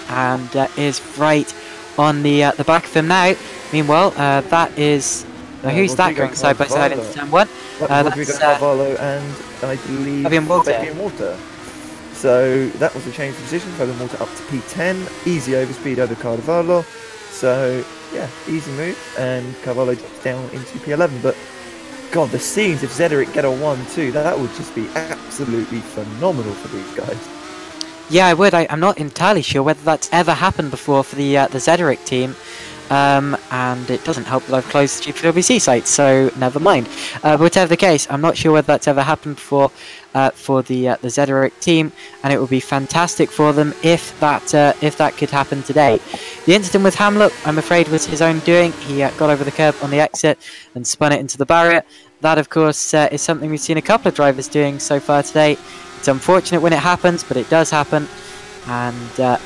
and is right on the back of him now. Meanwhile, that is... who's that going side by side into turn 1? Rodrigo Carvalho and I believe Fabian Walter. So that was a change of position. Fabian Walter up to P10, easy overspeed over Carvalho. So yeah, easy move, and Carvalho drops down into P11. But God, the scenes if Zederick get a 1-2, that would just be absolutely phenomenal for these guys. Yeah, I would. I'm not entirely sure whether that's ever happened before for the Zederick team. And it doesn't help that I've closed the GPVWC site, so never mind. But whatever the case, I'm not sure whether that's ever happened before for the Zederick team, and it would be fantastic for them if that could happen today. The incident with Hamlet, I'm afraid, was his own doing. He got over the curb on the exit and spun it into the barrier. That, of course, is something we've seen a couple of drivers doing so far today. It's unfortunate when it happens, but it does happen, and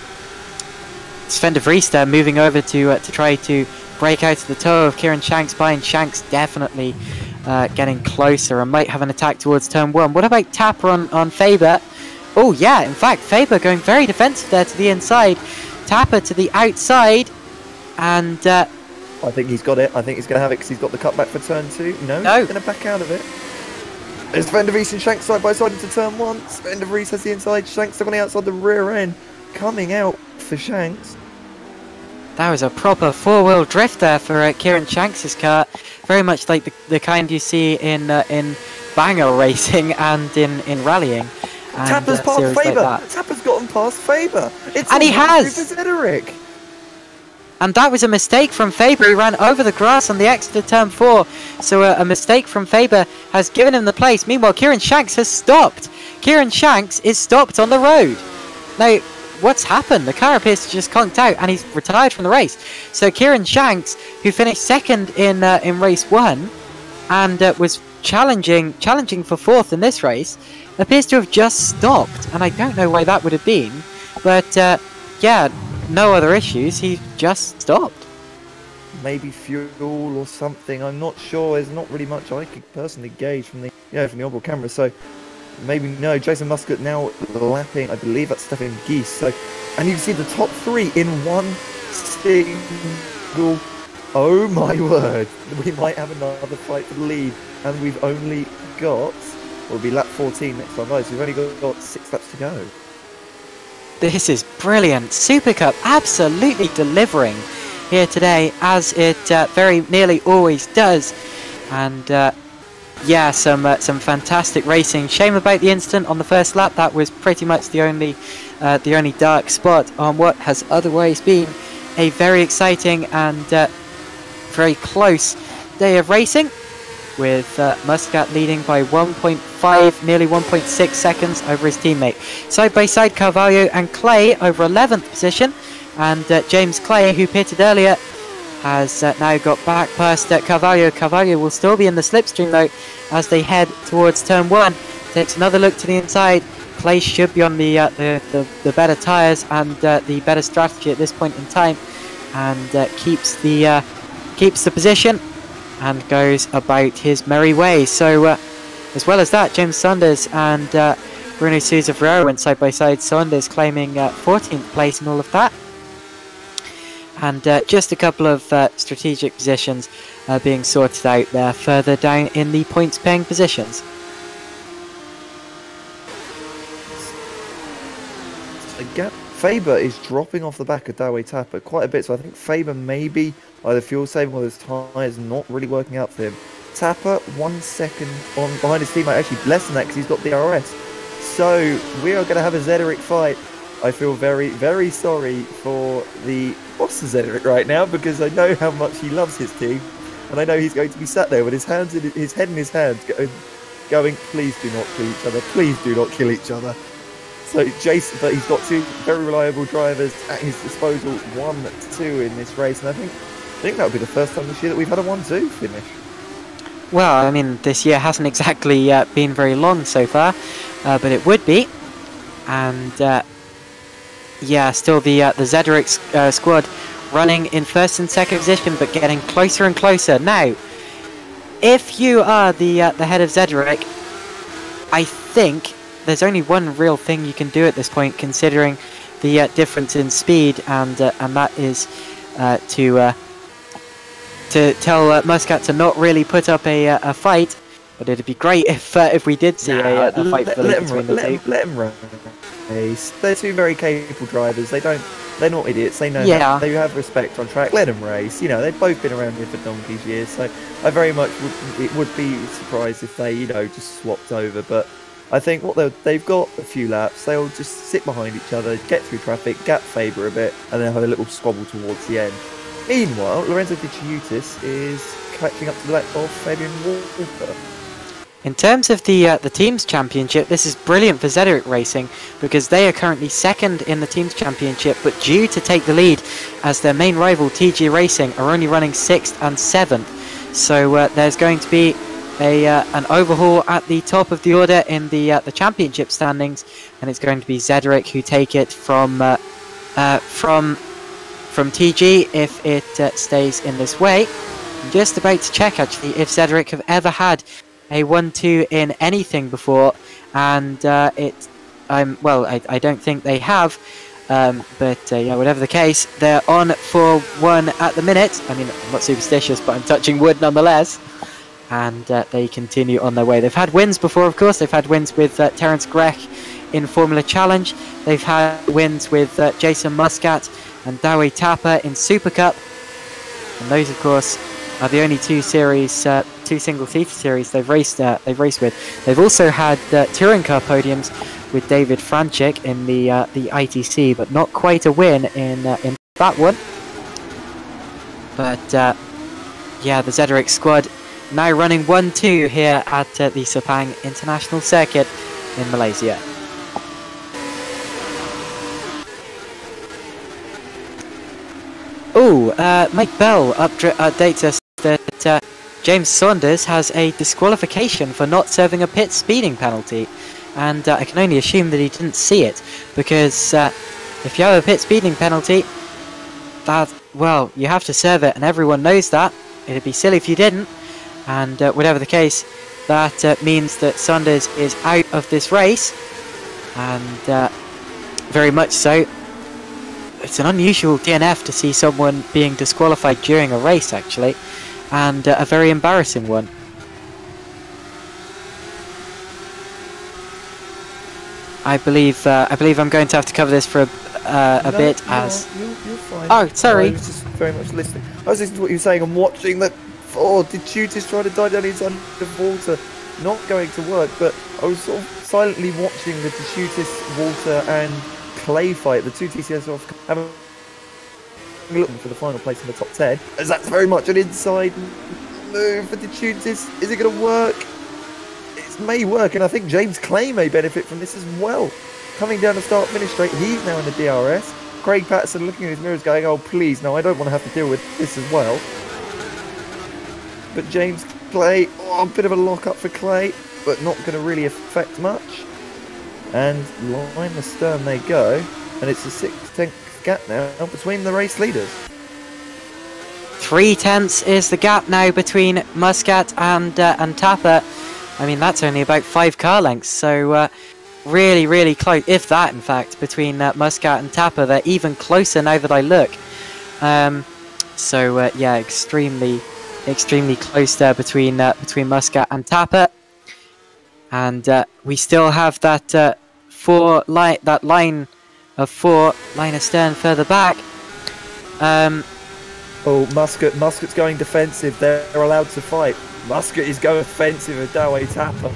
Sven de Vries there moving over to try to break out of the toe of Kieran Shanks by, and Shanks definitely getting closer and might have an attack towards turn 1. What about Tapper on Faber? Oh yeah, in fact Faber going very defensive there to the inside, Tapper to the outside, and I think he's got it. I think he's going to have it because he's got the cutback for turn 2. No, he's going to back out of it. There's Sven de Vries and Shanks side by side into turn 1. Sven de Vries has the inside, Shanks still on the outside, the rear end coming out for Shanks. That was a proper 4-wheel drift there for Kieran Shanks' car, very much like the kind you see in banger racing and in rallying. And, Tapper's past Faber. Like Tapper's gotten past Faber. And he has. Zederick. And that was a mistake from Faber. He ran over the grass on the exit of turn 4. So a mistake from Faber has given him the place. Meanwhile, Kieran Shanks has stopped. Kieran Shanks is stopped on the road. Now, what's happened? The car appears to just conked out, and he's retired from the race. So Kieran Shanks, who finished 2nd in race 1, and was challenging for 4th in this race, appears to have just stopped, and I don't know why that would have been, but yeah, no other issues, he just stopped. Maybe fuel or something, I'm not sure. There's not really much I could personally gauge from the onboard camera, so maybe no. Jason Muscat now lapping, I believe that's Stefan Geese, so, and you can see the top 3 in one single, oh my word, we might have another fight for the lead, and we've only got, it'll be lap 14 next time, guys, we've only got 6 laps to go. This is brilliant. Supercup absolutely delivering here today, as it very nearly always does, and yeah, some fantastic racing. Shame about the incident on the first lap. That was pretty much the only dark spot on what has otherwise been a very exciting and very close day of racing, with Muscat leading by 1.5, nearly 1.6 seconds over his teammate. Side by side, Carvalho and Clay over 11th position, and James Clay, who pitted earlier, has now got back past Carvalho. Carvalho will still be in the slipstream though as they head towards turn 1. Takes another look to the inside. Clay should be on the better tyres and the better strategy at this point in time, and keeps the position and goes about his merry way. So as well as that, James Saunders and Bruno Souza Ferreira went side by side. Saunders claiming 14th place in all of that. And just a couple of strategic positions being sorted out there further down in the points paying positions. Again, Faber is dropping off the back of Dawe Tapper quite a bit, so I think Faber maybe either fuel saving or his tyres not really working out for him. Tapper 1 second on behind his teammate, actually less than that because he's got DRS. So we are going to have a Zederic fight. I feel very, very sorry for the boss of Zederic right now, because I know how much he loves his team, and I know he's going to be sat there with his hands in his head in his hands, going, please do not kill each other, please do not kill each other. So Jason, but he's got 2 very reliable drivers at his disposal, 1-2 in this race, and I think that would be the first time this year that we've had a 1-2 finish. Well, I mean, this year hasn't exactly been very long so far, but it would be, and yeah, still the Zederic squad running in 1st and 2nd position, but getting closer and closer. Now, if you are the head of Zederic, I think there's only one real thing you can do at this point, considering the difference in speed, and that is to tell Muscat to not really put up a fight. But it'd be great if we did see a fight for the between the two. Let him run. They're 2 very capable drivers. They're not idiots. They know. They have respect on track. Let them race. You know, they've both been around here for donkey's years. So I very much would be surprised if they, just swapped over. But I think they've got a few laps. They'll just sit behind each other, get through traffic, gap Faber a bit, and then have a little squabble towards the end. Meanwhile, Lorenzo De Ciutis is catching up to the left of Fabian Walker. In terms of the Teams Championship, this is brilliant for Zederic Racing, because they are currently 2nd in the Teams Championship, but due to take the lead as their main rival TG Racing are only running 6th and 7th. So there's going to be an overhaul at the top of the order in the championship standings, and it's going to be Zederic who take it from TG if it stays in this way. I'm just about to check actually if Zederic have ever had a 1-2 in anything before, and I don't think they have, but yeah, whatever the case, they're on for 1 at the minute. I mean, I'm not superstitious, but I'm touching wood nonetheless, and they continue on their way. They've had wins before, of course. They've had wins with Terence Grech in Formula Challenge. They've had wins with Jason Muscat and Dawe Tapper in Supercup, and those, of course, are the only 2 series, 2 single-seater series they've raced with. They've also had touring car podiums with David Franchik in the ITC, but not quite a win in that one. But yeah, the Zederic squad now running 1-2 here at the Sepang International Circuit in Malaysia. Oh, Mike Bell updates us that James Saunders has a disqualification for not serving a pit speeding penalty, and I can only assume that he didn't see it, because if you have a pit speeding penalty, well, you have to serve it, and everyone knows that. It'd be silly if you didn't, and whatever the case, that means that Saunders is out of this race, and very much so. It's an unusual DNF to see someone being disqualified during a race, actually, and a very embarrassing one. I believe I'm going to have to cover this for a bit. You're fine. Oh, sorry. I was just very much listening. I was listening to what you were saying and watching that. Oh, did Tutis try to dive down his underwater? Not going to work, but I was sort of silently watching the Tutis, Walter and Clay fight. The two TCS off having looking for the final place in the top 10, as that's very much an inside move for the Tutis. Is it going to work? It may work, and I think James Clay may benefit from this as well. Coming down the start-finish straight, he's now in the DRS. Craig Patterson looking at his mirrors going, oh please, no, I don't want to have to deal with this as well. But James Clay, oh, a bit of a lock-up for Clay, but not going to really affect much. And line the stern they go, and it's a 6/10 gap now between the race leaders. 3/10 is the gap now between Muscat and Tapper. I mean, that's only about 5 car lengths, so really, really close, if that, in fact, between Muscat and Tapper. They're even closer now that I look. Yeah, extremely close there between Muscat and Tapper. And we still have that line of 4 line of stern further back. Oh, Muscat's going defensive. They're allowed to fight. Muscat is going offensive with Dawei Tapper.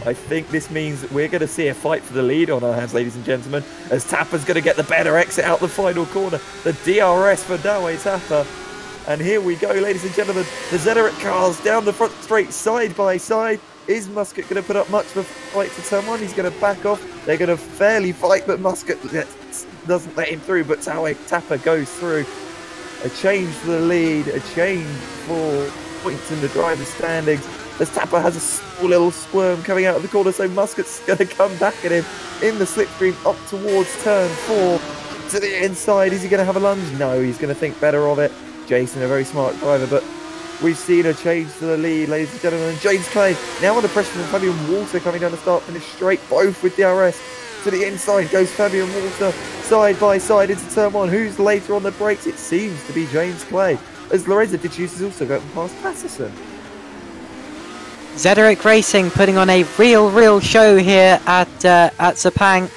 I think this means that we're going to see a fight for the lead on our hands, ladies and gentlemen, as Tapper's going to get the better exit out the final corner. The DRS for Dawei Tapper. And here we go, ladies and gentlemen. The Zederek cars down the front straight, side by side. Is Muscat going to put up much of a fight to turn one? He's going to back off. They're going to fairly fight, but Muscat doesn't let him through. But Dawei Tapper goes through. A change for the lead, a change for points in the driver's standings, as Tapper has a small little squirm coming out of the corner, so Muscat's going to come back at him in the slipstream up towards turn 4 to the inside. Is he going to have a lunge? No, he's going to think better of it. Jason, a very smart driver, but we've seen a change to the lead, ladies and gentlemen. James Clay now under pressure from Fabian Walter coming down the start finish straight, both with DRS. To the inside goes Fabian Walter, side by side into turn 1. Who's later on the brakes? It seems to be James Clay, as Lorenzo De Gius is also going past Patterson. Zederek Racing putting on a real show here at Sepang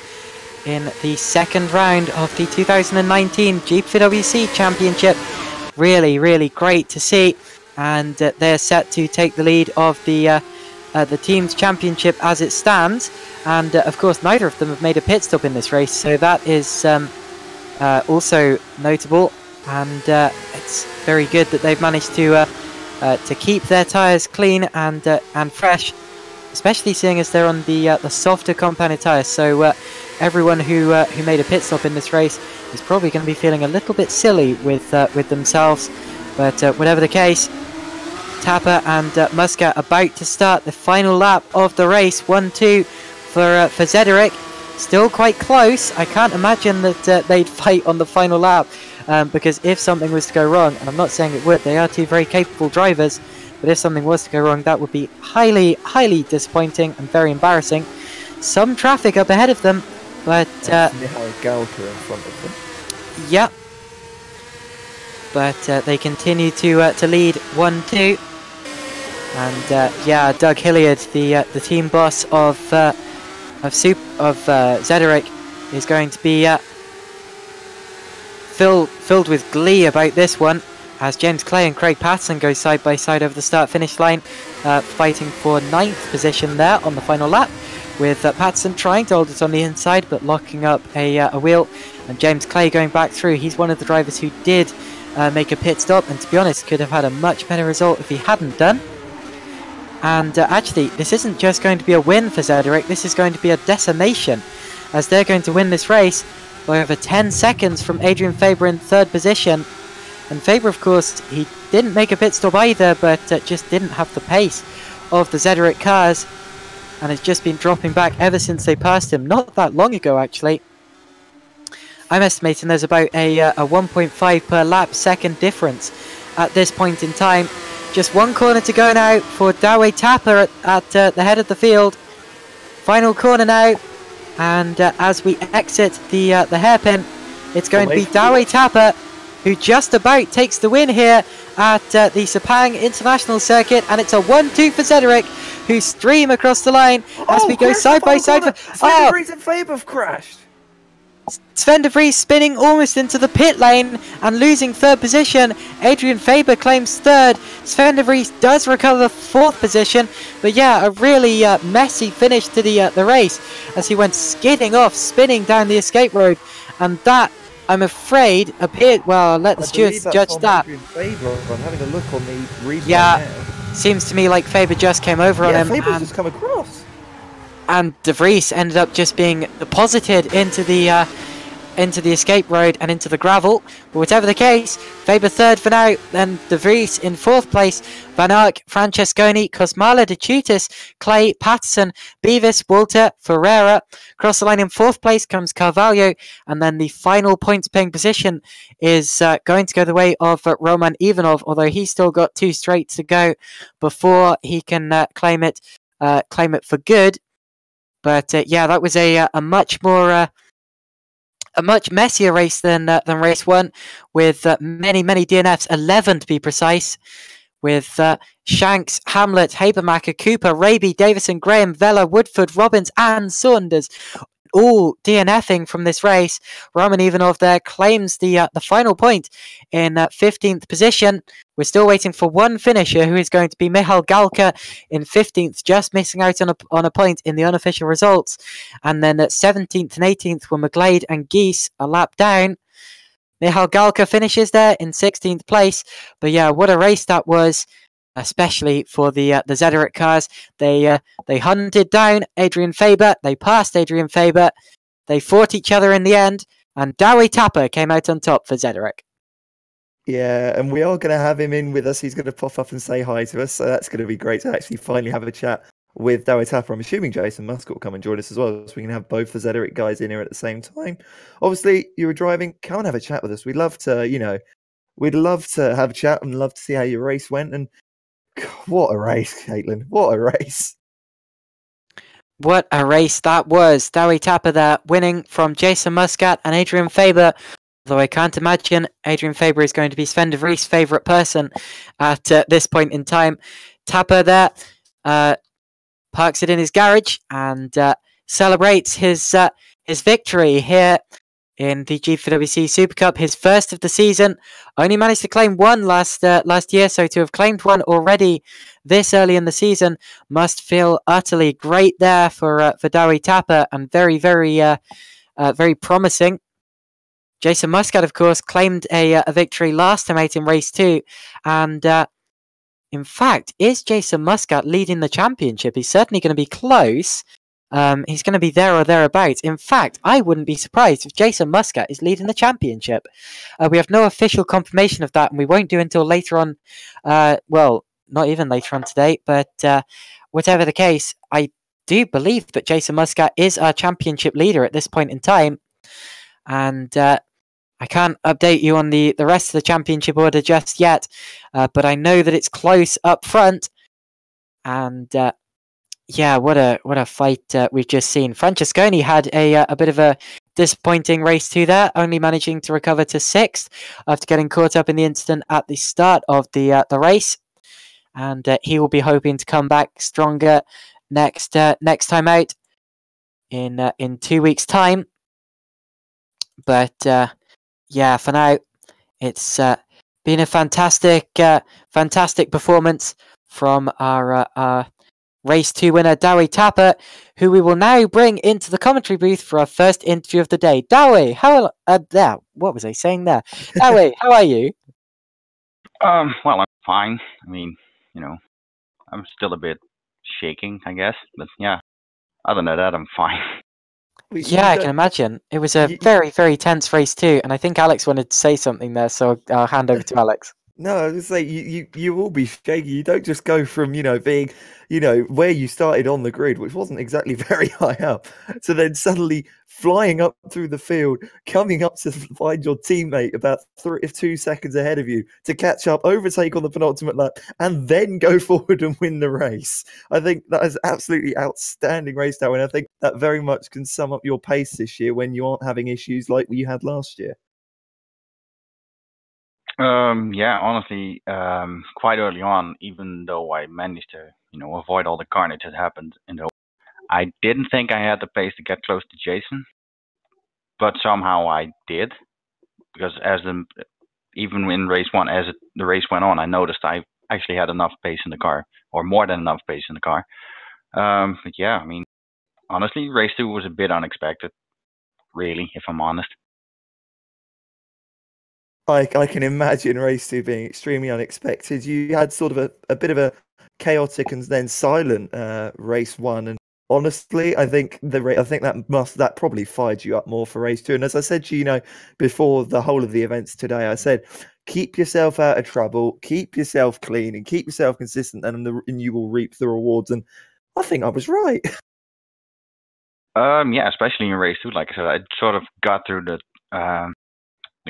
in the second round of the 2019 GPVWC Championship. Really great to see, and they're set to take the lead of the team's championship as it stands. And of course, neither of them have made a pit stop in this race, so that is also notable. And it's very good that they've managed to keep their tyres clean and fresh, especially seeing as they're on the softer compounded tyres. So everyone who made a pit stop in this race is probably going to be feeling a little bit silly with themselves. But whatever the case, Tapper and Muscat about to start the final lap of the race. 1-2 for Zederek. Still quite close. I can't imagine that they'd fight on the final lap, because if something was to go wrong, and I'm not saying it would, they are two very capable drivers, but if something was to go wrong, that would be highly disappointing and very embarrassing. Some traffic up ahead of them, but Michał Galka in front of them. Yeah, but they continue to lead 1-2, and yeah, Doug Hilliard, the team boss of Zederek, is going to be filled with glee about this one, as James Clay and Craig Patterson go side by side over the start-finish line, fighting for 9th position there on the final lap, with Patterson trying to hold it on the inside but locking up a wheel, and James Clay going back through. He's one of the drivers who did make a pit stop, and to be honest could have had a much better result if he hadn't done. And actually, this isn't just going to be a win for Zederek, this is going to be a decimation, as they're going to win this race by over 10 seconds from Adrian Faber in 3rd position. And Faber, of course, he didn't make a pit stop either, but just didn't have the pace of the Zederick cars, and has just been dropping back ever since they passed him, not that long ago actually. I'm estimating there's about a 1.5 per lap second difference at this point in time. Just one corner to go now for Dawei Tapper at the head of the field. Final corner now, and as we exit the hairpin, it's going to be Dawei Tapper who just about takes the win here at the Sepang International Circuit, and it's a 1-2 for Zederick, who stream across the line as we go side by side. Sven de Vries and Faber have crashed. Sven de Vries spinning almost into the pit lane and losing third position. Adrian Faber claims third. Sven de Vries does recover fourth position, but yeah, a really messy finish to the race as he went skidding off, spinning down the escape road, and that, I'm afraid, appeared... Well, let the stewards judge that. Faber, I'm having a look on the replay now. Seems to me like Faber just came over on him. Faber's just come across. And de Vries ended up just being deposited into the escape road and into the gravel. But whatever the case, Faber third for now, then de Vries in fourth place. Van Ark, Francesconi, Cosmala, De Tutis, Clay, Patterson, Beavis, Walter, Ferreira. Across the line in fourth place comes Carvalho, and then the final points paying position is going to go the way of Roman Ivanov, although he's still got 2 straights to go before he can claim it for good. But yeah, that was a much messier race than race 1, with many DNFs, 11 to be precise, with Shanks, Hamlet, Habermacher, Cooper, Raby, Davison, Graham, Vella, Woodford, Robbins and Saunders all DNFing from this race. Roman Ivanov there claims the final point in 15th position. We're still waiting for one finisher, who is going to be Michal Galka in 15th, just missing out on a point in the unofficial results. And then at 17th and 18th were McGlade and Geese a lap down. Michal Galka finishes there in 16th place. But yeah, what a race that was, especially for the Zederick cars. They hunted down Adrian Faber. They passed Adrian Faber. They fought each other in the end, and Dawei Tapper came out on top for Zederick. Yeah, and we are going to have him in with us. He's going to pop up and say hi to us, so that's going to be great to actually finally have a chat with Dawei Tapper. I'm assuming Jason Muscat will come and join us as well, so we can have both the Zederick guys in here at the same time. Obviously, you were driving. Come and have a chat with us. We'd love to, we'd love to have a chat and love to see how your race went. And what a race, Caitlin. What a race. What a race that was. Dawei Tapper there, winning from Jason Muscat and Adrian Faber. Although I can't imagine Adrian Faber is going to be Sven de Vries' favourite person at this point in time. Tapper there parks it in his garage and celebrates his victory here in the GPVWC Supercup, his first of the season. Only managed to claim one last year, so to have claimed one already this early in the season must feel utterly great there for Dawei Tapper, and very promising. Jason Muscat, of course, claimed a victory last time out in race 2, and in fact, is Jason Muscat leading the championship? He's certainly going to be close. He's going to be there or thereabouts. In fact, I wouldn't be surprised if Jason Muscat is leading the championship. We have no official confirmation of that, and we won't do until later on. Well, not even later on today, but whatever the case, I do believe that Jason Muscat is our championship leader at this point in time. And I can't update you on the rest of the championship order just yet, but I know that it's close up front. And yeah, what a fight we've just seen. Francesconi had a bit of a disappointing race 2 there, only managing to recover to 6th after getting caught up in the incident at the start of the race. And he will be hoping to come back stronger next time out in 2 weeks' time. But yeah, for now, it's been a fantastic performance from our race 2 winner, Dawei Tapper, who we will now bring into the commentary booth for our first interview of the day. Dawei, what was I saying there? Dawei, how are you? Well, I'm fine. I mean, I'm still a bit shaking, I guess. But yeah, other than that, I'm fine. Yeah, I can imagine. It was a very, very tense race too, and I think Alex wanted to say something there, so I'll hand over to Alex. No, I was gonna say you will be shaky. You don't just go from being where you started on the grid, which wasn't exactly very high up, to then suddenly flying up through the field, coming up to find your teammate about 2 seconds ahead of you to catch up, overtake on the penultimate lap, and then go forward and win the race. I think that is absolutely outstanding race now, and I think that very much can sum up your pace this year when you aren't having issues like you had last year. Yeah, honestly, quite early on, even though I managed to, avoid all the carnage that happened I didn't think I had the pace to get close to Jason, but somehow I did, because even in race one, as the race went on, I noticed I actually had enough pace in the car, or more than enough pace in the car. But yeah, I mean, honestly, race two was a bit unexpected, really, if I'm honest. I can imagine race two being extremely unexpected. You had sort of a bit of a chaotic and then silent race one, and honestly, I think that probably fired you up more for race two. And as I said to you, before the whole of the events today, I said, keep yourself out of trouble, keep yourself clean, and keep yourself consistent, and you will reap the rewards. And I think I was right. Yeah, especially in race two, like I said, I sort of got through the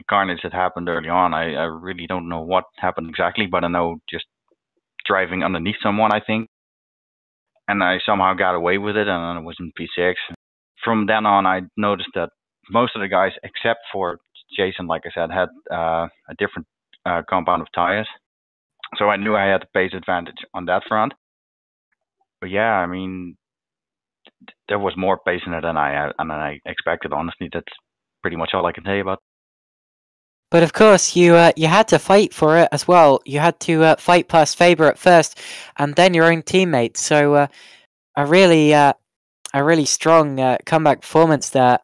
carnage that happened early on. I really don't know what happened exactly, but I know just driving underneath someone, I think, and I somehow got away with it, and I was in P6. From then on, I noticed that most of the guys, except for Jason, like I said, had a different compound of tires, so I knew I had the pace advantage on that front. But yeah, I mean, there was more pace in it than I expected. Honestly, that's pretty much all I can tell you about. But of course, you had to fight for it as well. You had to fight past Faber at first, and then your own teammate. So a really strong comeback performance there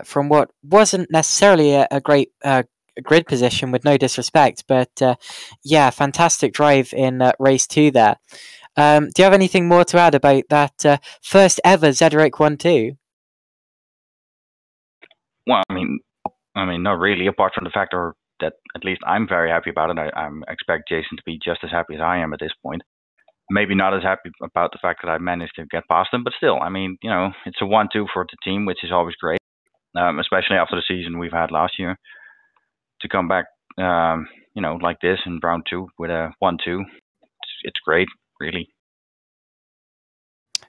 from what wasn't necessarily a great grid position, with no disrespect. But yeah, fantastic drive in race two there. Do you have anything more to add about that first ever Zederick 1-2? Well, I mean, not really, apart from the fact that at least I'm very happy about it. I expect Jason to be just as happy as I am at this point. Maybe not as happy about the fact that I managed to get past him, but still, I mean, it's a 1-2 for the team, which is always great, especially after the season we've had last year. To come back, like this in round two with a 1-2, it's great, really.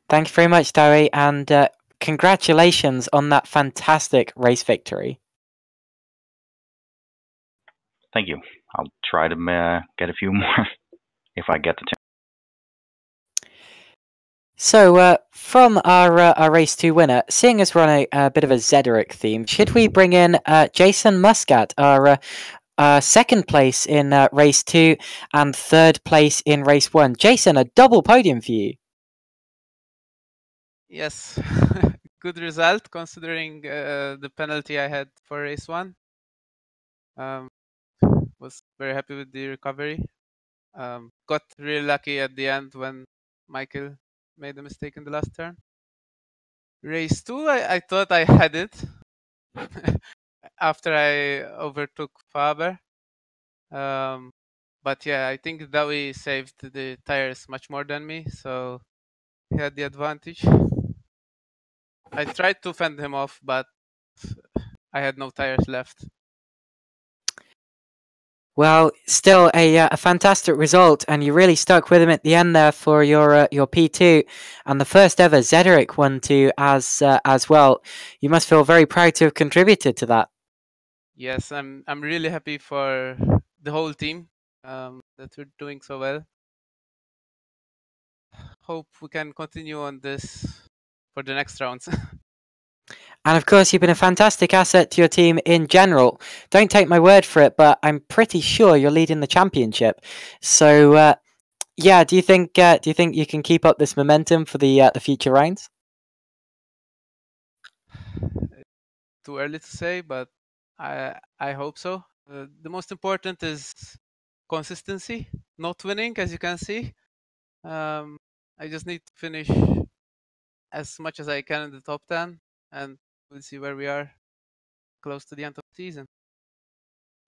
Thank you very much, Dowie, and congratulations on that fantastic race victory. Thank you. I'll try to get a few more if I get the chance. So, from our race 2 winner, seeing as we're on a bit of a Zederick theme, should we bring in Jason Muscat, our second place in race 2 and third place in race 1? Jason, a double podium for you. Yes, good result considering the penalty I had for race 1. Was very happy with the recovery. Got really lucky at the end when Michael made a mistake in the last turn. Race 2, I thought I had it after I overtook Faber. But yeah, I think Dowie saved the tires much more than me, so he had the advantage. I tried to fend him off, but I had no tires left. Well, still a fantastic result, and you really stuck with him at the end there for your P2 and the first ever Zederick 1-2 as well. You must feel very proud to have contributed to that. Yes, I'm really happy for the whole team that we're doing so well. Hope we can continue on this for the next rounds. And of course, you've been a fantastic asset to your team in general. Don't take my word for it, but I'm pretty sure you're leading the championship. So, yeah, do you think you can keep up this momentum for the future rounds? Too early to say, but I hope so. The most important is consistency, not winning, as you can see. I just need to finish as much as I can in the top 10 and we'll see where we are close to the end of the season.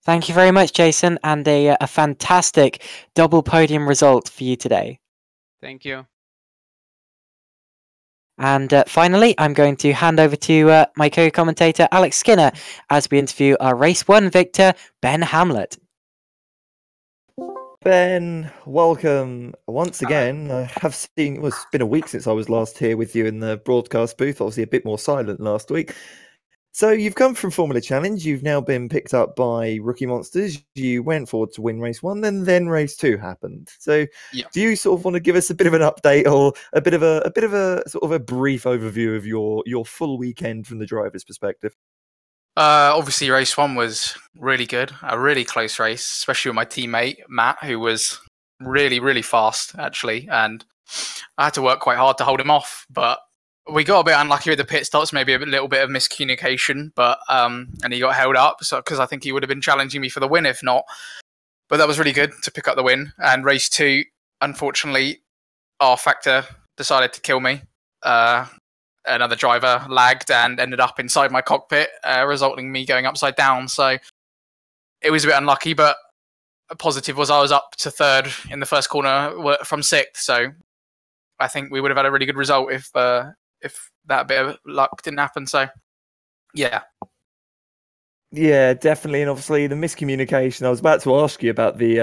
Thank you very much, Jason, and a fantastic double podium result for you today. Thank you. And finally, I'm going to hand over to my co-commentator, Alex Skinner, as we interview our Race 1 victor, Ben Hamlet. Ben, welcome once again. I have seen, it's been a week since I was last here with you in the broadcast booth, obviously a bit more silent last week. So you've come from Formula Challenge, you've now been picked up by Rookie Monsters, you went forward to win race 1, and then race 2 happened. So do you sort of want to give us a bit of an update or a bit of a sort of a brief overview of your full weekend from the driver's perspective? Obviously race 1 was really good, a really close race, especially with my teammate Matt, who was really, really fast actually, and I had to work quite hard to hold him off, but we got a bit unlucky with the pit stops, maybe a little bit of miscommunication, but and he got held up, so because I think he would have been challenging me for the win if not. But that was really good to pick up the win. And race 2, unfortunately, our factor decided to kill me. Another driver lagged and ended up inside my cockpit, resulting in me going upside down. So it was a bit unlucky, but a positive was I was up to 3rd in the first corner from 6th. So I think we would have had a really good result if that bit of luck didn't happen. So, yeah. Yeah, definitely, and obviously the miscommunication. I was about to ask you about the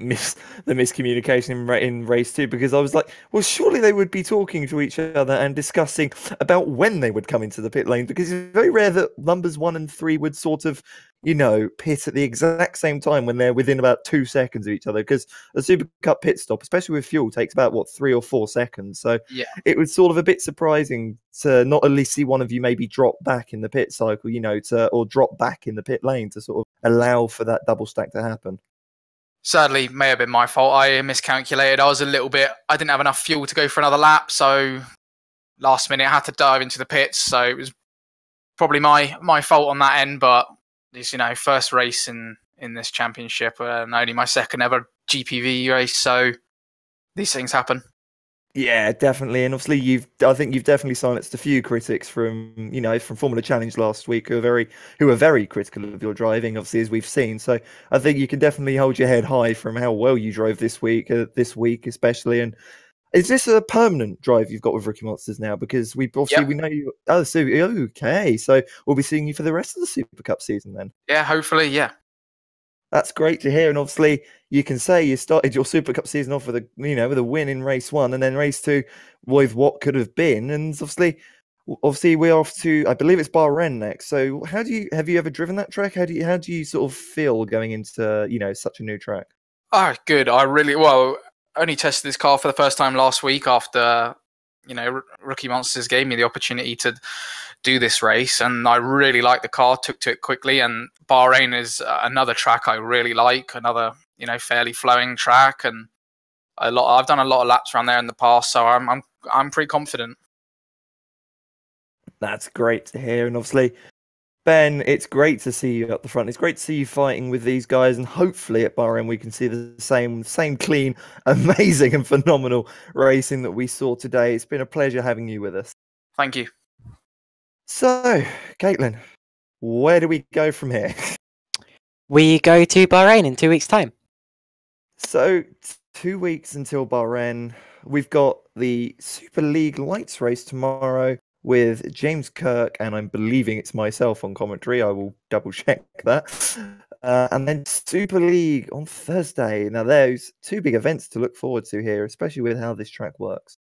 miscommunication in race 2, because I was like, well, surely they would be talking to each other and discussing about when they would come into the pit lane, because it's very rare that numbers 1 and 3 would sort of, pit at the exact same time when they're within about 2 seconds of each other, because a Supercup pit stop, especially with fuel, takes about 3 or 4 seconds. So it was sort of a bit surprising to not at least see one of you maybe drop back in the pit cycle, or drop back in the pit lane to sort of allow for that double stack to happen. Sadly, may have been my fault. I miscalculated. I didn't have enough fuel to go for another lap, so last minute I had to dive into the pits. So it was probably my fault on that end, but it's, first race in this championship and only my second ever GPV race, so these things happen. Yeah, definitely, and obviously I think you've definitely silenced a few critics from Formula Challenge last week who were very critical of your driving, obviously, as we've seen. So I think you can definitely hold your head high from how well you drove this week especially. And is this a permanent drive you've got with Rookie Monsters now? Because we know you. Oh, so okay, so we'll be seeing you for the rest of the Super Cup season then. Yeah, hopefully, yeah. That's great to hear, and obviously you can say you started your Super Cup season off with a win in race 1, and then race 2 with what could have been, and obviously we're off to, I believe it's Bahrain next. So have you ever driven that track? How do you sort of feel going into such a new track? Oh, good. I only tested this car for the first time last week after Rookie Monsters gave me the opportunity to do this race, and I really like the car, took to it quickly, and Bahrain is another track I really like, another fairly flowing track, and I've done a lot of laps around there in the past, so I'm pretty confident. That's great to hear, and obviously Ben, it's great to see you up the front. It's great to see you fighting with these guys, and hopefully at Bahrain we can see the same clean, amazing and phenomenal racing that we saw today. It's been a pleasure having you with us. Thank you. So, Caitlin, where do we go from here? We go to Bahrain in 2 weeks' time. So, 2 weeks until Bahrain. We've got the Super League Lights race tomorrow with James Kirk, and I'm believing it's myself on commentary. I will double check that. And then Super League on Thursday. Now, there's 2 big events to look forward to here, especially with how this track works.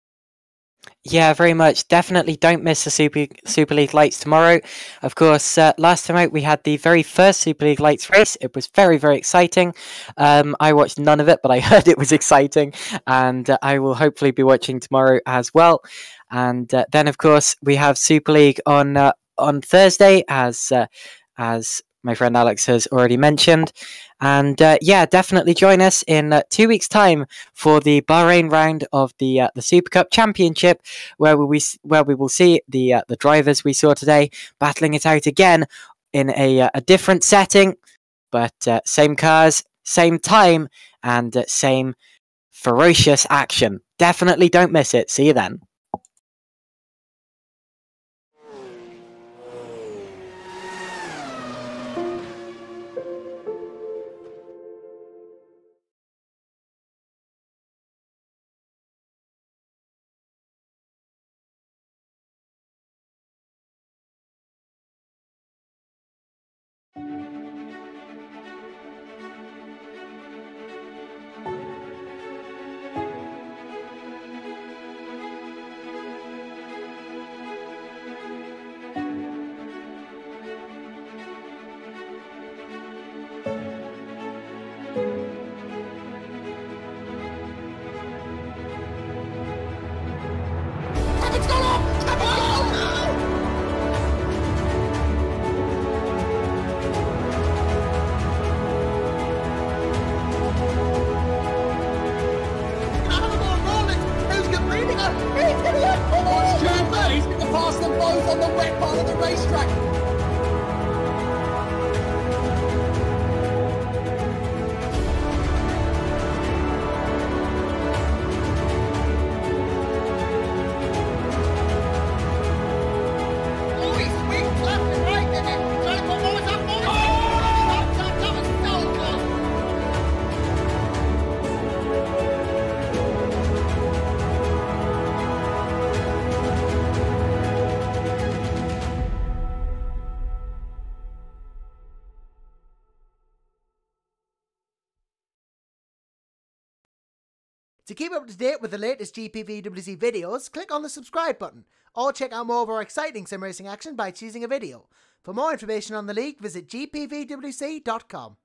Yeah, very much. Definitely don't miss the Super League Lights tomorrow. Of course, last time out we had the very first Super League Lights race. It was very, very exciting. I watched none of it, but I heard it was exciting, and I will hopefully be watching tomorrow as well. And then, of course, we have Super League on Thursday, as my friend Alex has already mentioned. And yeah, definitely join us in 2 weeks' time for the Bahrain round of the Super Cup Championship, where we will see the drivers we saw today battling it out again in a different setting, but same cars, same time, and same ferocious action. Definitely don't miss it. See you then. Kevin's gone off! Kevin's gone off! Who's completing her? He's going to oh, Stupid! He's going to pass them both on the wet part of the racetrack. Oh, he's swings left and right, didn't he? Trying to put Morris up, Morris! Oh! That was so close. To keep up to date with the latest GPVWC videos, click on the subscribe button, or check out more of our exciting sim racing action by choosing a video. For more information on the league, visit gpvwc.com.